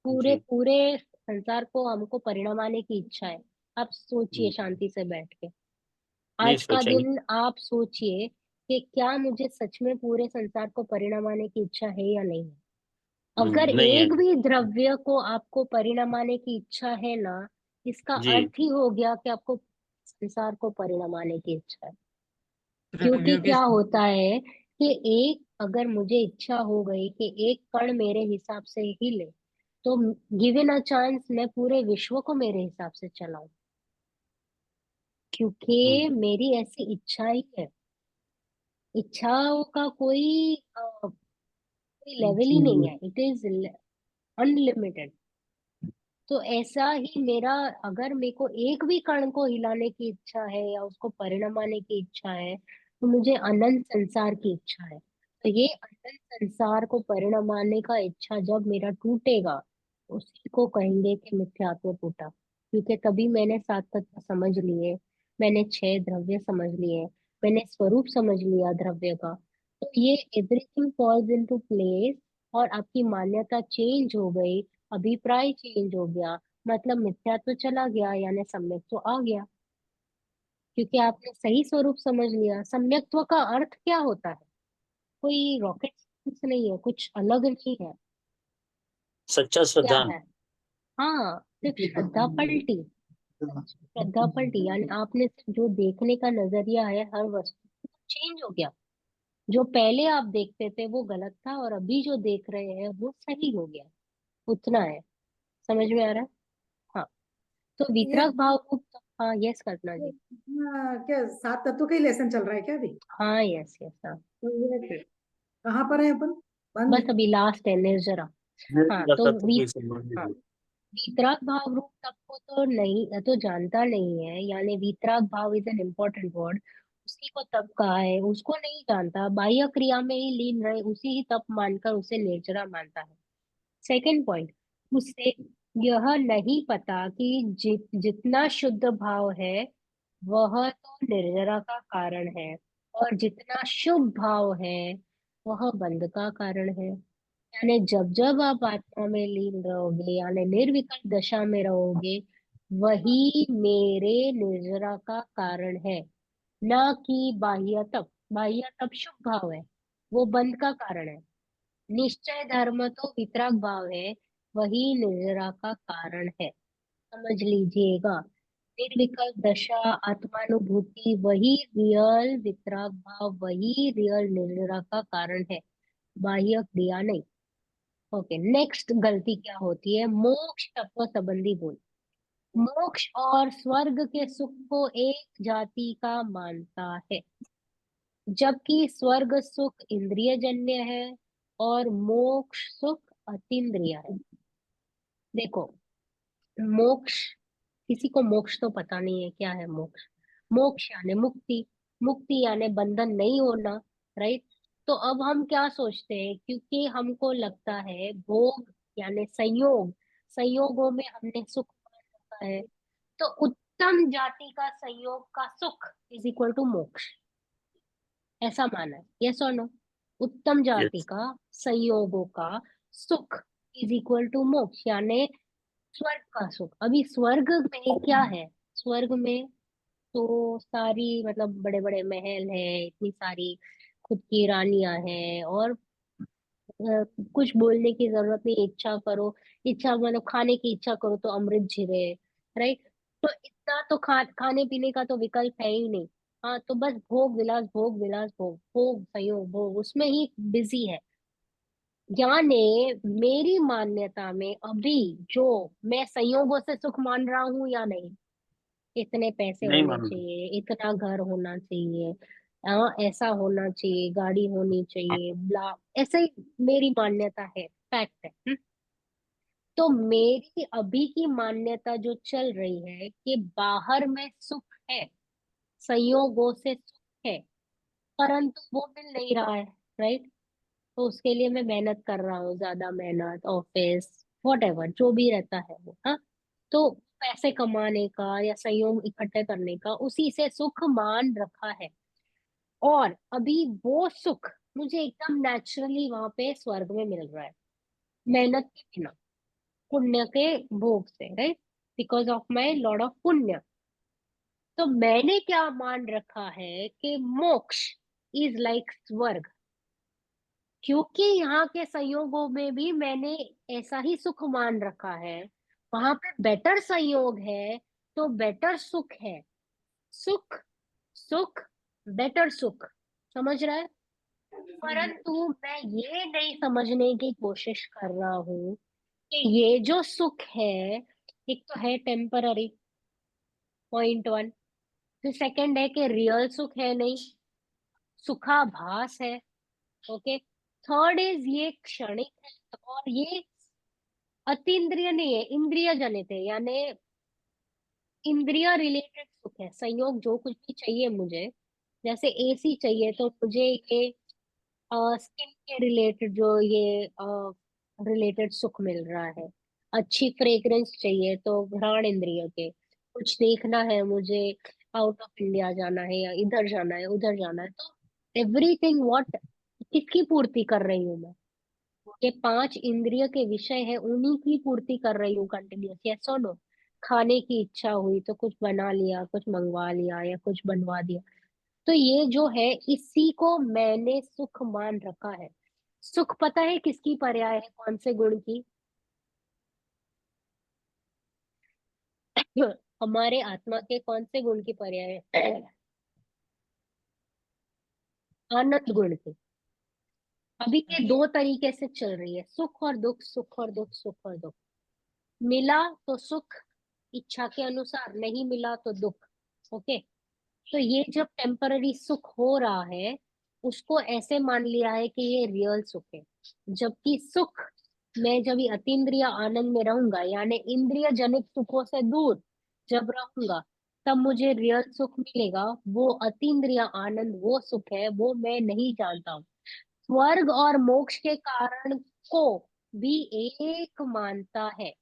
पूरे जी, पूरे संसार को हमको परिणमाने की इच्छा है। आप सोचिए हम्म, शांति से बैठ के, नहीं आज का सोचेंगे। दिन आप सोचिए कि क्या मुझे सच में पूरे संसार को परिणमाने की इच्छा है या नहीं है। अगर नहीं है। एक भी द्रव्य को आपको परिणमाने की इच्छा है ना, इसका जी अर्थ ही हो गया कि आपको संसार को परिणमाने की इच्छा है। क्योंकि द्रव्यों की क्या होता है कि एक, अगर मुझे इच्छा हो गई कि एक कण मेरे हिसाब से हिले, तो गिवन अ चांस मैं पूरे विश्व को मेरे हिसाब से चलाऊं, क्योंकि मेरी ऐसी इच्छा ही है। इच्छाओं का कोई लेवल ही नहीं है, इट इज अनलिमिटेड। तो ऐसा ही मेरा, अगर मेरे को एक भी कण को हिलाने की इच्छा है या उसको परिणमाने की इच्छा है, तो मुझे अनंत संसार की इच्छा है। तो ये अनंत संसार को परिणमाने का इच्छा जब मेरा टूटेगा, उसी को कहेंगे कि मिथ्यात्व टूटा। क्योंकि तभी मैंने सात तत्व समझ लिए, मैंने छह द्रव्य समझ लिए, मैंने स्वरूप समझ लिया द्रव्य का। तो ये एवरीथिंग फॉल्स इनटू प्लेस, और आपकी मान्यता चेंज हो गई, अभिप्राय चेंज हो गया, मतलब मिथ्यात्व चला गया, यानी सम्यक्त्व आ गया। क्योंकि आपने सही स्वरूप समझ लिया। सम्यक्त्व का अर्थ क्या होता है? कोई रॉकेट साइंस नहीं है, कुछ अलग नहीं है। सच्चा क्या श्रद्धा। है? हाँ, सिर्फ श्रद्धा पलटी। श्रद्धा पलटी यानी आपने सिर्फ जो देखने का नजरिया है हर वस्तु चेंज हो गया। जो पहले आप देखते थे वो गलत था, और अभी जो देख रहे हैं वो सही हो गया। उतना है। समझ में आ रहा है? हाँ। तो ये वितरक भाव रूप, हाँ यस कल्पना जी। क्या सात तत्व का ही लेसन चल रहा है क्या अभी? हाँ यस यस हाँ। तो ये कहाँ पर है अपन? बंद। बस अभी लास्ट है निर्जरा। हाँ तो तत्व की संबंधित हाँ, है। वीतराग भाव रूप तब को तो नहीं, तो जानता नहीं है, यानी वीतराग भाव इज एन इम्पोर्टेंट वर्ड। उसी को तप कहा है, उसको नहीं जानता, बाह्य क्रिया में ही लीन रहे, उसी ही तप मानकर उसे निर्जरा मानता है। सेकंड पॉइंट, उसे यह नहीं पता कि जितना शुद्ध भाव है वह तो निर्जरा का कारण है, और जितना शुभ भाव है वह बंध का कारण है। यानी जब जब आप आत्मा में लीन रहोगे, यानी निर्विकल्प दशा में रहोगे, वही मेरे निर्जरा का कारण है, न कि बाह्य तप। बाह्य तप शुभ भाव है, वो बंध का कारण है। निश्चय धर्म तो वितराग भाव है, वही निर्जरा का कारण है। समझ लीजिएगा, निर्विकल्प दशा, आत्मानुभूति, वही रियल वितराग भाव, वही रियल निर्जरा का कारण है, बाह्य क्रिया नहीं। ओके, नेक्स्ट गलती क्या होती है? मोक्ष तत्व संबंधी बोल। मोक्ष और स्वर्ग के सुख को एक जाति का मानता है, जबकि स्वर्ग सुख इंद्रिय जन्य है और मोक्ष सुख अतीन्द्रिय है। देखो, मोक्ष, किसी को मोक्ष तो पता नहीं है क्या है मोक्ष। मोक्ष यानी मुक्ति, मुक्ति यानी बंधन नहीं होना, राइट? तो अब हम क्या सोचते हैं, क्योंकि हमको लगता है भोग यानी संयोग, संयोगों में हमने सुख मान रखा है, तो उत्तम जाति का संयोग का सुख इज इक्वल टू मोक्ष, ऐसा माना है। यस और नो? उत्तम जाति Yes. का संयोगों का सुख इज इक्वल टू मोक्ष, यानी स्वर्ग का सुख। अभी स्वर्ग में क्या है? स्वर्ग में तो सारी, मतलब बड़े बड़े महल है, इतनी सारी खुद की रानियां हैं, और कुछ बोलने की जरूरत नहीं, इच्छा करो, इच्छा मतलब खाने की इच्छा करो तो अमृत झिरे, राइट? तो इतना तो खाने पीने का तो विकल्प है ही नहीं। हाँ, तो बस भोग विलास, भोग विलास, भोग भोग संयोग, भोग उसमें ही बिजी है। यानी मेरी मान्यता में अभी जो मैं संयोगों से सुख मान रहा हूँ या नहीं, इतने पैसे नहीं होने मानना। चाहिए, इतना घर होना चाहिए, ऐसा होना चाहिए, गाड़ी होनी चाहिए, ब्ला, ऐसे ही मेरी मान्यता है, फैक्ट है। तो मेरी अभी की मान्यता जो चल रही है कि बाहर में सुख है, संयोगों से सुख है, परंतु वो मिल नहीं रहा है, राइट? तो उसके लिए मैं मेहनत कर रहा हूँ, ज्यादा मेहनत, ऑफिस, वॉट जो भी रहता है वो, हाँ। तो पैसे कमाने का या सहयोग इकट्ठे करने का, उसी से सुख मान रखा है। और अभी वो सुख मुझे एकदम नेचुरली वहां पे स्वर्ग में मिल रहा है, मेहनत के बिना, पुण्य के भोग से, right? Because of my lord of पुण्य। तो मैंने क्या मान रखा है कि मोक्ष इज लाइक स्वर्ग, क्योंकि यहाँ के संयोगों में भी मैंने ऐसा ही सुख मान रखा है। वहां पे बेटर संयोग है तो बेटर सुख है। सुख, सुख, बेटर सुख। समझ रहा है? परंतु मैं ये नहीं समझने की कोशिश कर रहा हूँ कि कि ये जो सुख है, एक तो है टेम्पररी, पॉइंट 1। फिर सेकंड है कि रियल सुख है नहीं, सुखाभास है। ओके। थर्ड इज ये क्षणिक है, और ये अतीन्द्रिय नहीं है, इंद्रिय जनित है, यानी इंद्रिय रिलेटेड सुख है। संयोग जो कुछ भी चाहिए मुझे, जैसे एसी चाहिए तो मुझे ये स्किन के रिलेटेड जो ये रिलेटेड सुख मिल रहा है। अच्छी फ्रेग्रेंस चाहिए तो घ्राण इंद्रिय के, कुछ देखना है मुझे, आउट ऑफ इंडिया जाना है या इधर जाना है उधर जाना है, तो एवरीथिंग व्हाट, किसकी पूर्ति कर रही हूँ मैं? ये 5 इंद्रिय के विषय है, उन्हीं की पूर्ति कर रही हूँ कंटिन्यूस। यस और नो? खाने की इच्छा हुई तो कुछ बना लिया, कुछ मंगवा लिया या कुछ बनवा दिया, तो ये जो है इसी को मैंने सुख मान रखा है। सुख पता है किसकी पर्याय है, कौन से गुण की? हमारे आत्मा के कौन से गुण की पर्याय है? आनंद गुण की। अभी के 2 तरीके से चल रही है, सुख और दुख, सुख और दुख, सुख और दुख। मिला तो सुख इच्छा के अनुसार, नहीं मिला तो दुख। ओके। तो ये जब टेम्पररी सुख हो रहा है, उसको ऐसे मान लिया है कि ये रियल सुख है। जबकि सुख, मैं जब ये अतीन्द्रिय आनंद में रहूंगा, यानी इंद्रिय जनित सुखों से दूर जब रहूंगा, तब मुझे रियल सुख मिलेगा। वो अतीन्द्रिय आनंद, वो सुख है, वो मैं नहीं जानता हूँ। स्वर्ग और मोक्ष के कारण को भी एक मानता है,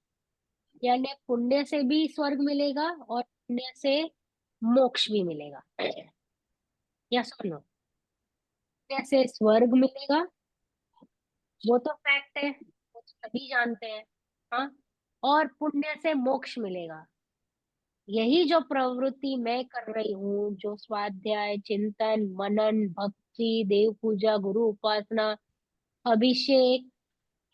यानी पुण्य से भी स्वर्ग मिलेगा और पुण्य से मोक्ष भी मिलेगा। या सुनो, पुण्य से स्वर्ग मिलेगा, वो तो फैक्ट है, वो तो सभी जानते हैं। हाँ। और पुण्य से मोक्ष मिलेगा। यही जो प्रवृत्ति मैं कर रही हूँ, जो स्वाध्याय, चिंतन, मनन, भक्ति, देव पूजा, गुरु उपासना, अभिषेक,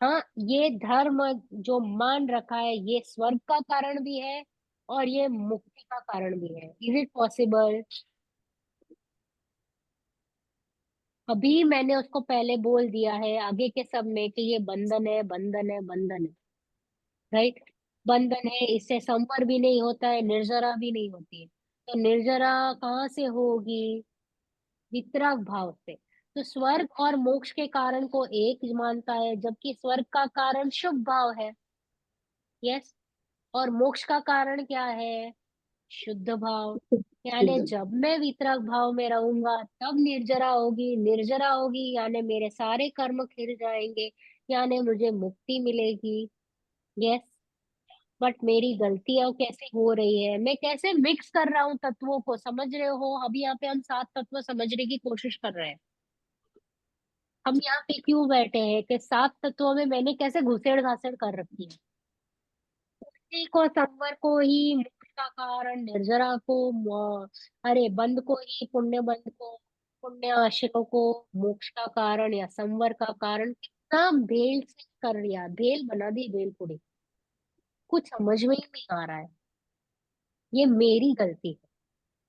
हाँ, ये धर्म जो मान रखा है, ये स्वर्ग का कारण भी है और ये मुक्ति का कारण भी है। Is it possible? अभी मैंने उसको पहले बोल दिया है आगे के सब में कि ये बंधन है, बंधन है, बंधन है। राइट? बंधन है, इससे संवर भी नहीं होता है, निर्जरा भी नहीं होती है। तो निर्जरा कहाँ से होगी? वितराग भाव से। तो स्वर्ग और मोक्ष के कारण को एक मानता है, जबकि स्वर्ग का कारण शुभ भाव है। यस। और मोक्ष का कारण क्या है? शुद्ध भाव। यानी जब मैं वितरक भाव में रहूंगा तब निर्जरा होगी, निर्जरा होगी यानी मेरे सारे कर्म खिल जाएंगे, यानी मुझे मुक्ति मिलेगी। यस। बट मेरी गलतियां कैसे हो रही है, मैं कैसे मिक्स कर रहा हूँ तत्वों को, समझ रहे हो? अभी यहाँ पे हम 7 तत्व समझने की कोशिश कर रहे हैं। हम यहाँ पे क्यों बैठे हैं कि 7 तत्वों में मैंने कैसे घुसेड़ घासेड़ कर रखी है। उसी को, संवर को ही मोक्ष का कारण, निर्जरा को अरे बंद को ही पुण्य, बंद को पुण्य आश्रय को मोक्ष का कारण या संवर का कारण, कितना भेल से कर लिया, भेल बना दी, भेल पूरी। कुछ समझ में ही नहीं आ रहा है। ये मेरी गलती है,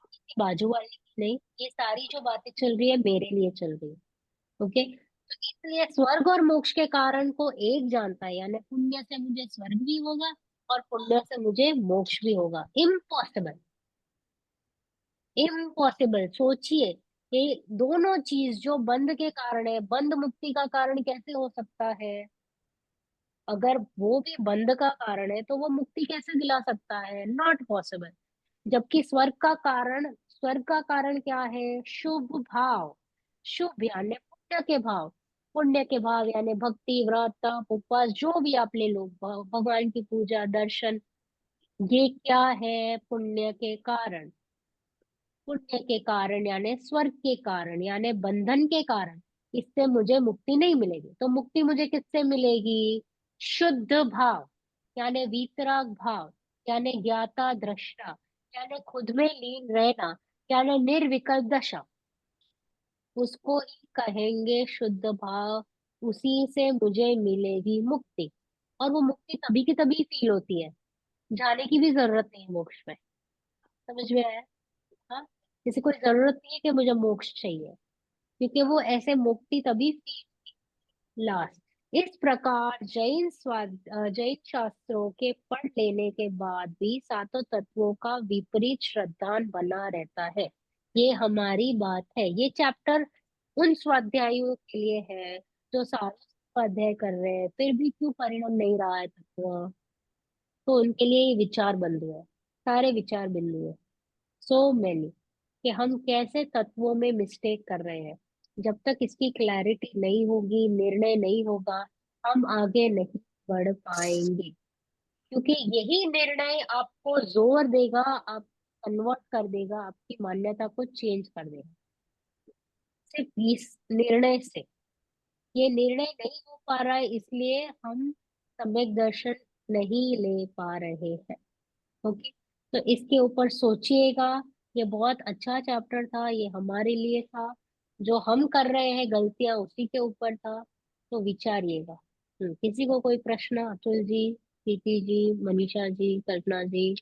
किसी बाजू वाले की नहीं। ये सारी जो बातें चल रही है मेरे लिए चल रही है। ओके। तो इसलिए स्वर्ग और मोक्ष के कारण को एक जानता है, यानी पुण्य से मुझे स्वर्ग भी होगा और पुण्य से मुझे मोक्ष भी होगा। Impossible, impossible. सोचिए, ये दोनों चीज जो बंध के कारण है, बंध मुक्ति का कारण कैसे हो सकता है? अगर वो भी बंध का कारण है तो वो मुक्ति कैसे दिला सकता है? Not possible. जबकि स्वर्ग का कारण क्या है? शुभ भाव। शुभ यानी पुण्य के भाव। पुण्य के भाव यानी भक्ति, व्रत, तप, उपवास, जो भी आप ले लो, भगवान की पूजा, दर्शन, ये क्या है? पुण्य के कारण। पुण्य के कारण यानी स्वर्ग के कारण, यानी बंधन के कारण इससे मुझे मुक्ति नहीं मिलेगी। तो मुक्ति मुझे किससे मिलेगी? शुद्ध भाव, यानी वीतराग भाव, यानी ज्ञाता दृष्टा, यानी खुद में लीन रहना, यानी निर्विकल्प दशा, उसको ही कहेंगे शुद्ध भाव। उसी से मुझे मिलेगी मुक्ति। और वो मुक्ति तभी की तभी फील होती है, जाने की भी जरूरत नहीं है मोक्ष में। समझ में आया? हाँ। किसी को जरूरत नहीं है कि मुझे मोक्ष चाहिए, क्योंकि वो ऐसे मुक्ति तभी फील लास्ट इस प्रकार जैन शास्त्रों के पढ़ लेने के बाद भी सातों तत्वों का विपरीत श्रद्धान बना रहता है। ये हमारी बात है। ये चैप्टर उन स्वाध्यायों के लिए है जो सारा स्वाध्याय कर रहे हैं फिर भी क्यों परिणाम नहीं रहा है तत्व, तो उनके लिए ये विचार बिंदु है, सारे विचार बिंदु है। सो मैनी कि हम कैसे तत्वों में मिस्टेक कर रहे हैं। जब तक इसकी क्लैरिटी नहीं होगी, निर्णय नहीं होगा, हम आगे नहीं बढ़ पाएंगे। क्योंकि यही निर्णय आपको जोर देगा, आप कन्वर्ट कर देगा, आपकी मान्यता को चेंज कर देगा। सिर्फ इस निर्णय से, ये निर्णय नहीं हो पा रहा है इसलिए हम सम्यक दर्शन नहीं ले पा रहे हैं। ओके, तो इसके ऊपर सोचिएगा। ये बहुत अच्छा चैप्टर था, ये हमारे लिए था। जो हम कर रहे हैं गलतियां उसी के ऊपर था, तो विचारिएगा। किसी को कोई प्रश्न? अतुल जी, प्रीति जी, मनीषा जी, कल्पना जी,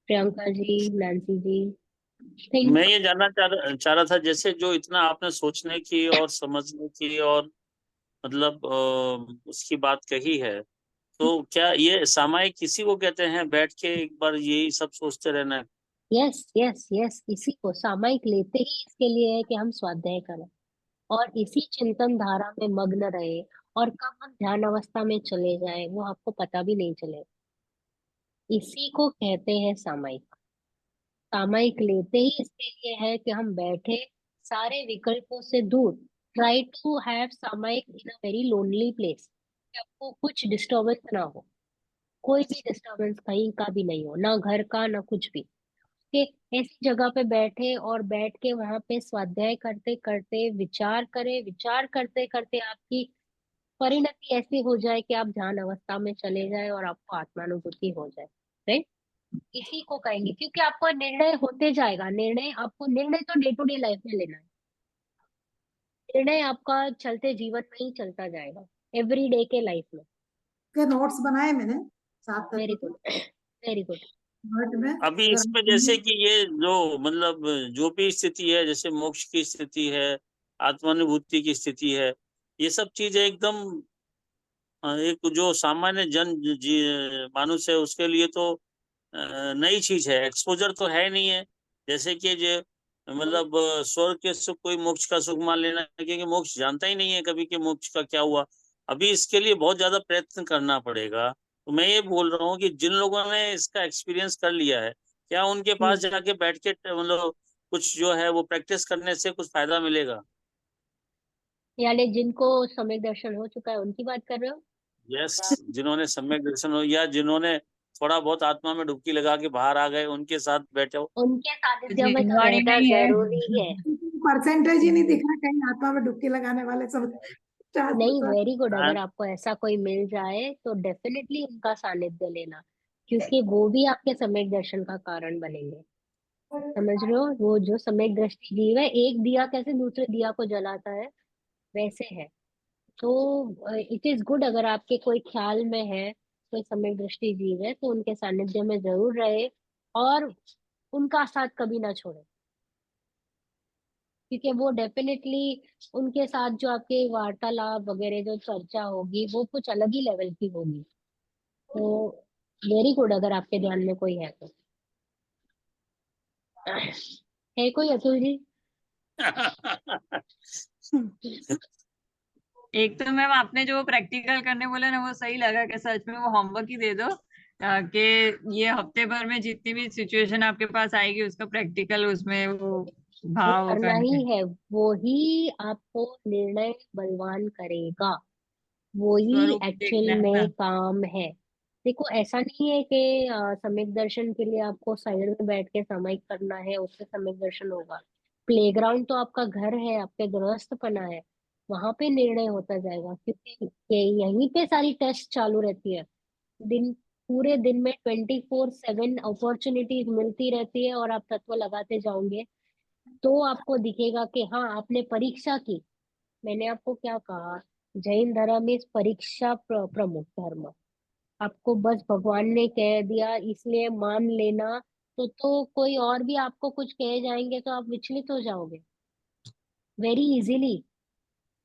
प्रियंका जी, नैन्सी जी। मैं थिंक ये जानना चाह रहा था, जैसे जो इतना आपने सोचने की और समझने की और मतलब उसकी बात कही है, तो क्या ये सामायिक किसी को कहते हैं, बैठ के एक बार यही सब सोचते रहना? यस यस यस, इसी को सामायिक लेते ही इसके लिए है कि हम स्वाध्याय करें और इसी चिंतन धारा में मग्न रहे, और कब हम ध्यान अवस्था में चले जाए वो आपको पता भी नहीं चले। इसी को कहते हैं सामायिक। सामायिक लेते ही इसके लिए है कि हम बैठे सारे विकल्पों से दूर, ट्राई टू हैव सामायिक इन अ वेरी लोनली प्लेस, आपको कुछ डिस्टरबेंस ना हो, कोई भी डिस्टरबेंस कहीं का भी नहीं हो, ना घर का ना कुछ भी। कि ऐसी जगह पे बैठे और बैठ के वहां पे स्वाध्याय करते करते विचार करें, विचार करते करते आपकी परिणति ऐसी हो जाए कि आप ध्यान अवस्था में चले जाए और आपको आत्मानुभूति हो जाए। राइट, इसी को कहेंगे। क्योंकि आपको निर्णय होते जाएगा, निर्णय आपको, निर्णय तो डे टू डे लाइफ में लेना है। निर्णय आपका चलते जीवन में ही चलता जाएगा, एवरी डे के लाइफ में। के नोट्स बनाए मैंने सात वेरी तत्व गुड, वेरी गुड। नोट में। अभी अगर इसमें जैसे कि ये जो मतलब जो भी स्थिति है, जैसे मोक्ष की स्थिति है, आत्मानुभूति की स्थिति है, ये सब चीजें एकदम एक जो सामान्य मानुष है उसके लिए तो नई चीज है, एक्सपोजर तो है नहीं है। जैसे कि जो मतलब स्वर्ग के सुख कोई मोक्ष का सुख मान लेना, क्योंकि मोक्ष जानता ही नहीं है कभी कि मोक्ष का क्या हुआ। अभी इसके लिए बहुत ज्यादा प्रयत्न करना पड़ेगा। तो मैं ये बोल रहा हूँ कि जिन लोगों ने इसका एक्सपीरियंस कर लिया है, क्या उनके पास जाके बैठ के मतलब कुछ जो है वो प्रैक्टिस करने से कुछ फायदा मिलेगा? यानी जिनको सम्यक दर्शन हो चुका है उनकी बात कर रहे हो? यस, जिन्होंने सम्यक दर्शन हो या जिन्होंने थोड़ा बहुत आत्मा में डुबकी लगा के बाहर आ गए, उनके साथ बैठे हो। उनके सानिध्य में तो जिनवाणी रहना नहीं है। जरूरी है। परसेंटेज ही नहीं दिख रहा कहीं आत्मा में डुबकी लगाने वाले सब नहीं, 50%। Very good. हाँ, अगर आपको ऐसा कोई मिल जाए तो डेफिनेटली उनका सानिध्य लेना, क्योंकि वो भी आपके सम्यक दर्शन का कारण बनेंगे। समझ रहे हो? वो जो सम्यक दृष्टि जीव है, एक दिया कैसे दूसरे दिया को जलाता है, वैसे है। तो इट इज गुड, अगर आपके कोई ख्याल में है कोई सम्यक दृष्टि जीव है तो उनके सानिध्य में जरूर रहे और उनका साथ कभी ना छोड़े। क्योंकि वो डेफिनेटली, उनके साथ जो आपके वार्तालाप वगैरह जो चर्चा होगी वो कुछ अलग ही लेवल की होगी। तो वेरी गुड, अगर आपके ध्यान में कोई है तो। है कोई अतुल जी? एक तो मैम आपने जो प्रैक्टिकल करने बोला ना वो सही लगा कि सच में वो होमवर्क ही दे दो, कि ये हफ्ते भर में जितनी भी सिचुएशन आपके पास आएगी उसका प्रैक्टिकल उसमें वो वो भाव करना करना ही है। है, वो ही आपको निर्णय बलवान करेगा, वो ही स्वरूप एक्चुअल देखना है ना। में काम है। देखो, ऐसा नहीं है कि सम्यक दर्शन के लिए आपको साइड में बैठ के सामायिक करना है उससे सम्यक दर्शन होगा। प्लेग्राउंड तो आपका घर है, आपके गृहस्थपना है, वहां पे निर्णय होता जाएगा। क्योंकि यहीं पे सारी टेस्ट चालू रहती है। दिन, पूरे दिन में 24/7 अपॉर्चुनिटीज मिलती रहती है और आप तत्व लगाते जाओगे तो आपको दिखेगा कि हाँ, आपने परीक्षा की। मैंने आपको क्या कहा, जैन धर्म इस परीक्षा प्रमुख धर्म। आपको बस भगवान ने कह दिया इसलिए मान लेना, तो कोई और भी आपको कुछ कहे जाएंगे तो आप विचलित हो जाओगे वेरी इजीली।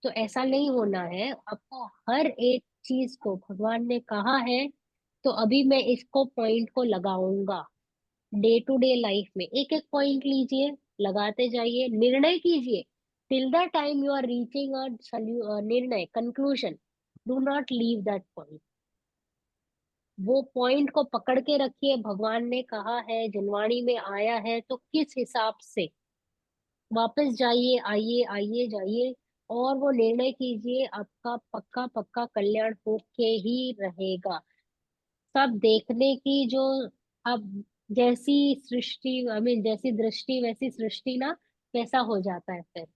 तो ऐसा नहीं होना है। आपको हर एक चीज को भगवान ने कहा है, तो अभी मैं इसको पॉइंट को लगाऊंगा। डे टू डे लाइफ में एक एक पॉइंट लीजिए, लगाते जाइए, निर्णय कीजिए। Till the time you are reaching a निर्णय, conclusion, do not leave that point. वो पॉइंट को पकड़ के रखिए। भगवान ने कहा है, जिनवाणी में आया है, तो किस हिसाब से वापस जाइए, आइए आइए जाइए, और वो निर्णय कीजिए। आपका पक्का पक्का कल्याण होके ही रहेगा। सब देखने की जो, अब जैसी सृष्टि, आई मीन जैसी दृष्टि वैसी सृष्टि ना, कैसा हो जाता है फिर।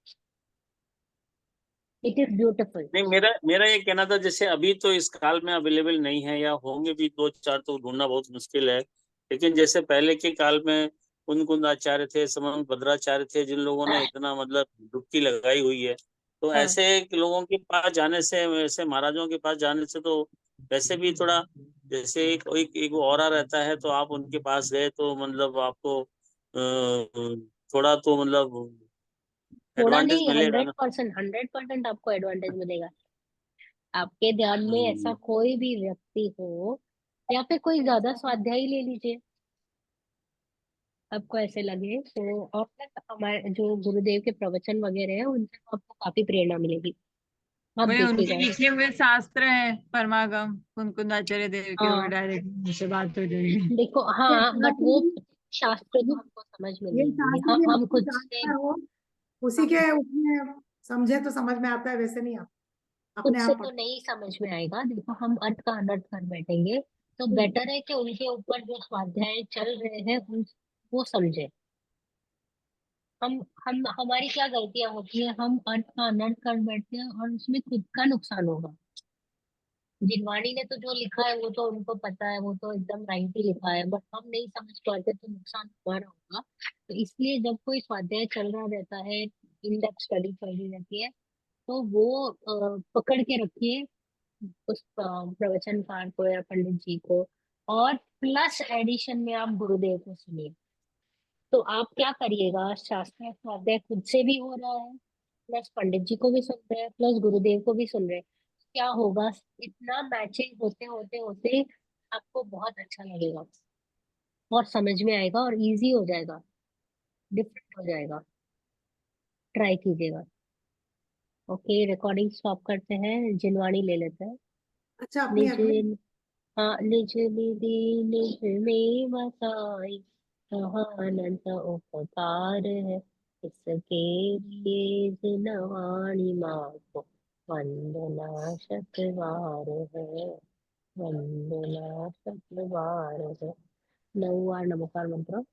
It is beautiful. नहीं, मेरा मेरा ये कहना था, जैसे अभी तो इस काल में अवेलेबल नहीं है, या होंगे भी दो चार तो ढूंढना बहुत मुश्किल है। लेकिन जैसे पहले के काल में कुंद कुंद आचार्य थे, समन भद्राचार्य थे, जिन लोगों ने इतना मतलब डुबकी लगाई हुई है, तो हाँ, ऐसे लोगों के पास जाने से, ऐसे महाराजों के पास जाने से तो वैसे भी थोड़ा, जैसे एक ऑरा रहता है, तो आप उनके पास गए तो मतलब आपको थोड़ा तो मतलब थोड़ा एडवांटेज नहीं, मिलेगा ना। 100%, 100% आपको एडवांटेज मिलेगा। आपके ध्यान में ऐसा हम्म। कोई भी व्यक्ति हो, या फिर कोई ज्यादा स्वाध्याय ले लीजिए, आपको ऐसे लगे तो। और फिर हमारे जो गुरुदेव के प्रवचन वगैरह है, उनसे तो आपको काफी प्रेरणा मिलेगी। आप वही उनके देखिएगा। लिखे हुए शास्त्र है परमागम कुंकुंदाचार्य देव के, वो हाँ, डायरेक्ट मुझसे बात हो जाएगी। देखो, ये हाँ, बट शास्त्र वो भी शास्त्र तो ये हमको समझ में ये नहीं आएंगे। शास्त्र भी हम आपको खुद से, जानना हो, उसी हम के उसमें समझे तो समझ में आता है, वैसे नहीं आता, खुद अपने से आप तो पढ़ो। नहीं समझ में आएगा। देखो, हम अर्थ का अनर्थ कर बैठेंगे, तो बेटर है कि उनके ऊपर जो स्वाध्याय चल रहे हैं वो समझे। हम हमारी क्या गलतियां होती है, हम अर्थ का अनर्थ कर बैठते हैं, और उसमें खुद का नुकसान होगा। जिनवाणी ने तो जो लिखा है वो तो उनको पता है, वो तो एकदम राइट ही लिखा है, बट हम नहीं समझ पाते, तो नुकसान हमारा होगा। तो इसलिए जब कोई स्वाध्याय चल रहा रहता है, इन डेप्थ स्टडी चल रही रहती है, तो वो पकड़ के रखिए उस प्रवचनकार को या पंडित जी को। और प्लस एडिशन में आप गुरुदेव को सुनिए। तो आप क्या करिएगा, शास्त्र स्वाध्याय खुद से भी हो रहा है, प्लस पंडित जी को भी सुन रहे हैं, प्लस गुरुदेव को भी सुन रहे हैं। क्या होगा, इतना मैचिंग होते होते होते आपको बहुत अच्छा लगेगा, और समझ में आएगा, और इजी हो जाएगा, डिफरेंट हो जाएगा। ट्राई कीजिएगा। ओके, रिकॉर्डिंग स्टॉप करते हैं, जिनवाणी ले लेते हैं। अच्छा, अपनी निज, अपनी हाँ, निज निधि निज में बसाई, कहाँ अनंत उपकार है, इसके लिए जिनवाणी माँ को वंदना शतबार है, वंदना शतबार है। 9 बार नमोकार मंत्र।